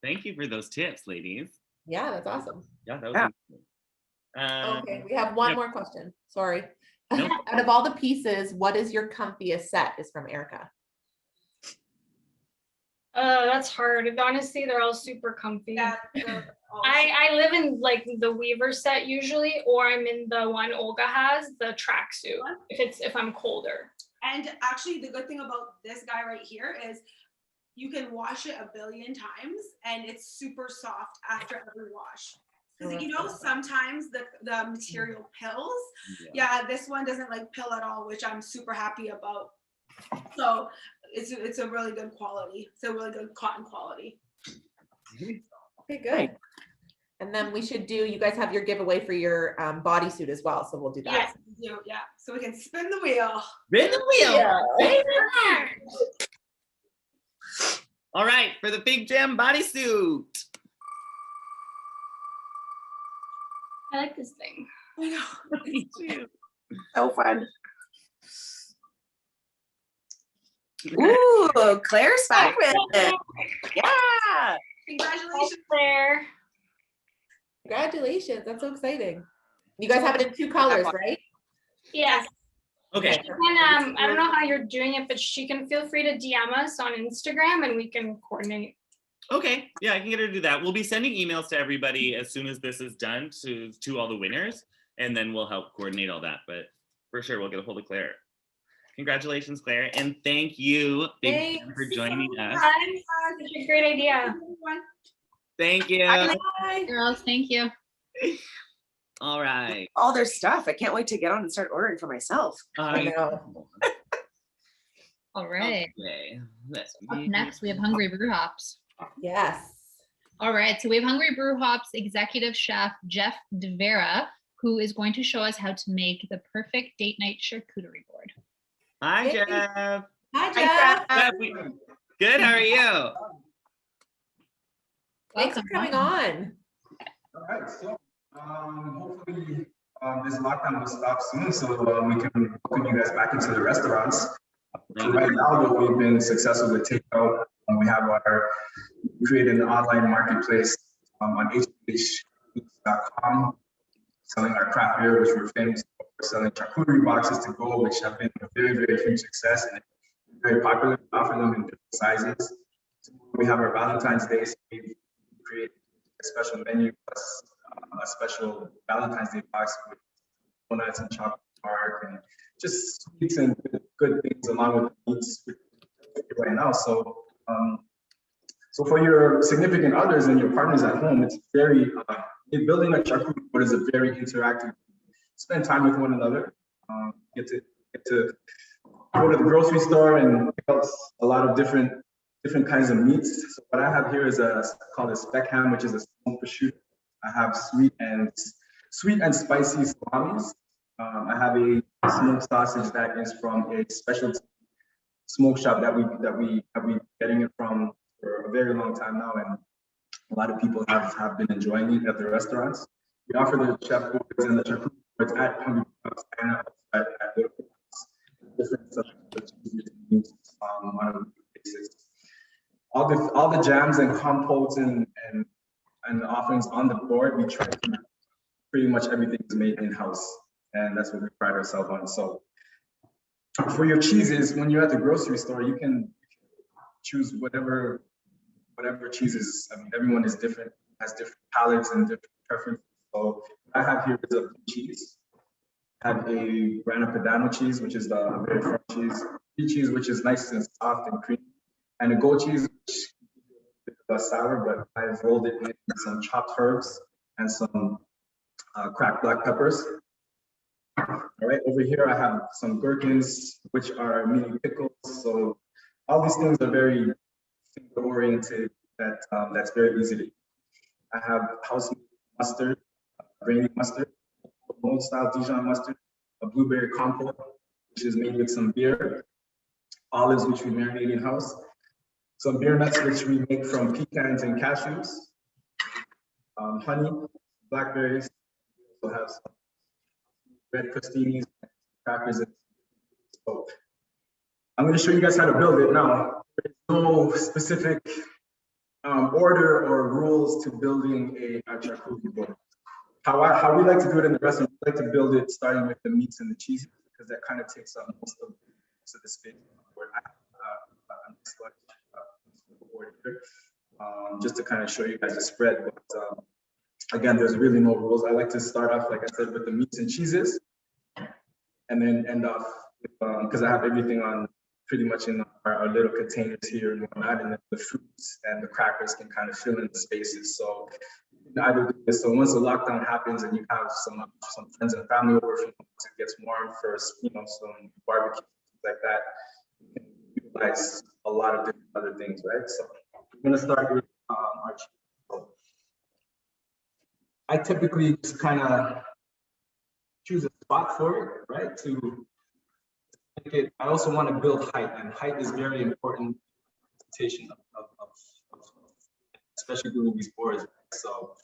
Speaker 1: Thank you for those tips, ladies.
Speaker 4: Yeah, that's awesome.
Speaker 1: Yeah, that was
Speaker 2: Yeah.
Speaker 1: amazing.
Speaker 4: Okay, we have one
Speaker 1: yep.
Speaker 4: more question. Sorry.
Speaker 1: Nope.
Speaker 4: Out of all the pieces, what is your comfiest set? Is from Erica.
Speaker 12: That's hard. Honestly, they're all super comfy.
Speaker 11: Yeah. they're all-
Speaker 12: I live in like the Weaver set usually, or I'm in the one Olga has, the tracksuit, if I'm colder.
Speaker 11: And actually, the good thing about this guy right here is you can wash it a billion times and it's super soft after every wash. Because you know, sometimes the material pills. Yeah, this one doesn't like pill at all, which I'm super happy about. So it's a really good quality. It's a really good cotton quality.
Speaker 4: Okay, good. And then we should do, you guys have your giveaway for your bodysuit as well, so we'll do that.
Speaker 11: Yes, we do, yeah. So we can spin the wheel.
Speaker 1: Spin the wheel. All right, for the Fig Jam bodysuit.
Speaker 12: I like this thing.
Speaker 11: I know.
Speaker 1: Me too.
Speaker 2: So fun. Ooh, Claire's back with it. Yeah.
Speaker 11: Congratulations.
Speaker 12: There.
Speaker 4: Congratulations, that's so exciting. You guys have it in 2 colors, right?
Speaker 12: Yes.
Speaker 1: Okay.
Speaker 12: And I don't know how you're doing it, but she can feel free to DM us on Instagram and we can coordinate.
Speaker 1: Okay. Yeah, I can get her to do that. We'll be sending emails to everybody as soon as this is done to all the winners, and then we'll help coordinate all that. But for sure, we'll get a hold of Claire. Congratulations, Claire, and thank you, Big Jam, for joining us.
Speaker 12: Such a great idea.
Speaker 1: Thank you.
Speaker 4: Bye.
Speaker 3: Girls, thank you.
Speaker 1: All right.
Speaker 2: All their stuff. I can't wait to get on and start ordering for myself.
Speaker 4: I know.
Speaker 3: All right.
Speaker 1: Okay. Let's
Speaker 3: Up next, we have Hungry Brew Hops.
Speaker 4: Yes.
Speaker 3: All right, so we have Hungry Brew Hops executive chef Jeff DeVera, who is going to show us how to make the perfect date night charcuterie board.
Speaker 1: Hi,
Speaker 4: Yay.
Speaker 1: Jeff.
Speaker 4: Hi, Jeff.
Speaker 1: Good. How are you?
Speaker 4: Thanks for coming on.
Speaker 13: All right, so hopefully this lockdown will stop soon, so we can welcome you guys back into the restaurants. So right now, though, we've been successful with takeout. We have created an online marketplace on hbhfoods.com, selling our craft beer, which we're famous for, selling charcuterie boxes to go, which have been a very, very huge success and very popular. We offer them in different sizes. So we have our Valentine's Day, so we've created a special menu plus a special Valentine's Day box with donuts and chocolate bark and just sweets and good things along with the meats right now. So, so for your significant others and your partners at home, it's very building a charcuterie board is a very interactive. Spend time with one another. Get to go to the grocery store and pick up a lot of different kinds of meats. So what I have here is called a speck ham, which is a smoked prosciutto. I have sweet and spicy salamis. I have a smoked sausage that is from a specialty smoke shop that we have been getting it from for a very long time now, and a lot of people have been enjoying it at the restaurants. We offer the chef boards and the charcuterie boards at Hungry Bucks and at Little Bucks. Different stuff on a basis. All the jams and compotes and the offerings on the board, we try to pretty much everything is made in-house, and that's what we pride ourselves on. So for your cheeses, when you're at the grocery store, you can choose whatever cheeses. I mean, everyone is different, has different palates and different preferences. So what I have here is a blue cheese. I have a Grana Padano cheese, which is the very firm cheese. Brie cheese, which is nice and soft and creamy, and a goat cheese, which is sour, but I've rolled it in some chopped herbs and some cracked black peppers. All right, over here I have some gherkins, which are mini pickles. So all these things are very oriented. That's very easy to eat. I have house mustard, grainy mustard, old style Dijon mustard, a blueberry compote, which is made with some beer, olives, which we marinate in house, some beer nuts, which we make from pecans and cashews, honey, blackberries. We also have some red crostinis, crackers. So I'm going to show you guys how to build it now. There's no specific order or rules to building a charcuterie board. How we like to do it in the restaurant, we like to build it starting with the meats and the cheeses, because that kind of takes up most of the space. Just to kind of show you guys the spread. But again, there's really no rules. I like to start off, like I said, with the meats and cheeses, and then end off with, because I have everything on pretty much in our little containers here and whatnot, and then the fruits and the crackers can kind of fill in the spaces. So either do this. So once the lockdown happens and you have some friends and family over, it gets warm first, some barbecue, things like that, you can utilize a lot of different other things, right? So we're gonna start with our cheese. So I typically just kind of choose a spot for it, right? To make it, I also want to build height, and height is very important presentation of especially doing these boards. Right? So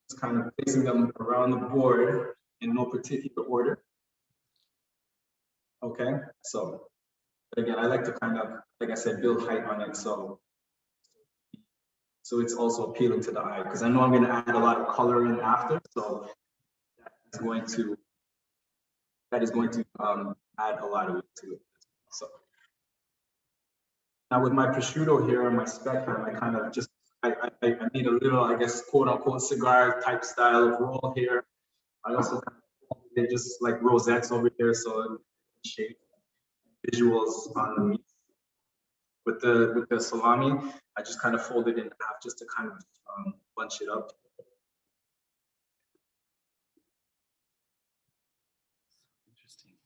Speaker 13: just kind of placing them around the board in no particular order. Okay, so again, I like to kind of, like I said, build height on it, so it's also appealing to the eye, because I know I'm going to add a lot of color in after, so that is going to add a lot of it to it. So now with my prosciutto here and my speck ham, I kind of just I need a little, I guess, quote unquote cigar type style of roll here. I also did just like rosettes over here, so shape visuals on the meat. With the salami, I just kind of fold it in half just to kind of bunch it up. Interesting.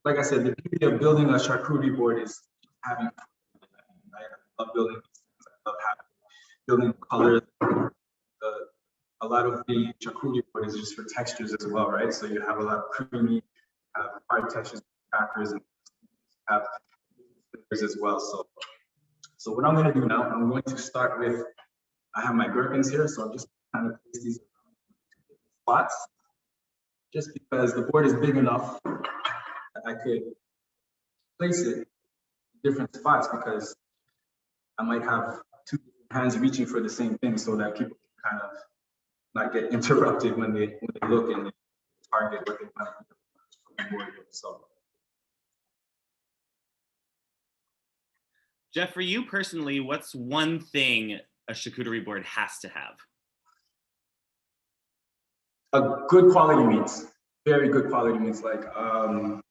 Speaker 13: Like I said, the beauty of building a charcuterie board is having fun. I love building these things. I love building colors. A lot of the charcuterie board is just for textures as well, right? So you have a lot of creamy, hard textures, crackers, and have flavors as well. So what I'm gonna do now, I'm going to start with, I have my gherkins here, so I'm just kind of place these spots, just because the board is big enough that I could place it in different spots, because I might have two hands reaching for the same thing, so that people can kind of not get interrupted when they look and they target what they want to do. So.
Speaker 1: Jeff, for you personally, what's one thing a charcuterie board has to have?
Speaker 13: A good quality meats, very good quality meats. Like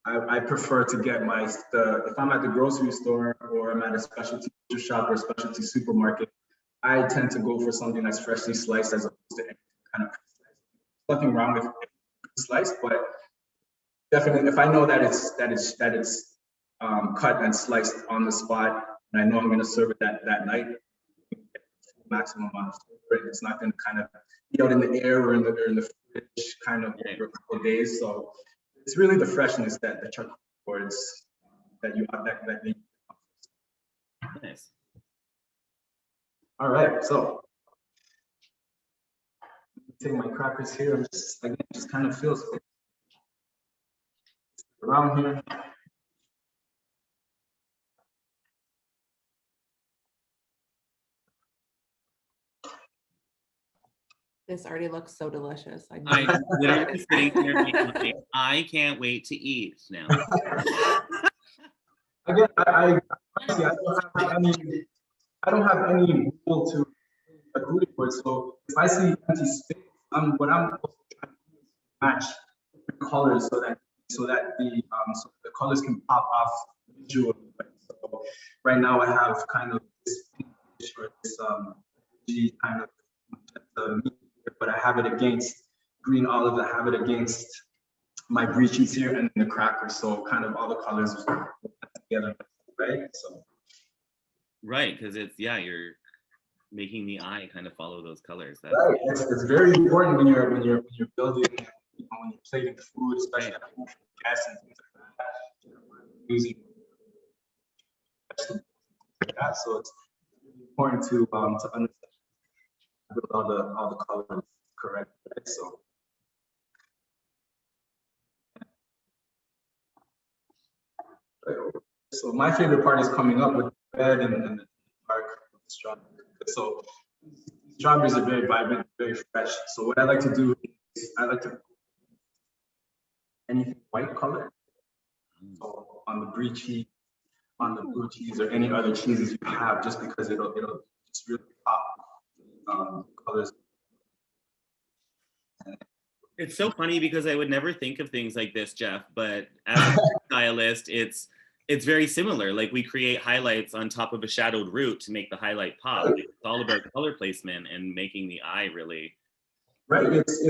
Speaker 13: I prefer to get if I'm at the grocery store or I'm at a specialty shop or specialty supermarket, I tend to go for something that's freshly sliced as opposed to any kind of pre-sliced. Nothing wrong with sliced, but definitely if I know that it's cut and sliced on the spot, and I know I'm going to serve it that night, maximum amount of flavor. It's not going to kind of be out in the air or in the fridge kind of for a couple of days. So it's really the freshness that the charcuterie boards that you have that need.
Speaker 1: Nice.
Speaker 13: All right, so take my crackers here. I'm just kind of feels around here.
Speaker 4: This already looks so delicious.
Speaker 1: I'm literally sitting here being like, I can't wait to eat now.
Speaker 13: Again, I don't have any rule to a charcuterie board. So if I see empty space, what I'm trying to do is match different colors so that the colors can pop off visually. So right now I have kind of this pinkish or this kind of but I have it against green olive. I have it against my brie cheese here and the crackers. So kind of all the colors together, right? So.
Speaker 1: Right, because you're making the eye kind of follow those colors.
Speaker 13: Right, it's very important when you're building, when you're plating food, especially gas and things like that. Using that, so it's important to understand all the colors correct. Right? So my favorite part is coming up with the red and the dark strawberry. So strawberries are very vibrant, very fresh. So what I like to do is I like to anything white color. So on the brie cheese, on the blue cheese, or any other cheeses you have, just because it'll just really pop colors.
Speaker 1: It's so funny because I would never think of things like this, Jeff, but as a stylist, it's very similar. Like we create highlights on top of a shadowed root to make the highlight pop. It's all about color placement and making the eye really.
Speaker 13: Right, it's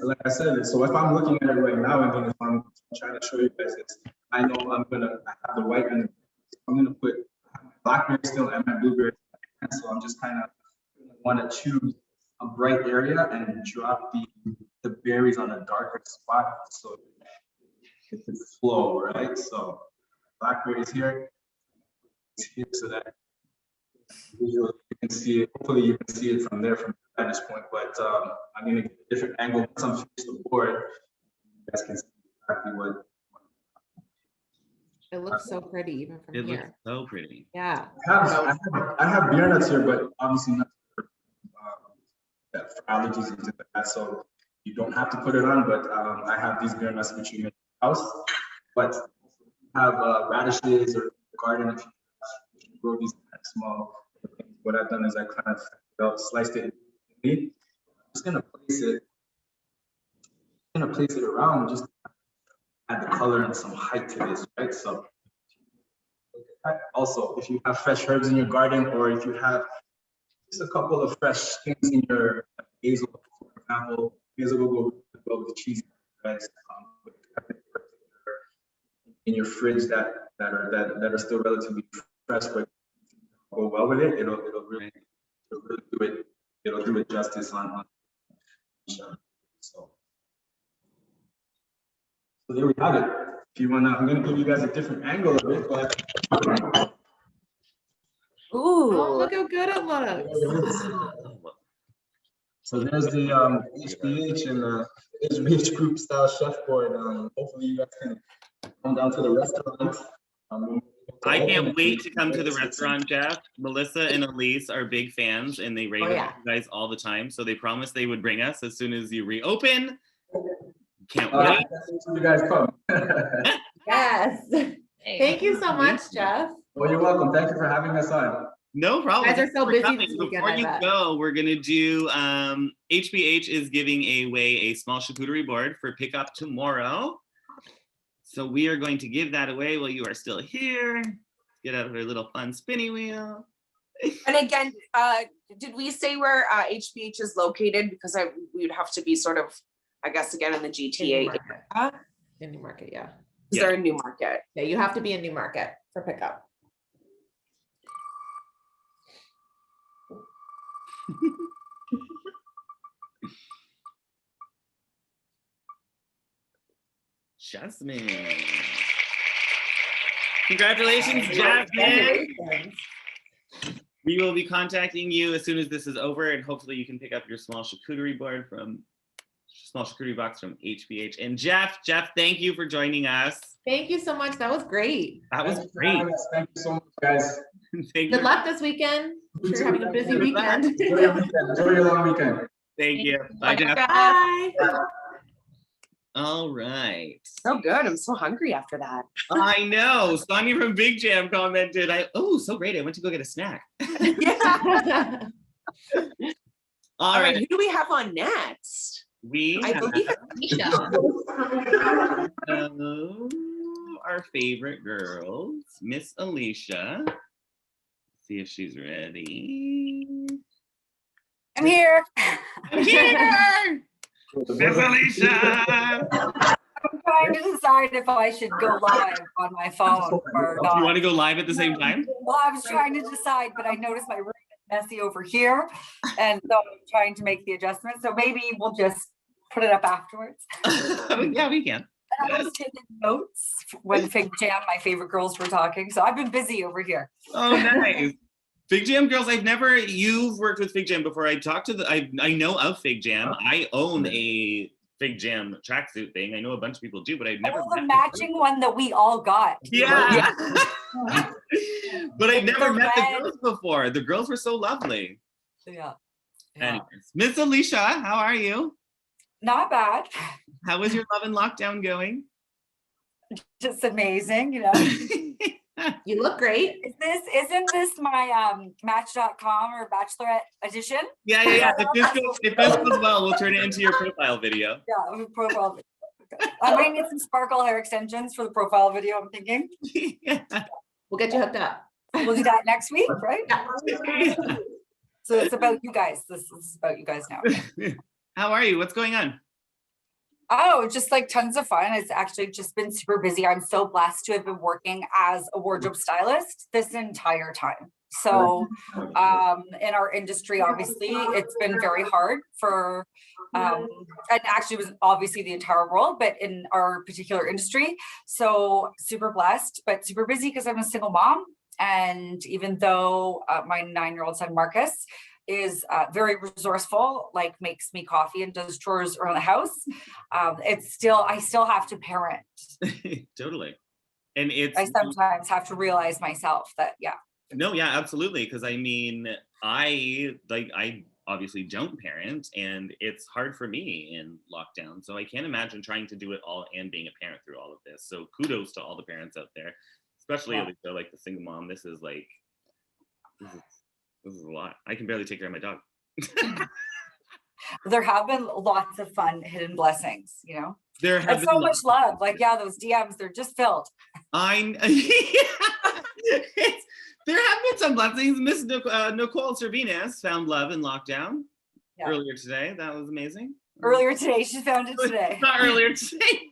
Speaker 13: like I said, so if I'm looking at it right now and then if I'm trying to show you guys this, I know I have the white and I'm gonna put blackberry still and my blueberry. So I'm just kind of want to choose a bright area and drop the berries on a darker spot so it can flow, right? So blackberries here, so that visually you can see it. Hopefully you can see it from there from the vantage point, but I'm going to get a different angle once I'm finished the board. You guys can see exactly what.
Speaker 4: It looks so pretty even from here.
Speaker 1: It looks so pretty.
Speaker 4: Yeah.
Speaker 13: I have beer nuts here, but obviously not for allergies and things like that. So you don't have to put it on, but I have these beer nuts which you make in the house. But have radishes or garden if you grow these small things. What I've done is I kind of sliced it. I'm just gonna place it around just to add the color and some height to this, right? So also, if you have fresh herbs in your garden, or if you have just a couple of fresh things in your basil, for example, basil will go well with cheese, right? In your fridge that are still relatively fresh, but go well with it. It'll really do it. It'll do it justice on. So there we have it. if you wanna, I'm gonna give you guys a different angle of it, but.
Speaker 4: Oh,
Speaker 2: Ooh.
Speaker 4: look how good it looks.
Speaker 13: So there's the HBH and HBH group style chef board. Hopefully you guys can come down to the restaurant.
Speaker 1: I can't wait to come to the restaurant, Jeff. Melissa and Elise are big fans and they rave about you guys all the time. So they promised they would bring us as soon as you reopen. Can't wait.
Speaker 13: You guys come.
Speaker 4: Yes. Thank you so much, Jeff.
Speaker 13: Well, you're welcome. Thank you for having us on.
Speaker 1: No problem.
Speaker 4: You guys are so
Speaker 1: For
Speaker 4: busy
Speaker 1: coming.
Speaker 4: this weekend,
Speaker 1: Before
Speaker 4: I
Speaker 1: you
Speaker 4: bet.
Speaker 1: go, we're gonna do HBH is giving away a small charcuterie board for pickup tomorrow. So we are going to give that away while you are still here. Get out of our little fun spinny wheel.
Speaker 2: And again, did we say where HBH is located? Because we would have to be sort of, I guess, again in the GTA.
Speaker 4: In Newmarket, yeah.
Speaker 2: Is there a Newmarket?
Speaker 4: Yeah, you have to be in Newmarket for pickup.
Speaker 1: Jasmine. Congratulations, Jasmine. We will be contacting you as soon as this is over, and hopefully you can pick up your small charcuterie board from small charcuterie box from HBH. And Jeff, thank you for joining us.
Speaker 4: Thank you so much. That was great.
Speaker 1: That was great.
Speaker 13: Thank you so much, guys.
Speaker 4: Good luck this weekend. I'm sure you're having a busy weekend.
Speaker 13: Enjoy your weekend. Enjoy your long weekend.
Speaker 1: Thank you. Bye, Jeff.
Speaker 4: Bye.
Speaker 1: All right.
Speaker 2: So good. I'm so hungry after that.
Speaker 1: I know. Sonia from Big Jam commented, so great. I went to go get a snack.
Speaker 2: Yeah.
Speaker 1: All right.
Speaker 2: Who do we have on next?
Speaker 1: I
Speaker 2: believe
Speaker 1: our favorite girls, Miss Alicia. See if she's ready.
Speaker 14: I'm here.
Speaker 1: I'm here. Miss Alicia.
Speaker 14: I'm trying to decide if I should go live on my phone or not.
Speaker 1: You want to go live at the same time?
Speaker 14: Well, I was trying to decide, but I noticed my room is messy over here. And so I'm trying to make the adjustment. So maybe we'll just put it up afterwards.
Speaker 1: Yeah, we can.
Speaker 14: And I was taking notes when Fig Jam, my favorite girls, were talking. So I've been busy over here.
Speaker 1: Oh, nice. Fig Jam girls, you've worked with Fig Jam before. I know of Fig Jam. I own a Fig Jam tracksuit thing. I know a bunch of people do, but I've never.
Speaker 14: Oh, the matching one that we all got.
Speaker 1: Yeah. But I've never met the girls before. The girls were so lovely.
Speaker 14: Yeah.
Speaker 1: Anyways, Miss Alicia, how are you?
Speaker 14: Not bad.
Speaker 1: How is your love and lockdown going?
Speaker 14: Just amazing, you know.
Speaker 4: You look great.
Speaker 14: Isn't this my Match.com or Bachelorette edition?
Speaker 1: Yeah. If this goes well, we'll turn it into your profile video.
Speaker 14: Yeah, profile video. I might need some sparkle hair extensions for the profile video, I'm thinking.
Speaker 4: We'll get you hooked up.
Speaker 14: We'll do that next week, right? So it's about you guys. This is about you guys now.
Speaker 1: How are you? What's going on?
Speaker 14: Oh, just like tons of fun. It's actually just been super busy. I'm so blessed to have been working as a wardrobe stylist this entire time. So in our industry, obviously, it's been very hard for, and actually it was obviously the entire world, but in our particular industry. So super blessed, but super busy because I'm a single mom. And even though my 9-year-old son, Marcus, is very resourceful, like makes me coffee and does chores around the house. I still have to parent.
Speaker 1: Totally. And
Speaker 14: I sometimes have to realize myself that,
Speaker 1: No, yeah, absolutely. Because I obviously don't parent, and it's hard for me in lockdown. So I can't imagine trying to do it all and being a parent through all of this. So kudos to all the parents out there, especially like the single mom. This is a lot. I can barely take care of my dog.
Speaker 14: there have been lots of fun hidden blessings, you know.
Speaker 1: There have
Speaker 14: been so much love. Like, those DMs, they're just filled.
Speaker 1: There have been some blessings. Miss Nicole Cervinas found love in lockdown earlier today. That was amazing.
Speaker 14: Earlier today, she found it today.
Speaker 1: Not earlier today.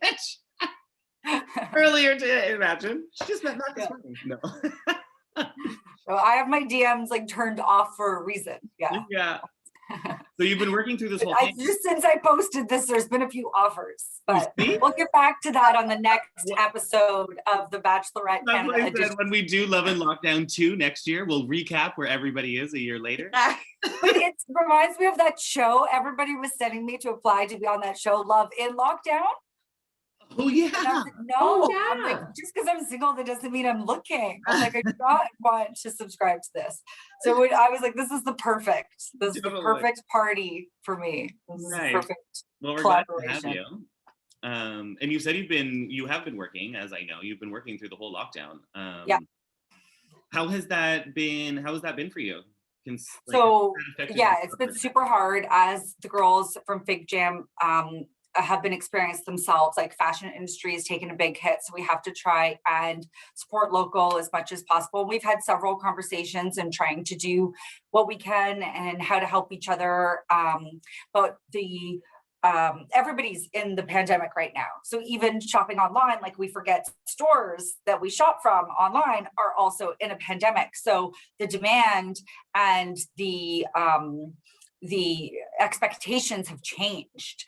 Speaker 1: Earlier today, imagine. She just met this morning. No.
Speaker 14: So I have my DMs like turned off for a reason. Yeah.
Speaker 1: So you've been working through this whole thing.
Speaker 14: Just since I posted this, there's been a few offers, but
Speaker 1: see?
Speaker 14: we'll get back to that on the next episode of the Bachelorette
Speaker 1: That's what
Speaker 14: Canada
Speaker 1: I
Speaker 14: edition.
Speaker 1: said, when we do Love and Lockdown 2 next year, we'll recap where everybody is a year later.
Speaker 14: It reminds me of that show. Everybody was sending me to apply to be on that show, Love in Lockdown.
Speaker 1: Oh yeah.
Speaker 14: And I was like, no,
Speaker 4: Oh,
Speaker 14: I'm like, just because I'm single, that doesn't mean I'm looking. I'm like, I do not want to subscribe to this. So I was like, this is the perfect party for me. This is
Speaker 1: Nice.
Speaker 14: perfect
Speaker 1: Well, we're glad to have
Speaker 14: collaboration.
Speaker 1: you. And you said you have been working, as I know, you've been working through the whole lockdown.
Speaker 14: Yeah.
Speaker 1: How has that been for you?
Speaker 14: So yeah, it's been super hard as the girls from Fig Jam have been experienced themselves. Like, fashion industry has taken a big hit, so we have to try and support local as much as possible. We've had several conversations and trying to do what we can and how to help each other. But everybody's in the pandemic right now. So even shopping online, like, we forget stores that we shop from online are also in a pandemic. So the demand and the expectations have changed.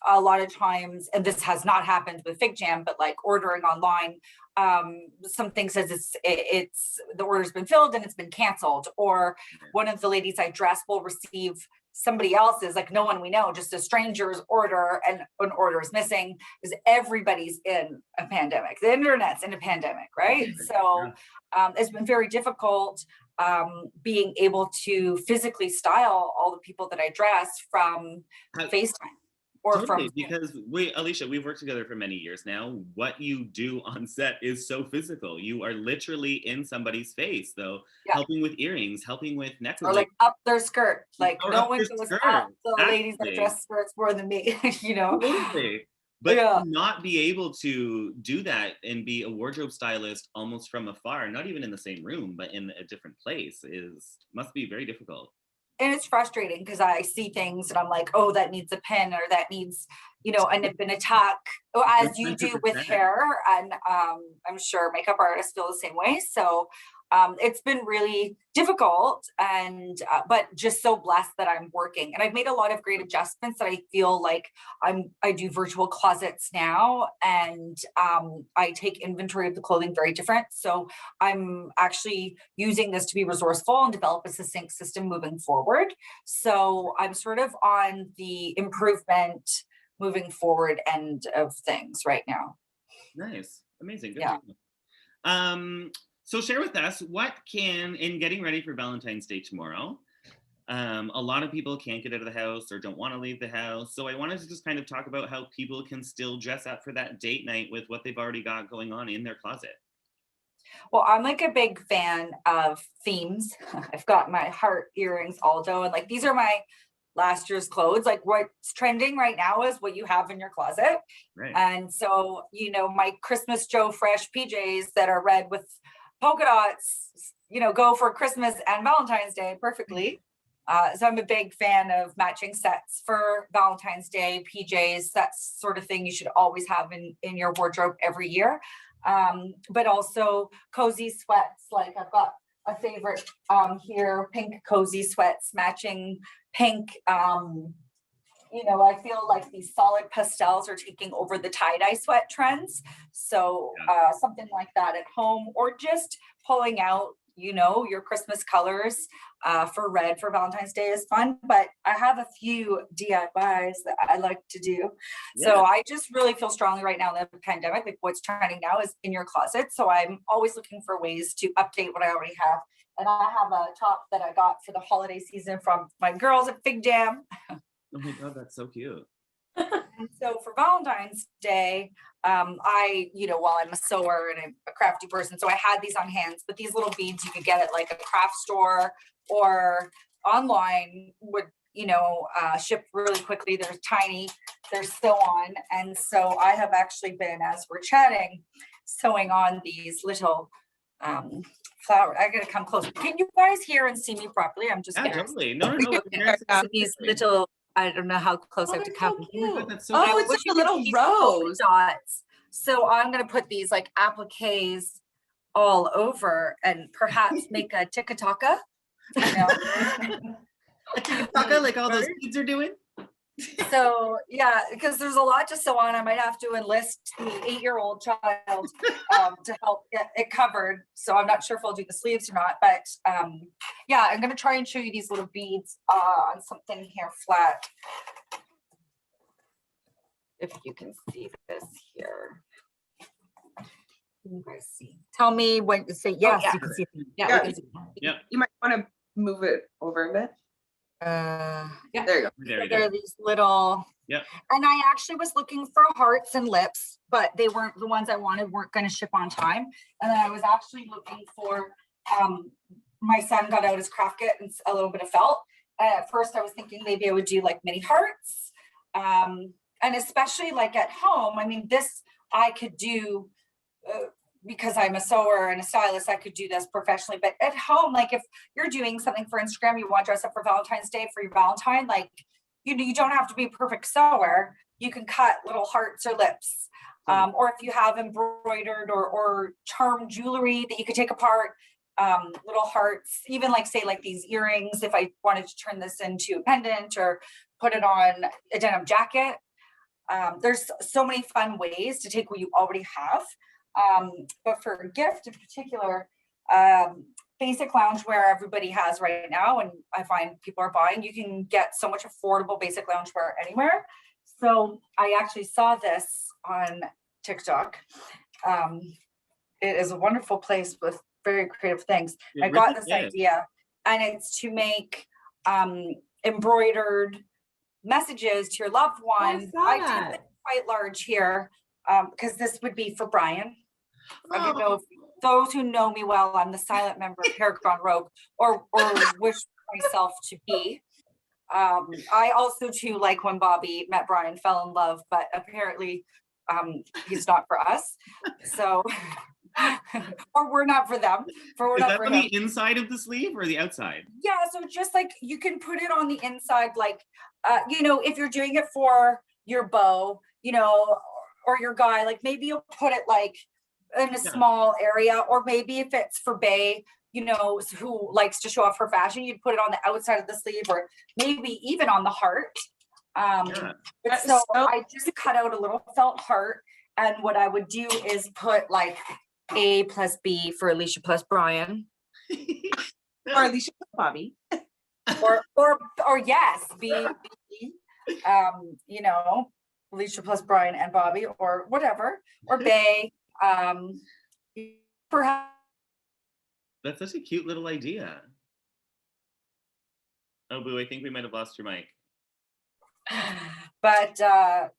Speaker 14: A lot of times, and this has not happened with Fig Jam, but like ordering online, something says it's the order's been filled and it's been canceled, or one of the ladies I dress will receive somebody else's, like no one we know, just a stranger's order, and an order is missing, because everybody's in a pandemic. The internet's in a pandemic, right? So it's been very difficult being able to physically style all the people that I dress from FaceTime or
Speaker 1: Totally,
Speaker 14: from
Speaker 1: because Alicia, we've worked together for many years now. What you do on set is so physical. You are literally in somebody's face, though, helping with earrings, helping with necklaces.
Speaker 14: or like up their skirt. Like,
Speaker 1: Or
Speaker 14: no
Speaker 1: up
Speaker 14: one
Speaker 1: their
Speaker 14: goes
Speaker 1: skirt,
Speaker 14: up the ladies that
Speaker 1: exactly.
Speaker 14: dress skirts more than me, you know?
Speaker 1: Totally. But
Speaker 14: Yeah.
Speaker 1: to not be able to do that and be a wardrobe stylist almost from afar, not even in the same room, but in a different place, must be very difficult.
Speaker 14: And it's frustrating because I see things and I'm like, oh, that needs a pin, or that needs, a nip and a tuck, as you do with
Speaker 1: 100%.
Speaker 14: hair. And I'm sure makeup artists feel the same way. So it's been really difficult, and but just so blessed that I'm working. And I've made a lot of great adjustments that I feel like I do virtual closets now, and I take inventory of the clothing very different. So I'm actually using this to be resourceful and develop a succinct system moving forward. So I'm sort of on the improvement moving forward end of things right now.
Speaker 1: Nice, amazing, good.
Speaker 14: Yeah.
Speaker 1: To know. So share with us, in getting ready for Valentine's Day tomorrow, a lot of people can't get out of the house or don't want to leave the house. So I wanted to just kind of talk about how people can still dress up for that date night with what they've already got going on in their closet.
Speaker 14: Well, I'm like a big fan of themes. I've got my heart earrings, Aldo, and like these are my last year's clothes. Like, what's trending right now is what you have in your closet.
Speaker 1: Right.
Speaker 14: And so, my Christmas Joe Fresh PJs that are red with polka dots, go for Christmas and Valentine's Day perfectly. So I'm a big fan of matching sets for Valentine's Day, PJs, that sort of thing you should always have in your wardrobe every year. But also cozy sweats. Like, I've got a favorite here, pink cozy sweats, matching pink. I feel like these solid pastels are taking over the tie-dye sweat trends. So something like that at home, or just pulling out, your Christmas colors for red for Valentine's Day is fun. But I have a few DIYs that I like to do.
Speaker 1: Yeah.
Speaker 14: So I just really feel strongly right now in the pandemic, like what's trending now is in your closet. So I'm always looking for ways to update what I already have. And I have a top that I got for the holiday season from my girls at Fig Jam.
Speaker 1: Oh my God, that's so cute.
Speaker 14: And so for Valentine's Day, while I'm a sewer and I'm a crafty person, so I had these on hands, but these little beads you could get at like a craft store or online would, ship really quickly. They're tiny, they're sew on. And so I have actually been, as we're chatting, sewing on these little flower. I gotta come close. Can you guys hear and see me properly? I'm just
Speaker 1: Yeah, totally. No.
Speaker 14: these little, I don't know how close I have to come.
Speaker 1: That's so
Speaker 2: Oh,
Speaker 1: cute.
Speaker 2: it's like a little rose.
Speaker 14: Dots. So I'm gonna put these like appliques all over and perhaps make a tikka-taka.
Speaker 1: A tikitaka like all those kids are doing?
Speaker 14: So, yeah, because there's a lot to sew on. I might have to enlist the 8-year-old child to help get it covered. So I'm not sure if I'll do the sleeves or not, but yeah, I'm gonna try and show you these little beads on something here flat. If you can see this here. Can you guys see? Tell me when to say yes, you can see.
Speaker 2: Yeah,
Speaker 14: we can see.
Speaker 1: Yep.
Speaker 2: You might want to move it over a bit.
Speaker 14: Yeah,
Speaker 2: There you go.
Speaker 1: There,
Speaker 14: there are these little.
Speaker 1: Yep.
Speaker 14: And I actually was looking for hearts and lips, but they weren't the ones I wanted, weren't going to ship on time. And then I was actually looking for, my son got out his craft kit and a little bit of felt. At first I was thinking maybe I would do like mini hearts. And especially like at home, I mean, this I could do, because I'm a sewer and a stylist, I could do this professionally, but at home, like if you're doing something for Instagram, you want to dress up for Valentine's Day for your Valentine, like you don't have to be a perfect sewer. You can cut little hearts or lips. Or if you have embroidered or charmed jewelry that you could take apart, little hearts, even like say like these earrings, if I wanted to turn this into a pendant or put it on a denim jacket. There's so many fun ways to take what you already have. But for a gift in particular, basic loungewear everybody has right now, and I find people are buying, you can get so much affordable basic loungewear anywhere. So I actually saw this on TikTok. It is a wonderful place with very creative things.
Speaker 1: It
Speaker 14: I got
Speaker 1: really
Speaker 14: this
Speaker 1: is.
Speaker 14: idea, and it's to make embroidered messages to your loved one. I did it quite large here because this would be for Brian. I don't know if those who know me well, I'm the silent member of Paragon Rogue, or wish myself to be. I also too, like when Bobby met Brian, fell in love, but apparently he's not for us. So, or we're not for them.
Speaker 1: Is that on the inside of the sleeve or the outside?
Speaker 14: Yeah, so just like you can put it on the inside, like, you know, if you're doing it for your beau, you know, or your guy, like maybe you'll put it like in a small area, or maybe if it's for Bae, you know, who likes to show off her fashion, you'd put it on the outside of the sleeve, or maybe even on the heart. So I just cut out a little felt heart, and what I would do is put like A plus B for Alicia plus Brian.
Speaker 2: Or Alicia plus Bobby.
Speaker 14: or yes, B, you know, Alicia plus Brian and Bobby, or whatever, or Bae. Perhaps.
Speaker 1: That's such a cute little idea. Oh, Boo, I think we might have lost your mic.
Speaker 14: But yeah,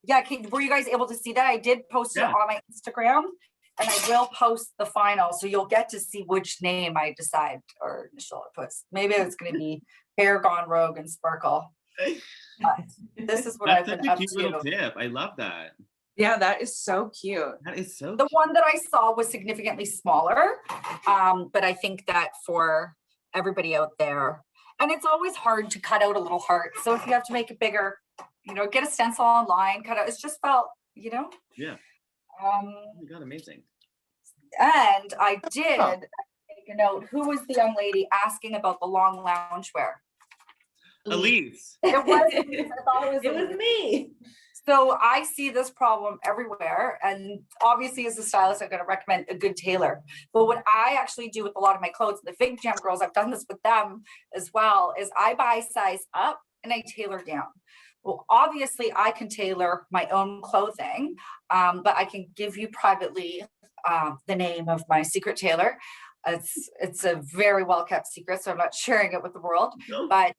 Speaker 14: were you guys able to see that? I did post it on my Instagram, and I will post the final, so you'll get to see which name I decide or initial it puts. Maybe it's going to be Paragon Rogue and Sparkle. But this is what I've been up
Speaker 1: That's such a cute little
Speaker 14: to.
Speaker 1: tip. I love that.
Speaker 2: Yeah, that is so cute.
Speaker 1: That is so
Speaker 14: The one that I saw was significantly smaller, but I think that for everybody out there, and it's always hard to cut out a little heart. So if you have to make it bigger, you know, get a stencil online, cut out. It's just felt, you know.
Speaker 1: Yeah. Oh my God, amazing.
Speaker 14: And I did take a note. Who was the young lady asking about the long loungewear?
Speaker 1: Elise.
Speaker 14: It was. I thought it was
Speaker 4: me.
Speaker 14: So I see this problem everywhere, and obviously as a stylist, I'm going to recommend a good tailor. But what I actually do with a lot of my clothes, the Fig Jam girls, I've done this with them as well, is I buy size up and I tailor down. Well, obviously I can tailor my own clothing, but I can give you privately the name of my secret tailor. It's a very well kept secret, so I'm not sharing it with the world. No. But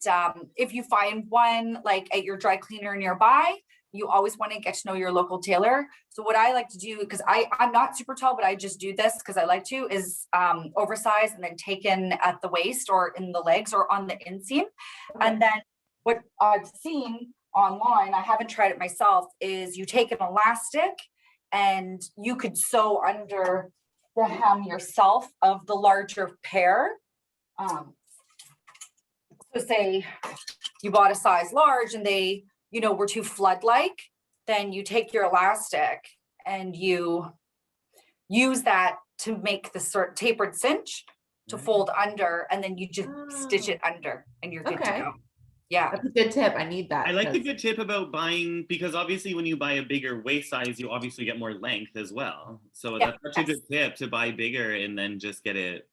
Speaker 14: if you find one like at your dry cleaner nearby, you always want to get to know your local tailor. So what I like to do, because I'm not super tall, but I just do this because I like to, is oversize and then taken at the waist or in the legs or on the inseam. Okay. And then what I've seen online, I haven't tried it myself, is you take an elastic and you could sew under the hem yourself of the larger pair. So say you bought a size large and they, you know, were too flood-like, then you take your elastic and you use that to make the sort of tapered cinch to fold under, and then you just stitch it under and you're good to go. Yeah.
Speaker 4: That's a good tip. I need that.
Speaker 1: I like the
Speaker 4: 'cause-
Speaker 1: good tip about buying, because obviously when you buy a bigger waist size, you obviously get more length as well. So
Speaker 14: Yeah,
Speaker 1: that's such a good tip to buy bigger and then just get it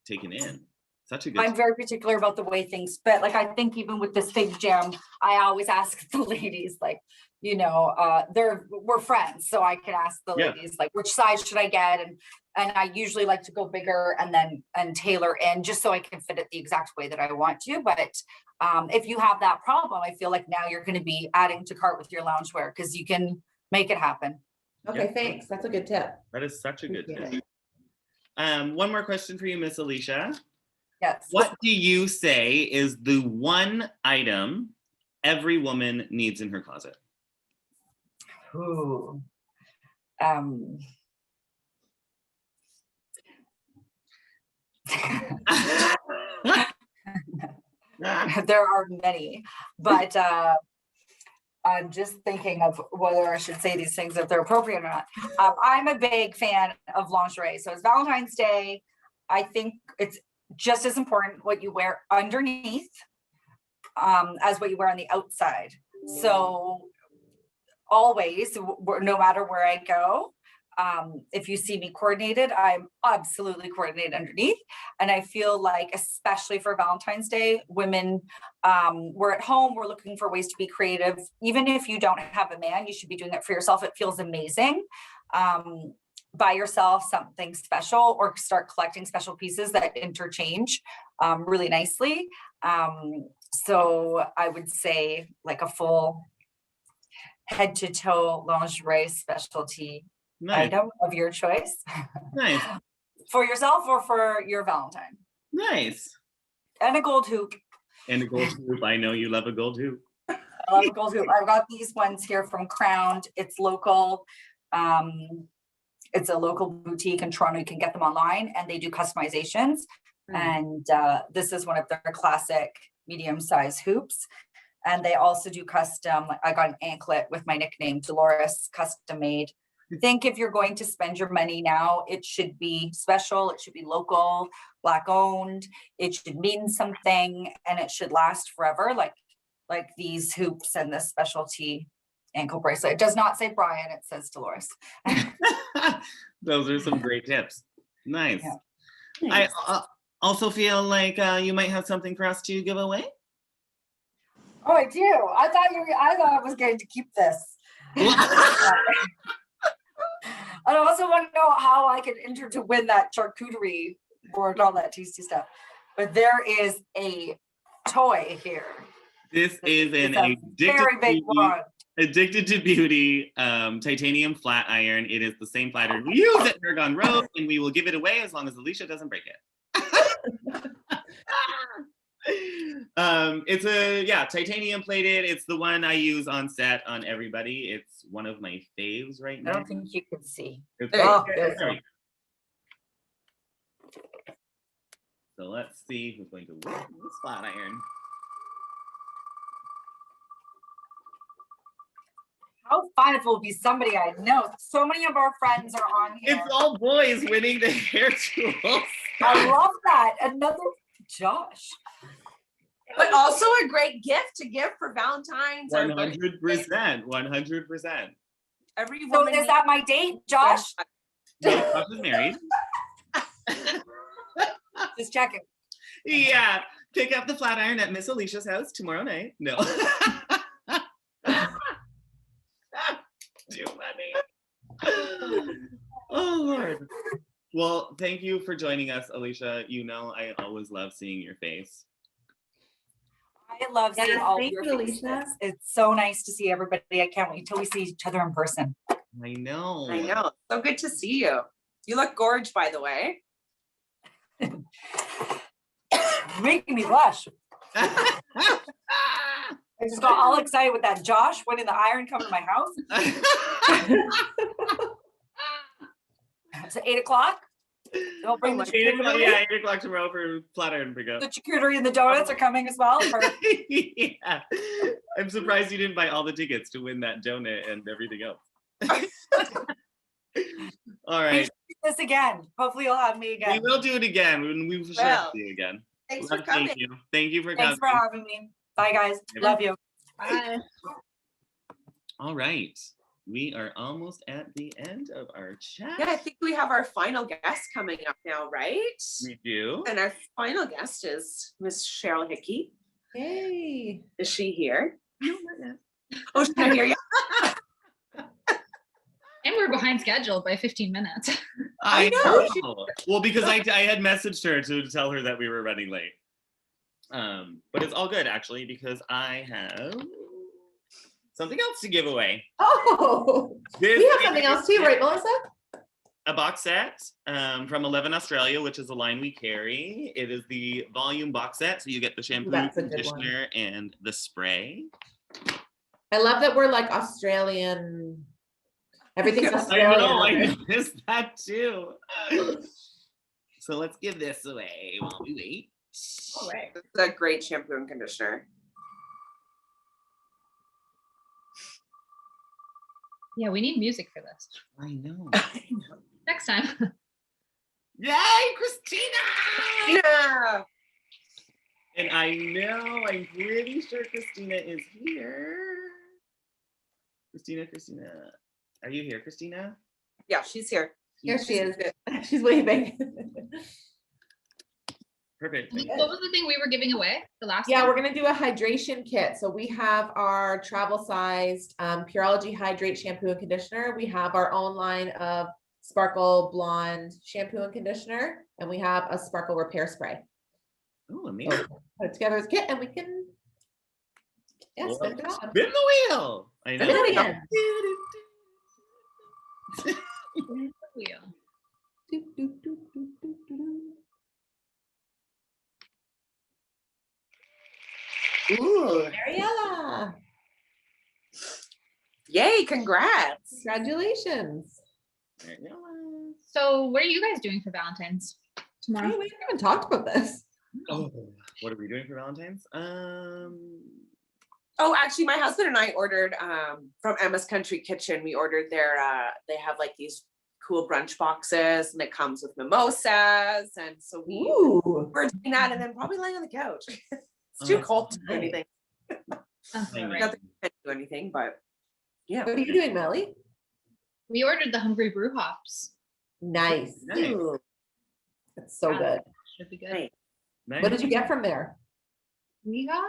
Speaker 1: taken in. Such a good
Speaker 14: I'm
Speaker 1: tip.
Speaker 14: very particular about the way things fit. Like, I think even with this fig jam, I always ask the ladies, like, you know, we're friends, so I can ask the
Speaker 1: Yeah.
Speaker 14: ladies, like, which size should I get? And I usually like to go bigger and tailor in just so I can fit it the exact way that I want to. But if you have that problem, I feel like now you're going to be adding to cart with your loungewear because you can make it happen.
Speaker 4: Okay,
Speaker 1: Yeah.
Speaker 4: thanks. That's a good tip.
Speaker 1: That is such a good
Speaker 4: Appreciate
Speaker 1: tip. One more question for you, Miss Alicia.
Speaker 14: Yes.
Speaker 1: What do you say is the one item every woman needs in her closet?
Speaker 14: Ooh. There are many, but I'm just thinking of whether I should say these things if they're appropriate or not. I'm a big fan of lingerie. So it's Valentine's Day. I think it's just as important what you wear underneath as what you wear on the outside. So always, no matter where I go, if you see me coordinated, I'm absolutely coordinated underneath. And I feel like, especially for Valentine's Day, women, we're at home, we're looking for ways to be creative. Even if you don't have a man, you should be doing it for yourself. It feels amazing. Buy yourself something special or start collecting special pieces that interchange really nicely. So I would say like a full head to toe lingerie specialty item of your choice.
Speaker 1: Nice.
Speaker 14: For yourself or for your Valentine.
Speaker 1: Nice.
Speaker 14: And a gold hoop.
Speaker 1: And a gold hoop. I know you love a gold hoop.
Speaker 14: I love a gold hoop. I've got these ones here from Crowned. It's local. It's a local boutique in Toronto. You can get them online and they do customizations. And this is one of their classic medium-sized hoops. And they also do custom, I got an anklet with my nickname, Dolores, custom made. I think if you're going to spend your money now, it should be special, it should be local, Black owned, it should mean something, and it should last forever, like these hoops and this specialty ankle bracelet. It does not say Brian, it says Dolores.
Speaker 1: Those are some great tips. Nice.
Speaker 14: Yeah.
Speaker 1: I also feel like you might have something for us to give away.
Speaker 14: Oh, I do. I thought I was going to keep this. I also want to know how I can enter to win that charcuterie board and all that tasty stuff. But there is a toy here.
Speaker 1: This is an
Speaker 14: very big one.
Speaker 1: Addicted to Beauty titanium flat iron. It is the same flat iron we use at Aragon Road, and we will give it away as long as Alicia doesn't break it. It's titanium plated. It's the one I use on set on everybody. It's one of my faves right now.
Speaker 14: I don't think you can see.
Speaker 1: So let's see who's going to win this flat iron.
Speaker 14: How fun if it will be somebody I know. So many of our friends are on here.
Speaker 1: It's all boys winning the hair tools.
Speaker 14: I love that. Another Josh.
Speaker 2: But also a great gift to give for Valentine's.
Speaker 1: 100%. 100%.
Speaker 2: Every
Speaker 14: So
Speaker 2: woman
Speaker 14: is that my date, Josh?
Speaker 1: No, Josh is married.
Speaker 14: Just checking.
Speaker 1: Yeah. Pick up the flat iron at Miss Alicia's house tomorrow night. No. Too funny. Oh, Lord. Well, thank you for joining us, Alicia. You know, I always love seeing your face.
Speaker 14: I love seeing all of
Speaker 7: thank
Speaker 14: your
Speaker 7: you,
Speaker 14: faces.
Speaker 7: Alicia.
Speaker 14: It's so nice to see everybody. I can't wait till we see each other in person.
Speaker 1: I know.
Speaker 2: I know. So good to see you. You look gorgeous, by the way.
Speaker 14: Making me blush. I just got all excited with that Josh winning the iron coming to my house. It's 8 o'clock. They'll bring the
Speaker 1: 8 o'clock,
Speaker 14: charcuterie.
Speaker 1: 8 o'clock tomorrow for flat iron pickup.
Speaker 14: The charcuterie and the donuts are coming as well.
Speaker 1: Yeah. I'm surprised you didn't buy all the tickets to win that donut and everything else. All right.
Speaker 14: Do this again. Hopefully you'll have me again.
Speaker 1: We will do it again. We will sure
Speaker 2: Well,
Speaker 1: see you again.
Speaker 2: Thanks for
Speaker 1: Thank
Speaker 2: coming.
Speaker 1: you. Thank you for
Speaker 14: Thanks for
Speaker 1: coming.
Speaker 14: having me. Bye, guys. Love you.
Speaker 3: Bye.
Speaker 1: All right. We are almost at the end of our chat.
Speaker 2: Yeah, I think we have our final guest coming up now, right?
Speaker 1: We do.
Speaker 2: And our final guest is Miss Cheryl Hickey.
Speaker 4: Yay.
Speaker 2: Is she here?
Speaker 1: No, not yet.
Speaker 2: Oh, she's not here yet.
Speaker 3: And we're behind schedule by 15 minutes.
Speaker 1: I
Speaker 2: know.
Speaker 1: know. Well, because I had messaged her to tell her that we were running late. But it's all good actually because I have something else to give away.
Speaker 4: Oh,
Speaker 1: This
Speaker 4: we have something else too, right, Melissa?
Speaker 1: A box set from 11 Australia, which is a line we carry. It is the volume box set, so you get the shampoo,
Speaker 4: That's a good one.
Speaker 1: conditioner, and the spray.
Speaker 4: I love that we're like Australian. Everything's
Speaker 1: I
Speaker 4: Australian.
Speaker 1: know, I
Speaker 4: over.
Speaker 1: noticed that too. So let's give this away while we wait.
Speaker 2: All right. It's a great shampoo and conditioner.
Speaker 3: Yeah, we need music for this.
Speaker 1: I know.
Speaker 3: Next time.
Speaker 1: Yay, Christina!
Speaker 2: Yeah.
Speaker 1: And I know, I'm pretty sure Christina is here. Christina. Are you here, Christina?
Speaker 2: Yeah, she's here.
Speaker 4: Here she is. She's waving.
Speaker 1: Perfect.
Speaker 3: What was the thing we were giving away? The last
Speaker 4: Yeah,
Speaker 3: one?
Speaker 4: we're gonna do a hydration kit. So we have our travel sized Pureology Hydrate shampoo and conditioner. We have our own line of Sparkle Blonde shampoo and conditioner, and we have a Sparkle Repair spray.
Speaker 1: Oh, amazing.
Speaker 4: So put it together as a kit, and we can
Speaker 1: Well,
Speaker 4: spin it on.
Speaker 1: Spin the wheel. I know.
Speaker 4: Spin it again.
Speaker 3: Wheel.
Speaker 4: Do, do, do, do, do, do, do.
Speaker 2: Ooh.
Speaker 4: Mariella,
Speaker 2: Yay, congrats.
Speaker 4: congratulations.
Speaker 3: So what are you guys doing for Valentine's tomorrow?
Speaker 4: Oh, we haven't talked about this.
Speaker 1: Oh, what are we doing for Valentine's?
Speaker 2: Oh, actually, my husband and I ordered from Emma's Country Kitchen. We ordered their they have like these cool brunch boxes and it comes with mimosas. And so we're doing that and then probably laying on the couch. It's too cold to do anything.
Speaker 3: Sounds about
Speaker 2: Not
Speaker 3: right.
Speaker 2: that we can't do anything, but yeah.
Speaker 4: What are you doing, Melly?
Speaker 3: We ordered the Hungry Brew Hops.
Speaker 4: Nice.
Speaker 1: Nice.
Speaker 4: That's so
Speaker 3: Yeah.
Speaker 4: good.
Speaker 3: Should be good.
Speaker 2: Nice.
Speaker 1: Nice.
Speaker 4: What did you get from there?
Speaker 3: We got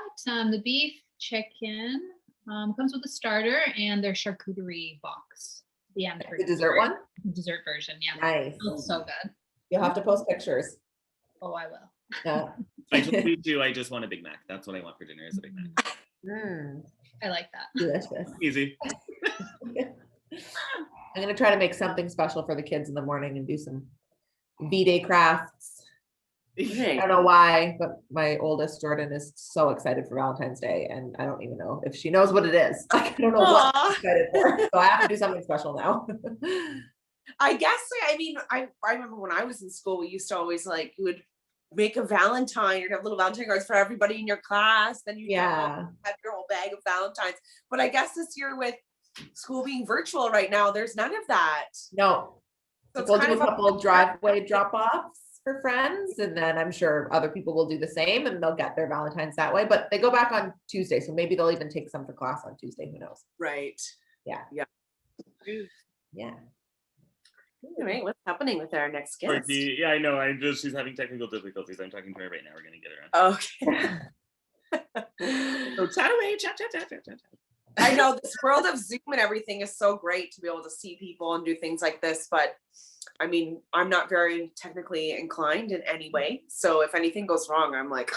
Speaker 3: the beef chicken, comes with a starter and their charcuterie box. The end.
Speaker 4: The dessert one?
Speaker 3: Dessert version, yeah.
Speaker 4: Nice.
Speaker 3: It's so good.
Speaker 4: You'll have to post pictures.
Speaker 3: Oh, I will.
Speaker 4: Yeah.
Speaker 1: I told you too. I just want a Big Mac. That's what I want for dinner is a Big Mac.
Speaker 4: Mm,
Speaker 3: I like that.
Speaker 4: delicious.
Speaker 1: Easy.
Speaker 4: I'm gonna try to make something special for the kids in the morning and do some V-Day crafts. I don't know why, but my oldest Jordan is so excited for Valentine's Day, and I don't even know if she knows what it is. Like, I don't know what
Speaker 2: Aw.
Speaker 4: she's excited for. So I have to do something special now.
Speaker 2: I guess, I mean, I remember when I was in school, we used to always like, you would make a Valentine, you'd have little Valentine cards for everybody in your class. Then you
Speaker 4: Yeah.
Speaker 2: have your whole bag of Valentines. But I guess this year with school being virtual right now, there's none of that.
Speaker 4: No.
Speaker 2: So it's
Speaker 4: We'll
Speaker 2: kind
Speaker 4: do a
Speaker 2: of
Speaker 4: couple driveway drop-offs for friends, and then I'm sure other people will do the same, and they'll get their Valentines that way. But they go back on Tuesday, so maybe they'll even take some for class on Tuesday. Who knows?
Speaker 2: Right.
Speaker 4: Yeah.
Speaker 2: Yeah.
Speaker 4: Yeah.
Speaker 2: All right, what's happening with our next guest?
Speaker 1: Dorothy, yeah, I know. She's having technical difficulties. I'm talking to her right now. We're gonna get her on.
Speaker 2: Okay.
Speaker 1: So chat away, chat.
Speaker 2: I know this world of Zoom and everything is so great to be able to see people and do things like this, but I mean, I'm not very technically inclined in any way. So if anything goes wrong, I'm like,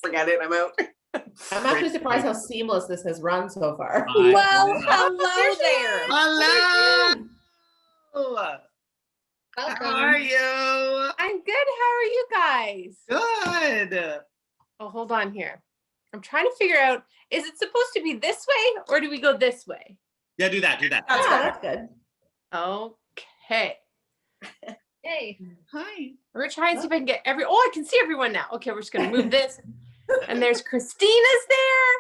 Speaker 2: forget it, I'm out.
Speaker 4: I'm actually surprised how seamless this has run so far.
Speaker 2: Well, hello there.
Speaker 1: Hello.
Speaker 3: Welcome.
Speaker 1: How are you?
Speaker 15: I'm good. How are you guys?
Speaker 1: Good.
Speaker 15: Oh, hold on here. I'm trying to figure out, is it supposed to be this way or do we go this way?
Speaker 1: Yeah, do that.
Speaker 4: Yeah, that's good.
Speaker 15: Okay.
Speaker 3: Hey.
Speaker 1: Hi.
Speaker 15: We're trying to see if I can get I can see everyone now. Okay, we're just gonna move this. And there's Christina's there.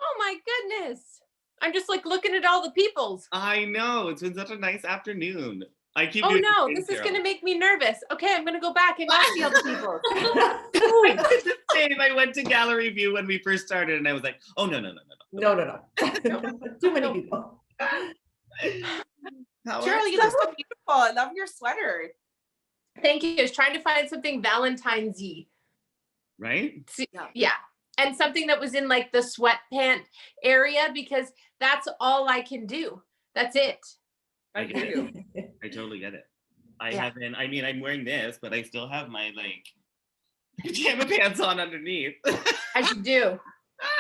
Speaker 15: Oh my goodness. I'm just like looking at all the peoples.
Speaker 1: I know. It's been such a nice afternoon. I keep
Speaker 15: Oh
Speaker 1: doing
Speaker 15: no,
Speaker 1: the
Speaker 15: this
Speaker 1: same,
Speaker 15: is
Speaker 1: Carol.
Speaker 15: gonna make me nervous. Okay, I'm gonna go back and not see all the people.
Speaker 1: I did the same. I went to gallery view when we first started, and I was like, "Oh no, no, no, no,
Speaker 4: No. Too many people.
Speaker 2: Cheryl, you look so beautiful. I love your sweater.
Speaker 15: Thank you. I was trying to find something Valentine's-y.
Speaker 1: Right?
Speaker 15: Yeah. And something that was in like the sweatpant area because that's all I can do. That's it.
Speaker 1: I get it. I totally get it. I haven't. I mean, I'm wearing this, but I still have my like pajama pants on underneath.
Speaker 15: As you do.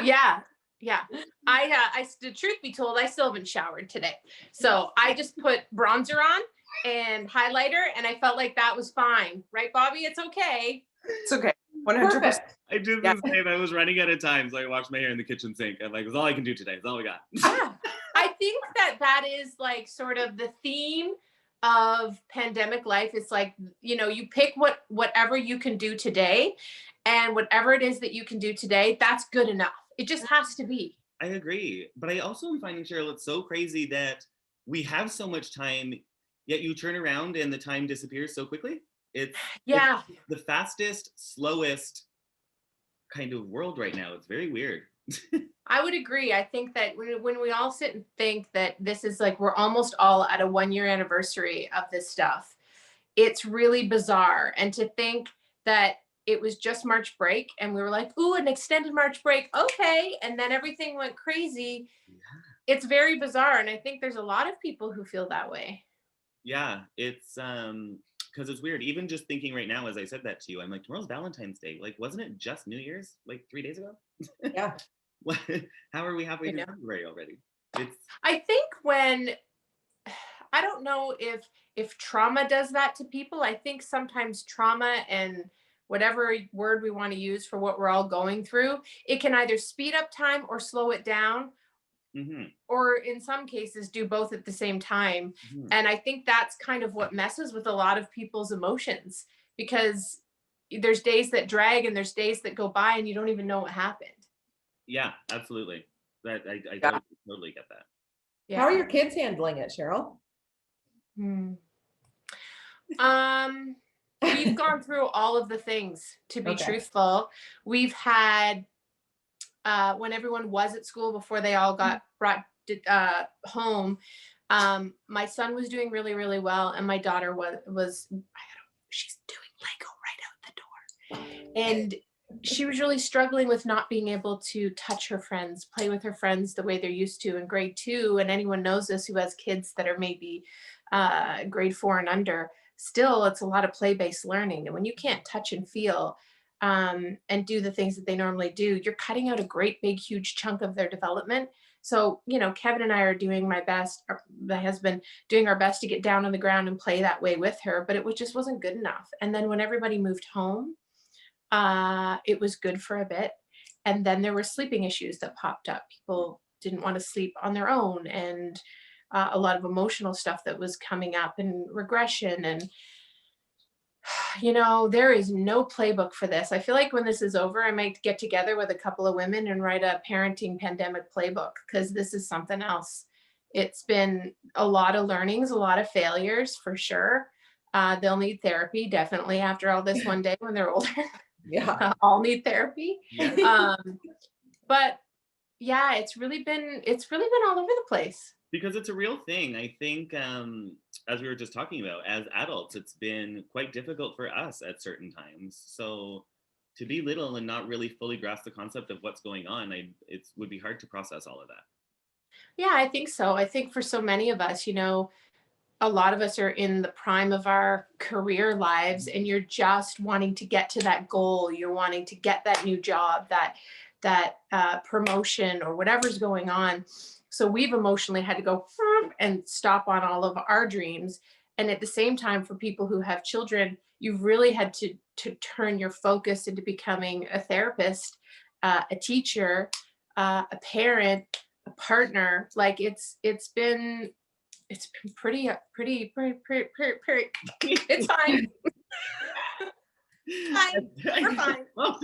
Speaker 15: Yeah. The truth be told, I still haven't showered today. So I just put bronzer on and highlighter, and I felt like that was fine. Right, Bobby? It's okay.
Speaker 2: It's okay. 100%.
Speaker 1: I did the same. I was running out of time, so I washed my hair in the kitchen sink. I'm like, it's all I can do today. It's all we got.
Speaker 15: I think that is like sort of the theme of pandemic life. It's like, you know, you pick whatever you can do today, and whatever it is that you can do today, that's good enough. It just has to be.
Speaker 1: I agree. But I also am finding, Cheryl, it's so crazy that we have so much time, yet you turn around and the time disappears so quickly. It's the fastest, slowest kind of world right now. It's very weird.
Speaker 15: I would agree. I think that when we all sit and think that this is like, we're almost all at a 1-year anniversary of this stuff, it's really bizarre. And to think that it was just March break and we were like, ooh, an extended March break. Okay. And then everything went crazy. Yeah. It's very bizarre. And I think there's a lot of people who feel that way.
Speaker 1: Yeah, it's because it's weird. Even just thinking right now, as I said that to you, I'm like, tomorrow's Valentine's Day. Like, wasn't it just New Year's like 3 days ago?
Speaker 4: Yeah.
Speaker 1: How are we halfway through February already?
Speaker 15: I think I don't know if trauma does that to people. I think sometimes trauma and whatever word we want to use for what we're all going through, it can either speed up time or slow it down. Mm-hmm. Or in some cases do both at the same time. Mm-hmm. And I think that's kind of what messes with a lot of people's emotions, because there's days that drag and there's days that go by and you don't even know what happened.
Speaker 1: Yeah, absolutely. That I totally get that.
Speaker 4: Yeah. How are your kids handling it, Cheryl?
Speaker 15: We've gone through all of the things, to be truthful. We've had when everyone was at school before they all got brought home, my son was doing really, really well, and my daughter was she's doing Lego right out the door, and she was really struggling with not being able to touch her friends, play with her friends the way they're used to in grade 2. And anyone knows this who has kids that are maybe grade 4 and under. Still, it's a lot of play-based learning, and when you can't touch and feel and do the things that they normally do, you're cutting out a great big huge chunk of their development. So, you know, Kevin and I are doing my best, my husband doing our best to get down on the ground and play that way with her, but it just wasn't good enough. And then when everybody moved home, it was good for a bit, and then there were sleeping issues that popped up. People didn't want to sleep on their own, and a lot of emotional stuff that was coming up, and regression. And you know, there is no playbook for this. I feel like when this is over, I might get together with a couple of women and write a parenting pandemic playbook, because this is something else. It's been a lot of learnings, a lot of failures for sure. They'll need therapy definitely after all this one day when they're older.
Speaker 4: Yeah.
Speaker 15: All need therapy. Yeah. But yeah, it's really been all over the place.
Speaker 1: Because it's a real thing. I think, as we were just talking about, as adults, it's been quite difficult for us at certain times. So to be little and not really fully grasp the concept of what's going on, it would be hard to process all of that.
Speaker 15: Yeah, I think so. I think for so many of us, you know, a lot of us are in the prime of our career lives, and you're just wanting to get to that goal. You're wanting to get that new job, that promotion, or whatever's going on. So we've emotionally had to go and stop on all of our dreams. And at the same time, for people who have children, you've really had to turn your focus into becoming a therapist, a teacher, a parent, a partner. Like it's been pretty. It's fine. We're fine.
Speaker 1: Well,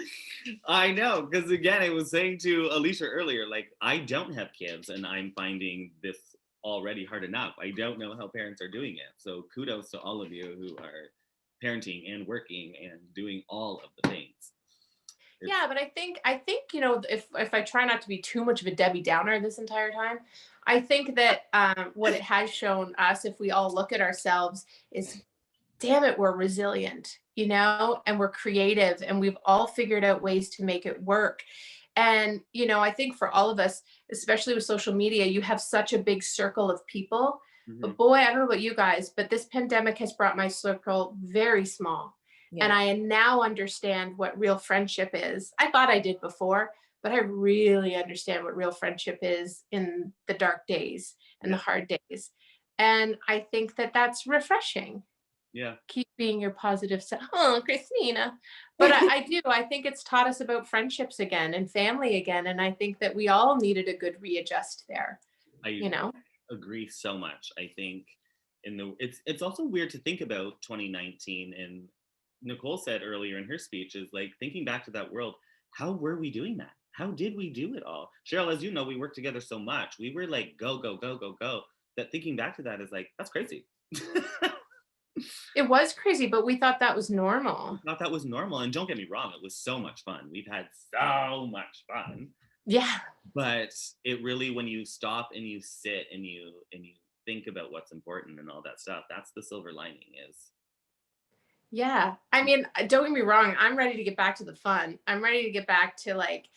Speaker 1: I know, because again, I was saying to Alicia earlier, like, I don't have kids and I'm finding this already hard enough. I don't know how parents are doing it. So kudos to all of you who are parenting and working and doing all of the things.
Speaker 15: Yeah, but I think you know, if I try not to be too much of a Debbie Downer this entire time, I think that what it has shown us, if we all look at ourselves, is damn it, we're resilient, you know, and we're creative, and we've all figured out ways to make it work. And you know, I think for all of us, especially with social media, you have such a big circle of people. But boy, I don't know about you guys, but this pandemic has brought my circle very small. And I now understand what real friendship is. I thought I did before, but I really understand what real friendship is in the dark days and the hard days. And I think that that's refreshing.
Speaker 1: Yeah.
Speaker 15: Keep being your positive self. Oh, Christina. But I do. I think it's taught us about friendships again and family again. And I think that we all needed a good readjust there. You know?
Speaker 1: Agree so much. I think it's also weird to think about 2019, and Nicole said earlier in her speech is like thinking back to that world, how were we doing that? How did we do it all? Cheryl, as you know, we worked together so much. We were like, go, go, go, go, go. That thinking back to that is like, that's crazy.
Speaker 15: It was crazy, but we thought that was normal.
Speaker 1: I thought that was normal. And don't get me wrong, it was so much fun. We've had so much fun.
Speaker 15: Yeah.
Speaker 1: But it really, when you stop and you sit and you think about what's important and all that stuff, that's the silver lining is.
Speaker 15: Yeah. I mean, don't get me wrong. I'm ready to get back to the fun. I'm ready to get back to like,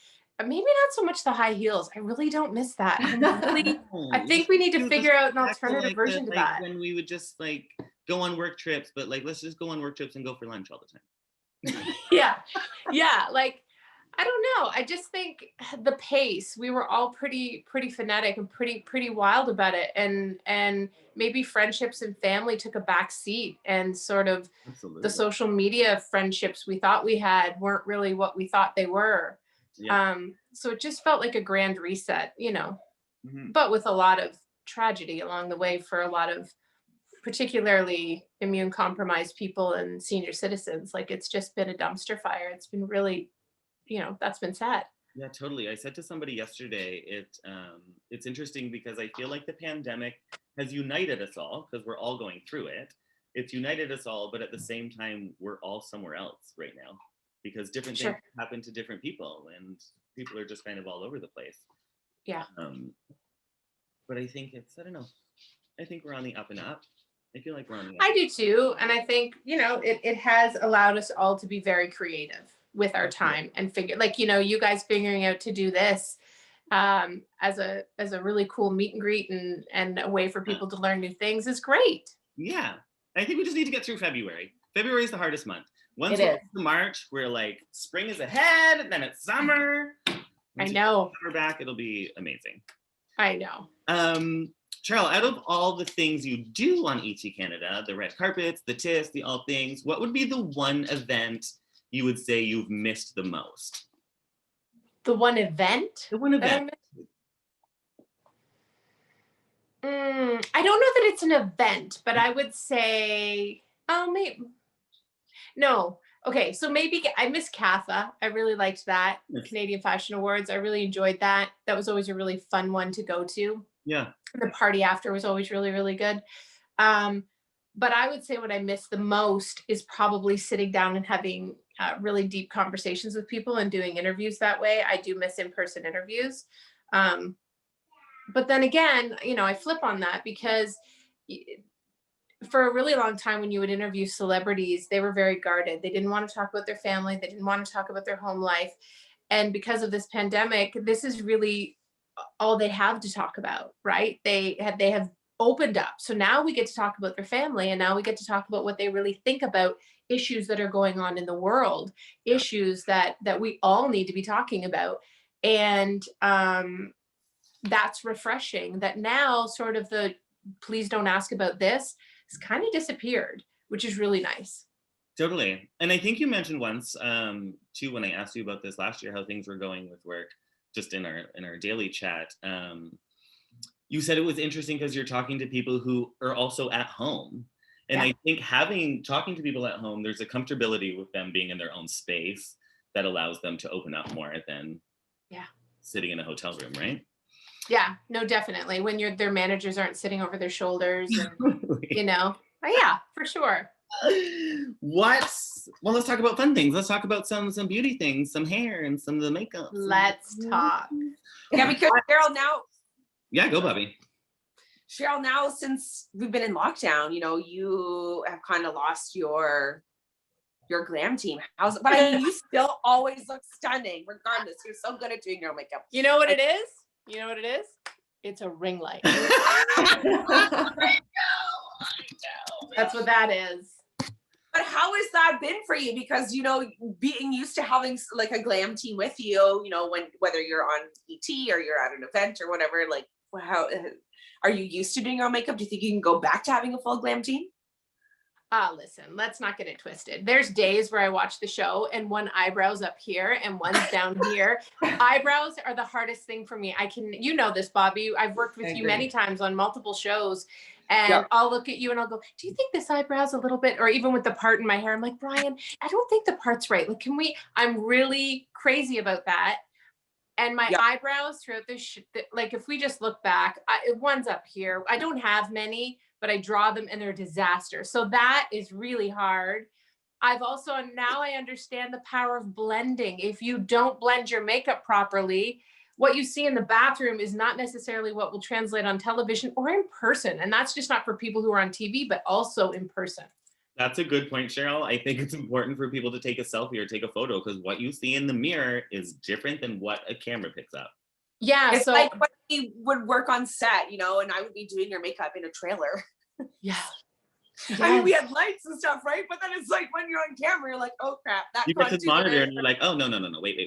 Speaker 15: maybe not so much the high heels. I really don't miss that. I think we need to figure out an alternative version to that.
Speaker 1: When we would just like go on work trips, but like, let's just go on work trips and go for lunch all the time.
Speaker 15: Yeah. Like, I don't know. I just think the pace, we were all pretty frenetic and pretty wild about it. And maybe friendships and family took a back seat, and sort of the social media friendships we thought we had weren't really what we thought they were.
Speaker 1: Yeah.
Speaker 15: So it just felt like a grand reset, you know, but with a lot of tragedy along the way for a lot of particularly immune compromised people and senior citizens. Like, it's just been a dumpster fire. It's been really, you know, that's been sad.
Speaker 1: Yeah, totally. I said to somebody yesterday, it's interesting because I feel like the pandemic has united us all because we're all going through it. It's united us all, but at the same time, we're all somewhere else right now because different things happen to different people, and people are just kind of all over the place.
Speaker 15: Yeah.
Speaker 1: But I think I don't know. I think we're on the up and up. I feel like we're on the up.
Speaker 15: I do too. And I think, you know, it has allowed us all to be very creative with our time and figure, like, you know, you guys figuring out to do this as a really cool meet and greet and a way for people to learn new things is great.
Speaker 1: Yeah. I think we just need to get through February. February is the hardest month. Once we get to March, we're like, spring is ahead, then it's summer.
Speaker 15: I know.
Speaker 1: We're back, it'll be amazing.
Speaker 15: I know.
Speaker 1: Cheryl, out of all the things you do on ET Canada, the red carpets, the TIFF, the all things, what would be the one event you would say you've missed the most?
Speaker 15: The one event?
Speaker 1: The one event.
Speaker 15: I don't know that it's an event, but I would say, maybe. No. Okay, so maybe I miss CAFA. I really liked that.
Speaker 1: Yes.
Speaker 15: Canadian Fashion Awards. I really enjoyed that. That was always a really fun one to go to.
Speaker 1: Yeah.
Speaker 15: The party after was always really, really good. But I would say what I miss the most is probably sitting down and having really deep conversations with people and doing interviews that way. I do miss in-person interviews. But then again, you know, I flip on that because for a really long time when you would interview celebrities, they were very guarded. They didn't want to talk about their family. They didn't want to talk about their home life. And because of this pandemic, this is really all they have to talk about, right? They have opened up. So now we get to talk about their family, and now we get to talk about what they really think about issues that are going on in the world, issues that we all need to be talking about. And that's refreshing that now sort of the please don't ask about this has kind of disappeared, which is really nice.
Speaker 1: Totally. And I think you mentioned once too, when I asked you about this last year, how things were going with work, just in our daily chat. You said it was interesting because you're talking to people who are also at home. And I think talking to people at home, there's a comfortability with them being in their own space that allows them to open up more than sitting in a hotel room, right?
Speaker 15: Yeah, no, definitely. When their managers aren't sitting over their shoulders, and, you know, yeah, for sure.
Speaker 1: Well, let's talk about fun things. Let's talk about some beauty things, some hair and some of the makeup.
Speaker 15: Let's talk.
Speaker 2: Yeah, because Cheryl, now
Speaker 1: Yeah, go Bobby.
Speaker 2: Cheryl, now since we've been in lockdown, you know, you have kind of lost your glam team. But I mean, you still always look stunning, regardless. You're so good at doing your makeup.
Speaker 15: You know what it is? You know what it is? It's a ring light. That's what that is.
Speaker 2: But how has that been for you? Because, you know, being used to having like a glam team with you, you know, whether you're on ET or you're at an event or whatever, like how are you used to doing your own makeup? Do you think you can go back to having a full glam team?
Speaker 15: Listen, let's not get it twisted. There's days where I watch the show and one eyebrow's up here and one's down here. Eyebrows are the hardest thing for me. You know this, Bobby. I've worked with you many times on multiple shows, and I'll look at you and I'll go, do you think this eyebrow's a little bit, or even with the part in my hair, I'm like, Brian, I don't think the part's right. Like, I'm really crazy about that. And my eyebrows throughout this, like if we just look back, one's up here. I don't have many, but I draw them and they're a disaster. So that is really hard. Now I understand the power of blending. If you don't blend your makeup properly, what you see in the bathroom is not necessarily what will translate on television or in person. And that's just not for people who are on TV, but also in person.
Speaker 1: That's a good point, Cheryl. I think it's important for people to take a selfie or take a photo because what you see in the mirror is different than what a camera picks up.
Speaker 2: Yeah, it's like when we would work on set, you know, and I would be doing your makeup in a trailer.
Speaker 15: Yeah.
Speaker 2: I mean, we had lights and stuff, right? But then it's like when you're on camera, you're like, oh crap, that
Speaker 1: you get this monitor and you're like, oh no, wait.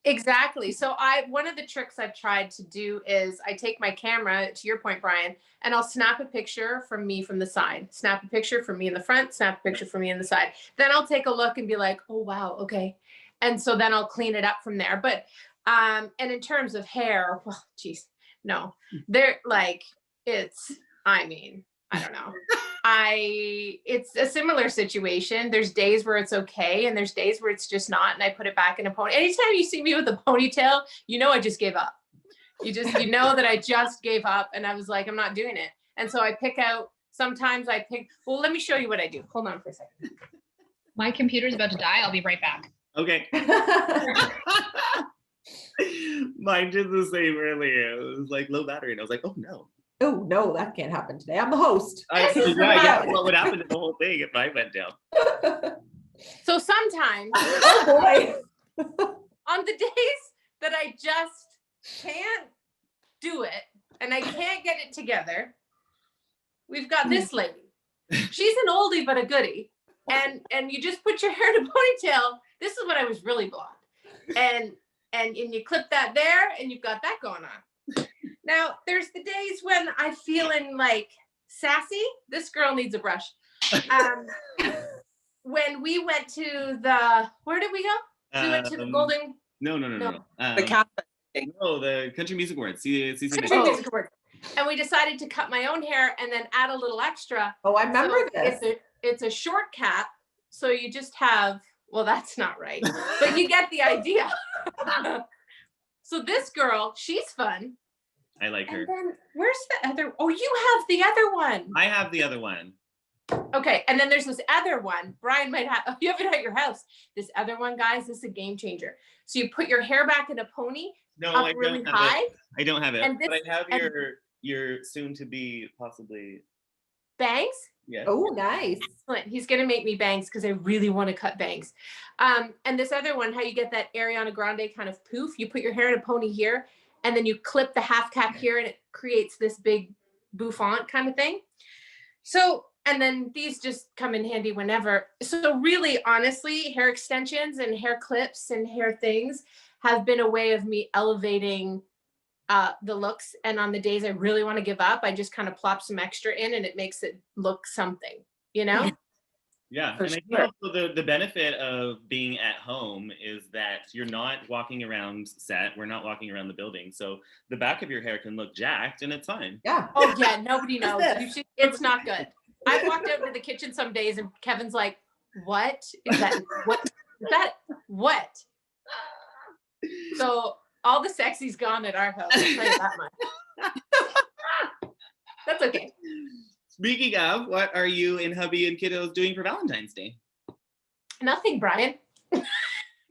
Speaker 15: Exactly. So one of the tricks I've tried to do is I take my camera, to your point, Brian, and I'll snap a picture from me from the side, snap a picture from me in the front, snap a picture from me in the side. Then I'll take a look and be like, oh wow, okay. And so then I'll clean it up from there. But and in terms of hair, well, geez, no, they're like, I don't know. It's a similar situation. There's days where it's okay and there's days where it's just not, and I put it back in a pony. Anytime you see me with a ponytail, you know I just gave up. You know that I just gave up and I was like, I'm not doing it. And so well, let me show you what I do. Hold on for a second.
Speaker 3: My computer's about to die. I'll be right back.
Speaker 1: Okay. Mine did the same earlier. It was like low battery and I was like, oh no.
Speaker 4: Oh no, that can't happen today. I'm the host.
Speaker 1: What would happen to the whole thing if I went down?
Speaker 15: So sometimes,
Speaker 4: oh boy,
Speaker 15: on the days that I just can't do it and I can't get it together, we've got this lady. She's an oldie but a goodie, and you just put your hair in a ponytail. This is when I was really blonde, and you clip that there, and you've got that going on. Now, there's the days when I'm feeling like sassy. This girl needs a brush. When we went to where did we go? We went to the Golden.
Speaker 1: No.
Speaker 2: The Catholic.
Speaker 1: No, the Country Music Awards.
Speaker 15: Country Music Awards. And we decided to cut my own hair and then add a little extra.
Speaker 4: Oh, I remember this.
Speaker 15: It's a short cap. So you just have, well, that's not right, but you get the idea. So this girl, she's fun.
Speaker 1: I like her.
Speaker 15: And then where's the other? Oh, you have the other one.
Speaker 1: I have the other one.
Speaker 15: Okay, and then there's this other one. Brian might have. Oh, you have it at your house. This other one, guys, this is a game changer. So you put your hair back in a pony.
Speaker 1: No,
Speaker 15: up
Speaker 1: I don't
Speaker 15: really
Speaker 1: have
Speaker 15: high.
Speaker 1: it. I don't have it.
Speaker 15: And
Speaker 1: but I have
Speaker 15: and-
Speaker 1: your soon to be possibly.
Speaker 15: Bangs.
Speaker 1: Yeah.
Speaker 4: Oh, nice.
Speaker 15: Excellent. He's gonna make me bangs because I really want to cut bangs. And this other one, how you get that Ariana Grande kind of poof? You put your hair in a pony here, and then you clip the half cap here, and it creates this big bouffant kind of thing. So, and then these just come in handy whenever. So really, honestly, hair extensions and hair clips and hair things have been a way of me elevating the looks. And on the days I really want to give up, I just kind of plop some extra in and it makes it look something, you know?
Speaker 1: Yeah,
Speaker 15: For
Speaker 1: and I think
Speaker 15: sure.
Speaker 1: also the benefit of being at home is that you're not walking around set. We're not walking around the building. So the back of your hair can look jacked and it's fine.
Speaker 4: Yeah.
Speaker 15: Oh yeah, nobody knows.
Speaker 4: this?
Speaker 15: It's not good. I've walked out into the kitchen some days and Kevin's like, what is that? What is that? What? So all the sexy's gone at our house. I'll tell you that much. That's okay.
Speaker 1: Speaking of, what are you and hubby and kiddos doing for Valentine's Day?
Speaker 15: Nothing, Brian.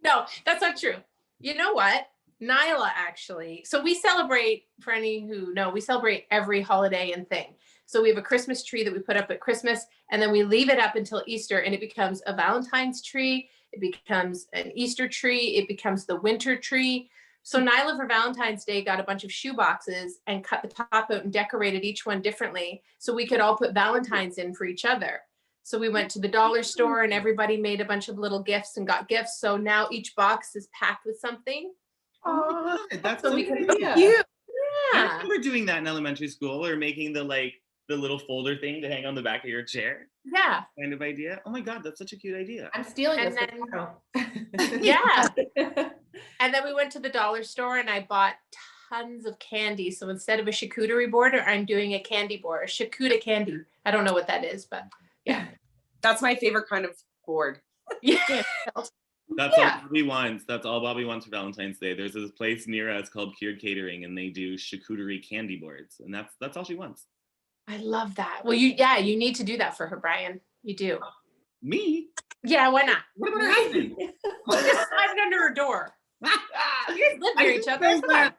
Speaker 15: No, that's not true. You know what? Nyla actually. So we celebrate, for any who know, we celebrate every holiday and thing. So we have a Christmas tree that we put up at Christmas, and then we leave it up until Easter, and it becomes a Valentine's tree. It becomes an Easter tree. It becomes the winter tree. So Nyla for Valentine's Day got a bunch of shoe boxes and cut the top out and decorated each one differently so we could all put Valentines in for each other. So we went to the dollar store and everybody made a bunch of little gifts and got gifts. So now each box is packed with something.
Speaker 1: Oh, that's
Speaker 15: so
Speaker 1: so
Speaker 15: we can
Speaker 1: cute.
Speaker 15: Yeah.
Speaker 1: I remember doing that in elementary school, or making the little folder thing to hang on the back of your chair.
Speaker 15: Yeah.
Speaker 1: Kind of idea. Oh my God, that's such a cute idea.
Speaker 4: I'm stealing
Speaker 15: And
Speaker 4: this.
Speaker 15: then- Yeah. And then we went to the dollar store and I bought tons of candy. So instead of a charcuterie board, I'm doing a candy board, a charcuterie candy. I don't know what that is, but yeah.
Speaker 2: That's my favorite kind of board.
Speaker 15: Yeah.
Speaker 1: That's
Speaker 15: Yeah.
Speaker 1: all Bobby wants. That's all Bobby wants for Valentine's Day. There's this place near us called Cured Catering, and they do charcuterie candy boards, and that's all she wants.
Speaker 15: I love that. Well, you need to do that for her, Brian. You do.
Speaker 1: Me?
Speaker 15: Yeah, why not?
Speaker 1: What about her husband?
Speaker 15: Just slide it under her door. You guys live near each other. Come on.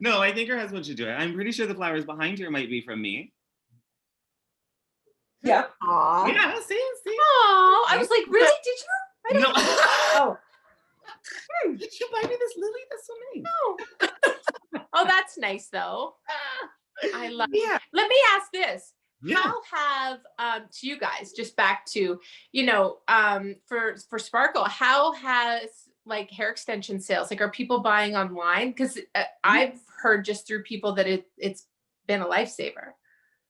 Speaker 1: No, I think her husband should do it. I'm pretty sure the flowers behind her might be from me.
Speaker 2: Yeah.
Speaker 4: Aw.
Speaker 1: Yeah, see?
Speaker 15: Oh, I was like, really? Did you? I didn't
Speaker 1: No.
Speaker 15: Oh.
Speaker 1: Did you buy me this lily? That's so nice.
Speaker 15: Oh, that's nice though. I love it.
Speaker 1: Yeah.
Speaker 15: Let me ask this.
Speaker 1: Yeah.
Speaker 15: How have to you guys, just back to, for Sparkle, how has like hair extension sales, like are people buying online? Because I've heard just through people that it's been a lifesaver.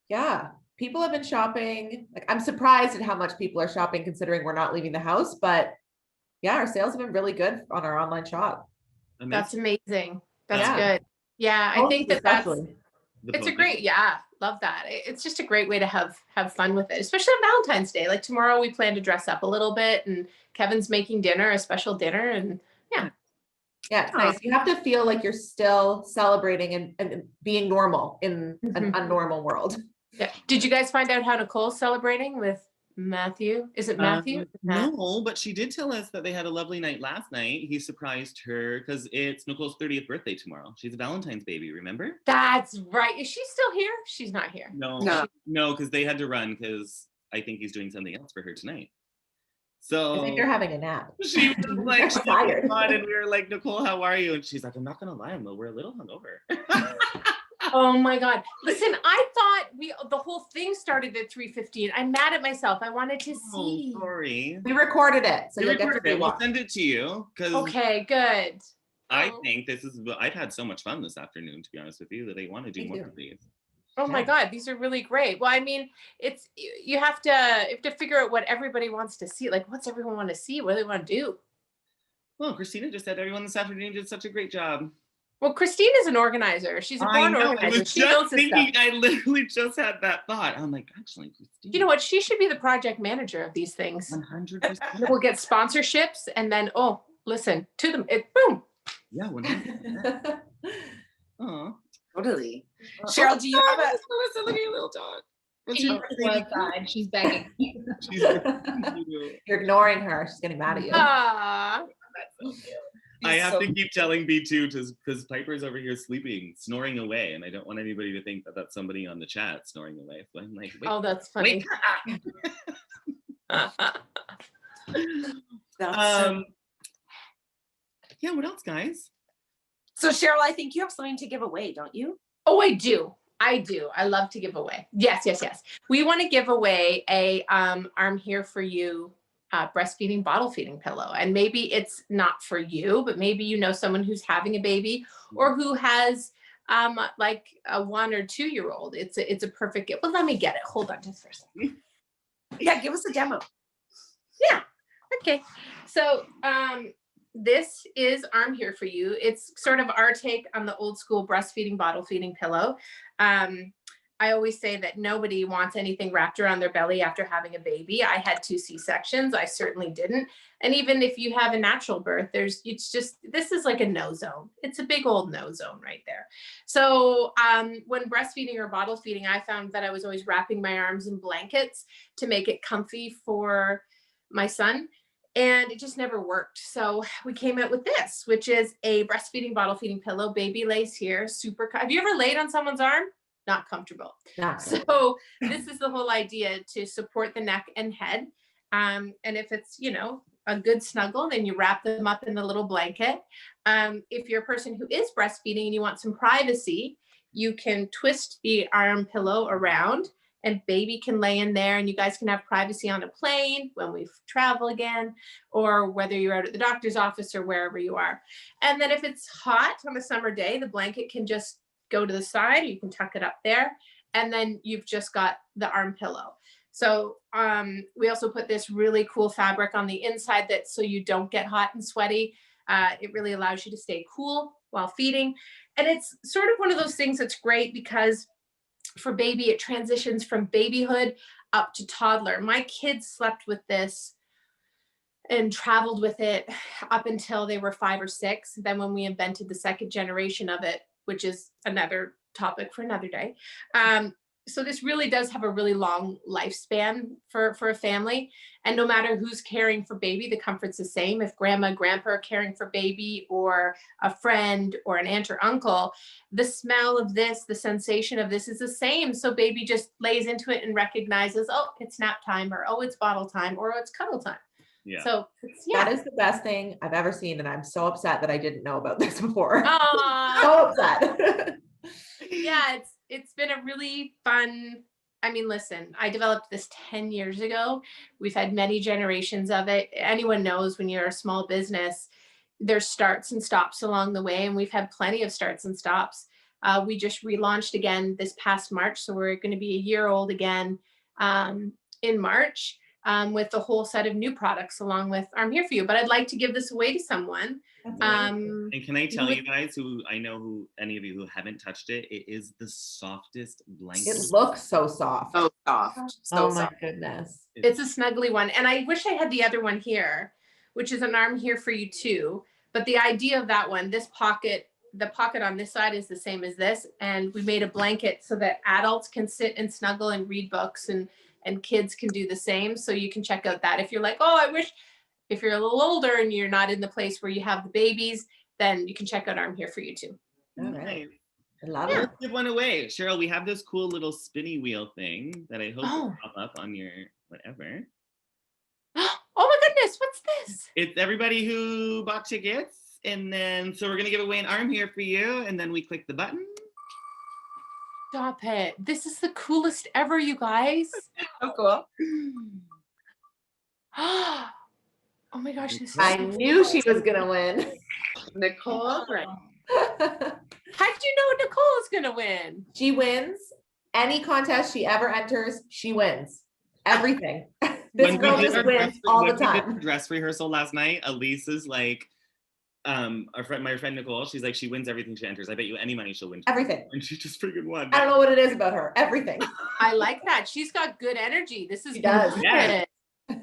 Speaker 4: Yeah, people have been shopping. Like, I'm surprised at how much people are shopping considering we're not leaving the house, but yeah, our sales have been really good on our online shop.
Speaker 15: That's amazing. That's
Speaker 4: Yeah.
Speaker 15: good. Yeah, I think that's
Speaker 4: Especially.
Speaker 15: it's a great, love that. It's just a great way to have fun with it, especially on Valentine's Day. Like tomorrow we plan to dress up a little bit and Kevin's making dinner, a special dinner, and yeah.
Speaker 4: Yeah, it's nice. You have to feel like you're still celebrating and being normal in an unnormal world.
Speaker 15: Yeah. Did you guys find out how Nicole's celebrating with Matthew? Is it Matthew?
Speaker 1: No, but she did tell us that they had a lovely night last night. He surprised her because it's Nicole's 30th birthday tomorrow. She's a Valentine's baby, remember?
Speaker 15: That's right. Is she still here? She's not here.
Speaker 1: No, because they had to run because I think he's doing something else for her tonight. So
Speaker 4: I think they're having a nap.
Speaker 1: she was like,
Speaker 4: They're tired.
Speaker 1: and we were like, Nicole, how are you? And she's like, I'm not gonna lie, we're a little hungover.
Speaker 15: Oh my God. Listen, I thought the whole thing started at 3:15. I'm mad at myself. I wanted to see.
Speaker 1: Oh, sorry.
Speaker 4: We recorded it, so
Speaker 1: We
Speaker 4: you'll get to
Speaker 1: recorded it. We'll
Speaker 4: rewatch.
Speaker 1: send it to you because
Speaker 15: Okay, good.
Speaker 1: I think I've had so much fun this afternoon, to be honest with you, that I want to do
Speaker 4: Me
Speaker 1: more
Speaker 4: too.
Speaker 1: of these.
Speaker 15: Oh my God, these are really great. Well, I mean, you have to figure out what everybody wants to see. Like, what's everyone want to see? What do they want to do?
Speaker 1: Well, Christina just said everyone this afternoon did such a great job.
Speaker 15: Well, Christine is an organizer. She's a born
Speaker 1: I
Speaker 15: organizer.
Speaker 1: was
Speaker 15: She
Speaker 1: just
Speaker 15: knows this
Speaker 1: thinking,
Speaker 15: stuff.
Speaker 1: I literally just had that thought. I'm like, actually, Christine.
Speaker 15: You know what? She should be the project manager of these things.
Speaker 1: 100%.
Speaker 15: We'll get sponsorships and then, listen to them. Boom.
Speaker 1: Yeah, 100%. Oh,
Speaker 2: Totally. Cheryl, do you have a
Speaker 1: Melissa, look at your little dog. What's
Speaker 3: She's
Speaker 1: your
Speaker 3: outside. She's begging.
Speaker 1: She's like,
Speaker 4: You're ignoring her. She's getting mad at you.
Speaker 15: Ah.
Speaker 1: I have to keep telling B2 because Piper's over here sleeping, snoring away, and I don't want anybody to think that that's somebody on the chat snoring away. So I'm like, wait,
Speaker 15: Oh, that's funny.
Speaker 1: Yeah, what else, guys?
Speaker 2: So Cheryl, I think you have something to give away, don't you?
Speaker 15: Oh, I do. I love to give away. Yes. We want to give away a I'm Here For You breastfeeding bottle feeding pillow. And maybe it's not for you, but maybe you know someone who's having a baby or who has like a 1 or 2 year old. It's a perfect gift. Well, let me get it. Hold on just for a second.
Speaker 2: Yeah, give us a demo.
Speaker 15: Yeah. Okay. So this is I'm Here For You. It's sort of our take on the old school breastfeeding bottle feeding pillow. I always say that nobody wants anything wrapped around their belly after having a baby. I had 2 C-sections. I certainly didn't. And even if you have a natural birth, this is like a no zone. It's a big old no zone right there. So when breastfeeding or bottle feeding, I found that I was always wrapping my arms in blankets to make it comfy for my son. And it just never worked. So we came out with this, which is a breastfeeding bottle feeding pillow. Baby lays here, super. Have you ever laid on someone's arm? Not comfortable. So this is the whole idea, to support the neck and head. And if it's, a good snuggle, then you wrap them up in the little blanket. If you're a person who is breastfeeding and you want some privacy, you can twist the arm pillow around and baby can lay in there, and you guys can have privacy on a plane when we travel again, or whether you're out at the doctor's office or wherever you are. And then if it's hot on a summer day, the blanket can just go to the side, or you can tuck it up there, and then you've just got the arm pillow. So we also put this really cool fabric on the inside so you don't get hot and sweaty. It really allows you to stay cool while feeding. And it's sort of one of those things that's great because for baby, it transitions from babyhood up to toddler. My kids slept with this and traveled with it up until they were 5 or 6. Then when we invented the second generation of it, which is another topic for another day. So this really does have a really long lifespan for a family. And no matter who's caring for baby, the comfort's the same. If grandma, grandpa are caring for baby, or a friend or an aunt or uncle, the smell of this, the sensation of this is the same. So baby just lays into it and recognizes, oh, it's nap time, or oh, it's bottle time, or oh, it's cuddle time.
Speaker 1: Yeah.
Speaker 15: So
Speaker 4: that is the best thing I've ever seen. And I'm so upset that I didn't know about this before.
Speaker 15: Aww.
Speaker 4: So upset.
Speaker 15: Yeah, it's been a really fun. I mean, listen, I developed this 10 years ago. We've had many generations of it. Anyone knows when you're a small business, there's starts and stops along the way, and we've had plenty of starts and stops. We just relaunched again this past March, so we're going to be a year old again in March with a whole set of new products along with I'm Here For You. But I'd like to give this away to someone.
Speaker 1: And can I tell you guys who any of you who haven't touched it, it is the softest blanket.
Speaker 4: It looks so soft.
Speaker 2: So soft.
Speaker 4: Oh my goodness.
Speaker 15: It's a snuggly one. And I wish I had the other one here, which is an I'm Here For You too. But the idea of that one, this pocket, the pocket on this side is the same as this. And we made a blanket so that adults can sit and snuggle and read books, and kids can do the same. So you can check out that. If you're like, oh, I wish, if you're a little older and you're not in the place where you have the babies, then you can check out I'm Here For You too.
Speaker 4: All right. I love
Speaker 1: Let's
Speaker 4: it.
Speaker 1: give one away. Cheryl, we have this cool little spinny wheel thing that I hope will pop up on your whatever.
Speaker 15: Oh my goodness, what's this?
Speaker 1: It's everybody who bought tickets. And then, so we're going to give away an I'm Here For You. And then we click the button.
Speaker 15: Stop it. This is the coolest ever, you guys.
Speaker 2: So cool.
Speaker 15: Oh my gosh, this is
Speaker 4: I knew she was going to win.
Speaker 2: Nicole, right?
Speaker 15: How did you know Nicole is going to win?
Speaker 4: She wins any contest she ever enters. She wins everything. This girl just wins all the time.
Speaker 1: Dress rehearsal last night, Elise is like, my friend Nicole, she's like, she wins everything she enters. I bet you any money she'll win.
Speaker 4: Everything.
Speaker 1: And she just freaking won.
Speaker 4: I don't know what it is about her. Everything.
Speaker 15: I like that. She's got good energy. This is
Speaker 4: She does.
Speaker 15: good.
Speaker 1: Yeah.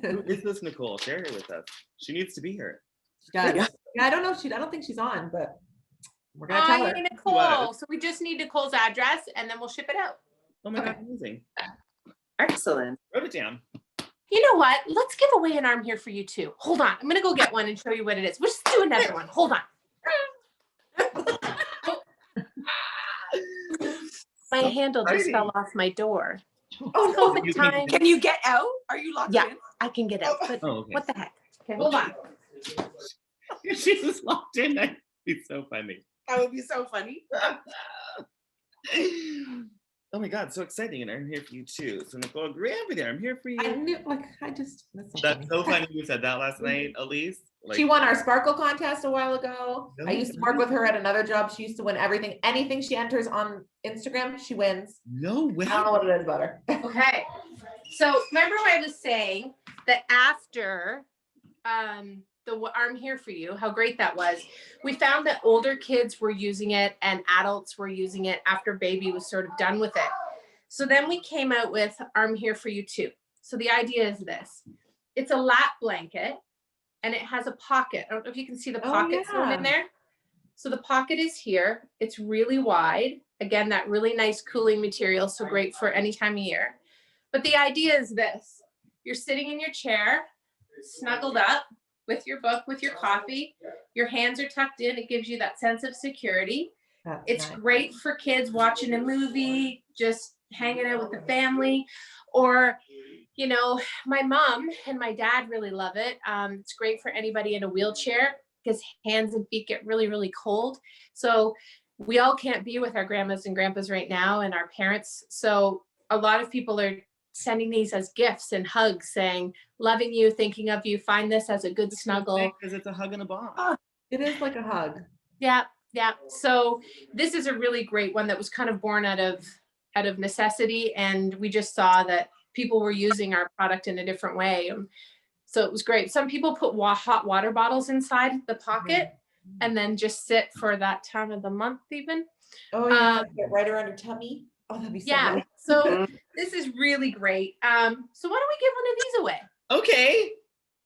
Speaker 1: Who is this Nicole? Share her with us. She needs to be here.
Speaker 4: She does. Yeah, I don't know if I don't think she's on, but we're gonna tell her.
Speaker 15: Nicole. So we just need Nicole's address and then we'll ship it out.
Speaker 1: Oh my God, amazing.
Speaker 2: Excellent.
Speaker 1: Wrote it down.
Speaker 15: You know what? Let's give away an I'm Here For You too. Hold on. I'm gonna go get one and show you what it is. We'll just do another one. Hold on. My handle just fell off my door.
Speaker 2: Oh,
Speaker 15: COVID time.
Speaker 2: Can you get out? Are you locked
Speaker 15: Yeah,
Speaker 2: in?
Speaker 15: I can get out. But
Speaker 1: okay.
Speaker 15: what the heck? Okay, hold on.
Speaker 1: She was locked in. That'd be so funny.
Speaker 2: That would be so funny.
Speaker 1: Oh my God, so exciting. And I'm here for you too. So Nicole, agree over there. I'm here for you.
Speaker 4: I knew, that's
Speaker 1: That's so funny you said that last night, Elise. Like,
Speaker 4: she won our Sparkle contest a while ago. I used to work with her at another job. She used to win everything. Anything she enters on Instagram, she wins.
Speaker 1: No way.
Speaker 4: I don't know what it is about her.
Speaker 15: Okay. So remember what I was saying that after the I'm Here For You, how great that was. We found that older kids were using it and adults were using it after baby was sort of done with it. So then we came out with I'm Here For You Too. So the idea is this. It's a lap blanket and it has a pocket. I don't know if you can see the pocket thrown in there. So the pocket is here. It's really wide. Again, that really nice cooling material. So great for any time of year. But the idea is this. You're sitting in your chair, snuggled up with your book, with your coffee. Your hands are tucked in. It gives you that sense of security. It's great for kids watching a movie, just hanging out with the family, or, you know, my mom and my dad really love it. It's great for anybody in a wheelchair because hands and feet get really, really cold. So we all can't be with our grandmas and grandpas right now and our parents. So a lot of people are sending these as gifts and hugs, saying, loving you, thinking of you, find this as a good snuggle.
Speaker 1: Because it's a hug and a bomb.
Speaker 4: Oh, it is like a hug.
Speaker 15: Yeah, yeah. So this is a really great one that was kind of born out of necessity. And we just saw that people were using our product in a different way. So it was great. Some people put hot water bottles inside the pocket and then just sit for that time of the month even.
Speaker 4: Oh yeah, get right around your tummy. Oh, that'd be so
Speaker 15: yeah.
Speaker 4: nice.
Speaker 15: So this is really great. So why don't we give one of these away?
Speaker 1: Okay.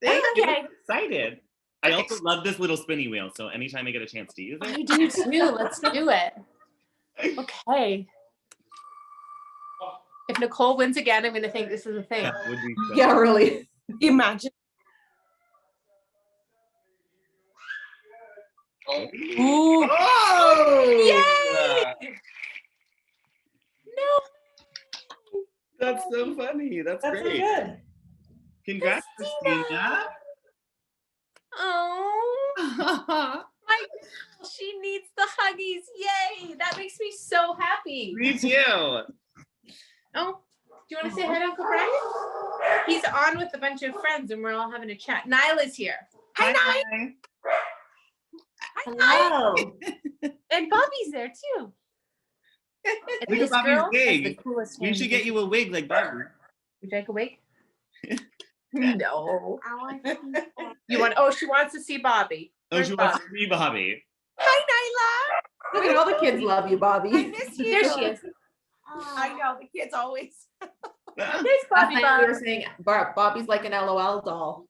Speaker 1: Thank you.
Speaker 15: Okay.
Speaker 1: I'm excited. I also love this little spinny wheel. So anytime I get a chance to use it.
Speaker 15: I do too. Let's do it. Okay. If Nicole wins again, I'm going to think this is a thing.
Speaker 1: That would be so
Speaker 4: Yeah, really.
Speaker 2: Imagine.
Speaker 15: Ooh.
Speaker 1: Oh!
Speaker 15: Yay! No.
Speaker 1: That's so funny. That's
Speaker 4: That's so
Speaker 1: great.
Speaker 4: good.
Speaker 1: Congrats, Christina.
Speaker 15: Oh, my, she needs the huggies. Yay. That makes me so happy.
Speaker 1: Me too.
Speaker 15: Oh, do you want to say hi to Uncle Brian? He's on with a bunch of friends and we're all having a chat. Nyla's here. Hi, Nyla.
Speaker 4: Hello.
Speaker 15: And Bobby's there too. And
Speaker 1: Look
Speaker 15: this
Speaker 1: at
Speaker 15: girl
Speaker 1: Bobby's
Speaker 15: has the
Speaker 1: wig.
Speaker 15: coolest
Speaker 1: We
Speaker 15: name.
Speaker 1: should get you a wig like Bobby.
Speaker 15: Would you like a wig? No. You want? Oh, she wants to see Bobby.
Speaker 1: Oh,
Speaker 15: Where's
Speaker 1: she wants
Speaker 15: Bobby?
Speaker 1: to see Bobby.
Speaker 15: Hi,
Speaker 4: Look at all the kids love you, Bobby.
Speaker 11: I miss you.
Speaker 15: There she is.
Speaker 11: I know, the kids always.
Speaker 15: There's
Speaker 4: Last
Speaker 15: Bobby.
Speaker 4: night we were saying Bobby's like an LOL doll.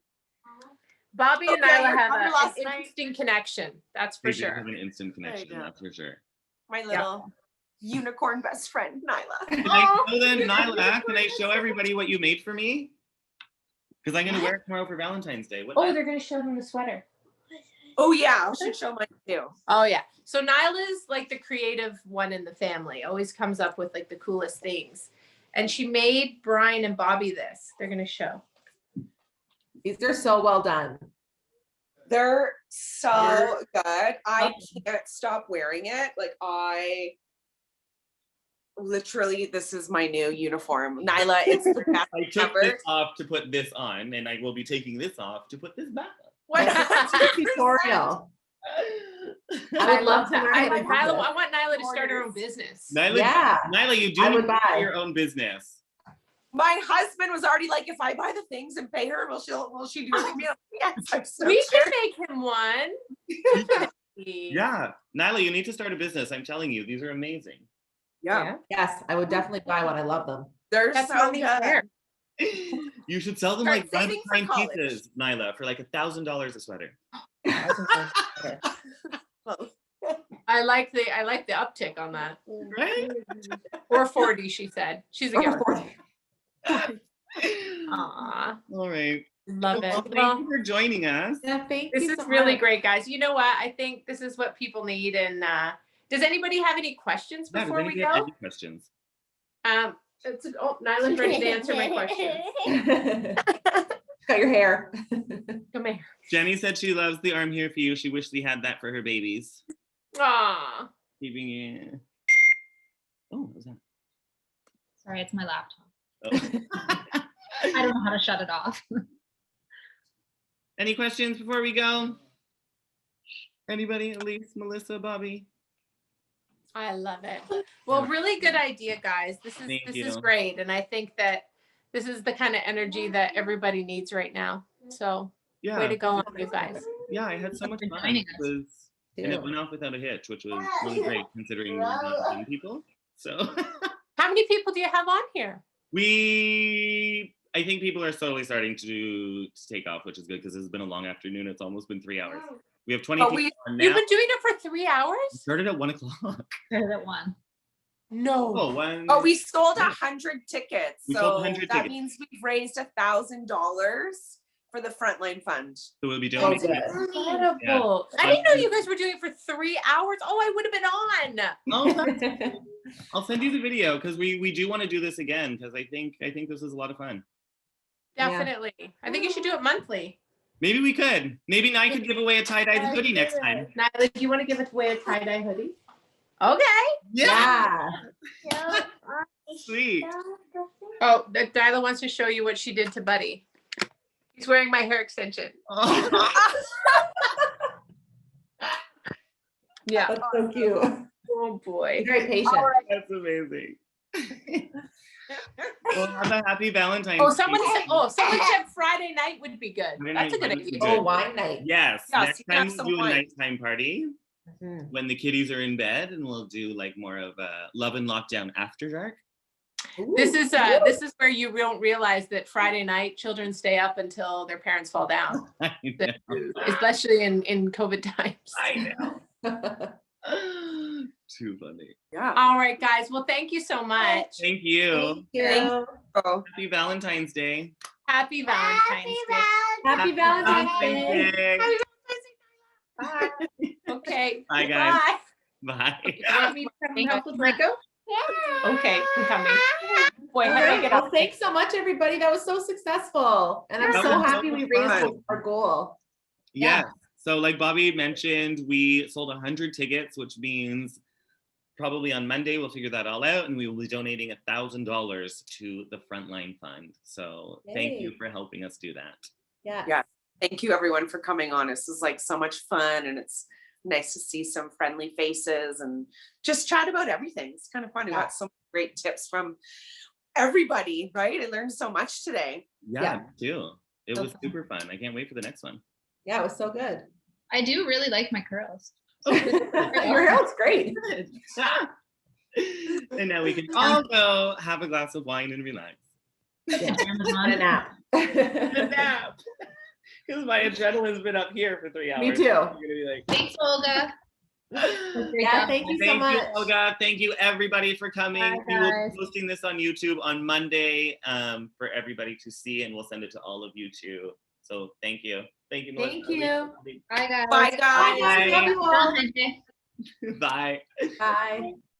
Speaker 15: Bobby and
Speaker 11: Okay,
Speaker 15: Nyla
Speaker 11: your
Speaker 15: have
Speaker 11: Bobby
Speaker 15: an
Speaker 11: last night.
Speaker 15: interesting connection. That's for
Speaker 1: They do
Speaker 15: sure.
Speaker 1: have an instant connection,
Speaker 11: go.
Speaker 1: that's for sure.
Speaker 11: My little unicorn best friend, Nyla.
Speaker 1: Can I show them, Nyla, can I show everybody what you made for me? Because I'm going to wear it tomorrow for Valentine's Day. What
Speaker 15: Oh, they're gonna show them the sweater.
Speaker 2: Oh yeah, I should show mine too.
Speaker 15: Oh yeah. So Nyla's like the creative one in the family. Always comes up with like the coolest things. And she made Brian and Bobby this. They're gonna show.
Speaker 4: These are so well done.
Speaker 2: They're so good. I can't stop wearing it. Like I literally, this is my new uniform. Nyla, it's the best
Speaker 1: I took
Speaker 2: ever.
Speaker 1: this off to put this on, and I will be taking this off to put this back on.
Speaker 2: What?
Speaker 4: Tutorial.
Speaker 15: I love
Speaker 4: to
Speaker 15: that.
Speaker 4: learn how to do
Speaker 15: Nyla,
Speaker 4: this.
Speaker 15: I want Nyla to start her own business.
Speaker 1: Nyla,
Speaker 4: Yeah.
Speaker 1: Nyla, you do
Speaker 4: I
Speaker 1: need
Speaker 4: would
Speaker 1: to
Speaker 4: buy.
Speaker 1: start your own business.
Speaker 2: My husband was already like, if I buy the things and pay her, will she do it with me? Yes, I'm so
Speaker 15: We
Speaker 2: sure.
Speaker 15: can make him one.
Speaker 1: Yeah, Nyla, you need to start a business. I'm telling you, these are amazing.
Speaker 2: Yeah.
Speaker 4: Yes, I would definitely buy one. I love them.
Speaker 2: They're
Speaker 15: That's
Speaker 2: so
Speaker 15: Mommy's
Speaker 2: good.
Speaker 15: hair.
Speaker 1: You should sell them
Speaker 2: Start
Speaker 1: like
Speaker 2: saving for
Speaker 1: Valentine
Speaker 2: college.
Speaker 1: pieces, Nyla, for like $1,000 a sweater.
Speaker 15: I like the uptick on that.
Speaker 1: Right?
Speaker 15: Or 40, she said. She's a giver.
Speaker 4: 40.
Speaker 15: Aw,
Speaker 1: All right.
Speaker 15: love
Speaker 1: Well,
Speaker 15: it.
Speaker 1: thank you for joining us.
Speaker 4: Yeah, thank
Speaker 15: This
Speaker 4: you
Speaker 15: is
Speaker 4: so
Speaker 15: really
Speaker 4: much.
Speaker 15: great, guys. You know what? I think this is what people need. And does anybody have any questions
Speaker 1: Yeah, does
Speaker 15: before we
Speaker 1: anybody have
Speaker 15: go?
Speaker 1: any questions?
Speaker 15: Nyla's ready to answer my question.
Speaker 4: Got your hair.
Speaker 15: Come here.
Speaker 1: Jenny said she loves the arm here for you. She wished she had that for her babies.
Speaker 15: Aw.
Speaker 1: Keeping it. Oh, what was that?
Speaker 3: Sorry, it's my laptop.
Speaker 1: Oh.
Speaker 3: I don't know how to shut it off.
Speaker 1: Any questions before we go? Anybody? Elise, Melissa, Bobby?
Speaker 15: I love it. Well, really good idea, guys. This is
Speaker 1: Thank
Speaker 15: is
Speaker 1: you.
Speaker 15: great. And I think that this is the kind of energy that everybody needs right now. So
Speaker 1: Yeah.
Speaker 15: way to go on you guys.
Speaker 1: Yeah, I had so much
Speaker 3: for
Speaker 1: fun.
Speaker 3: joining
Speaker 1: It was, and it
Speaker 4: too.
Speaker 1: went off without a hitch, which was really great considering we're not 10 people. So
Speaker 15: How How many people do you have on here?
Speaker 1: I think people are slowly starting to take off, which is good because it's been a long afternoon. It's almost been 3 hours. We have 20
Speaker 15: Oh,
Speaker 1: people on now.
Speaker 15: you've been doing it for 3 hours?
Speaker 1: Started at 1 o'clock.
Speaker 3: Started at 1.
Speaker 15: No.
Speaker 1: Oh, one.
Speaker 2: Oh, we sold 100 tickets.
Speaker 1: We
Speaker 2: So
Speaker 1: sold 100
Speaker 2: that
Speaker 1: tickets.
Speaker 2: means we've raised $1,000 for the Frontline Fund.
Speaker 1: So we'll be
Speaker 4: Oh,
Speaker 1: donating.
Speaker 4: good.
Speaker 15: Incredible. I didn't know you guys were doing it for 3 hours. Oh, I would have been on.
Speaker 1: I'll send you the video because we do want to do this again because I think this is a lot of fun.
Speaker 15: Definitely. I think you should do it monthly.
Speaker 1: Maybe we could. Maybe I could give away a tie-dye hoodie next time.
Speaker 15: Nyla, do you want to give away a tie-dye hoodie? Okay.
Speaker 1: Yeah. Sweet.
Speaker 15: Oh, Nyla wants to show you what she did to Buddy. He's wearing my hair extension. Yeah.
Speaker 4: That's so cute.
Speaker 15: Oh boy.
Speaker 4: Very patient.
Speaker 1: That's amazing. Well, have a happy Valentine's.
Speaker 15: Oh, someone
Speaker 1: Day.
Speaker 15: said Friday night would be good.
Speaker 1: Friday
Speaker 15: That's a
Speaker 1: night
Speaker 15: good
Speaker 1: would be
Speaker 15: idea.
Speaker 1: good.
Speaker 4: Oh, wine night.
Speaker 1: Yes.
Speaker 2: Yes,
Speaker 1: Next
Speaker 2: you can have
Speaker 1: time
Speaker 2: some
Speaker 1: we'll do a
Speaker 2: wine.
Speaker 1: nighttime party when the kiddies are in bed, and we'll do like more of a love and lockdown after dark.
Speaker 15: This is where you don't realize that Friday night children stay up until their parents fall down,
Speaker 1: I know.
Speaker 15: especially in COVID times.
Speaker 1: I know. Too funny.
Speaker 2: Yeah.
Speaker 15: All right, guys. Well, thank you so much.
Speaker 1: Thank you.
Speaker 4: Yeah.
Speaker 1: Happy Valentine's Day.
Speaker 15: Happy Valentine's Day.
Speaker 4: Happy Valentine's Day.
Speaker 1: Day.
Speaker 15: Happy Valentine's Day. Bye. Okay.
Speaker 1: Bye, guys.
Speaker 15: Bye.
Speaker 1: Bye.
Speaker 15: You want me to come help with Draco? Okay, I'm coming. Boy,
Speaker 4: All
Speaker 15: how do I
Speaker 4: right.
Speaker 15: get
Speaker 4: Well,
Speaker 15: off?
Speaker 4: thanks so much, everybody. That was so successful. And I'm
Speaker 1: That
Speaker 4: so
Speaker 1: was so
Speaker 4: happy we
Speaker 1: much
Speaker 4: raised
Speaker 1: fun.
Speaker 4: our goal.
Speaker 1: Yeah. So like Bobby mentioned, we sold 100 tickets, which means probably on Monday we'll figure that all out, and we will be donating $1,000 to the Frontline Fund. So thank you
Speaker 4: Yay.
Speaker 1: for helping us do that.
Speaker 4: Yeah.
Speaker 2: Yeah. Thank you everyone for coming on. This is like so much fun, and it's nice to see some friendly faces and just chat about everything. It's kind of fun. We got some great tips from everybody, right? I learned so much today.
Speaker 1: Yeah, me too. It
Speaker 4: So
Speaker 1: was
Speaker 4: fun.
Speaker 1: super fun. I can't wait for the next one.
Speaker 4: Yeah, it was so good.
Speaker 3: I do really like my curls.
Speaker 4: Your hair looks great.
Speaker 1: And now we can all go have a glass of wine and relax.
Speaker 4: And a nap.
Speaker 1: A nap. Because my adrenaline's been up here for 3 hours.
Speaker 4: Me too.
Speaker 1: I'm gonna be like,
Speaker 3: Thanks, Olga.
Speaker 4: Yeah, thank you so
Speaker 1: Thank
Speaker 4: much.
Speaker 1: you, Olga. Thank you, everybody, for coming.
Speaker 3: Bye,
Speaker 1: We will
Speaker 3: guys.
Speaker 1: be posting this on YouTube on Monday for everybody to see, and we'll send it to all of you too. So thank you. Thank you, Melissa.
Speaker 15: Thank you.
Speaker 3: Bye, guys.
Speaker 2: Bye guys.
Speaker 1: Bye.
Speaker 4: Love you all.
Speaker 3: Valentine's Day.
Speaker 1: Bye.
Speaker 4: Bye.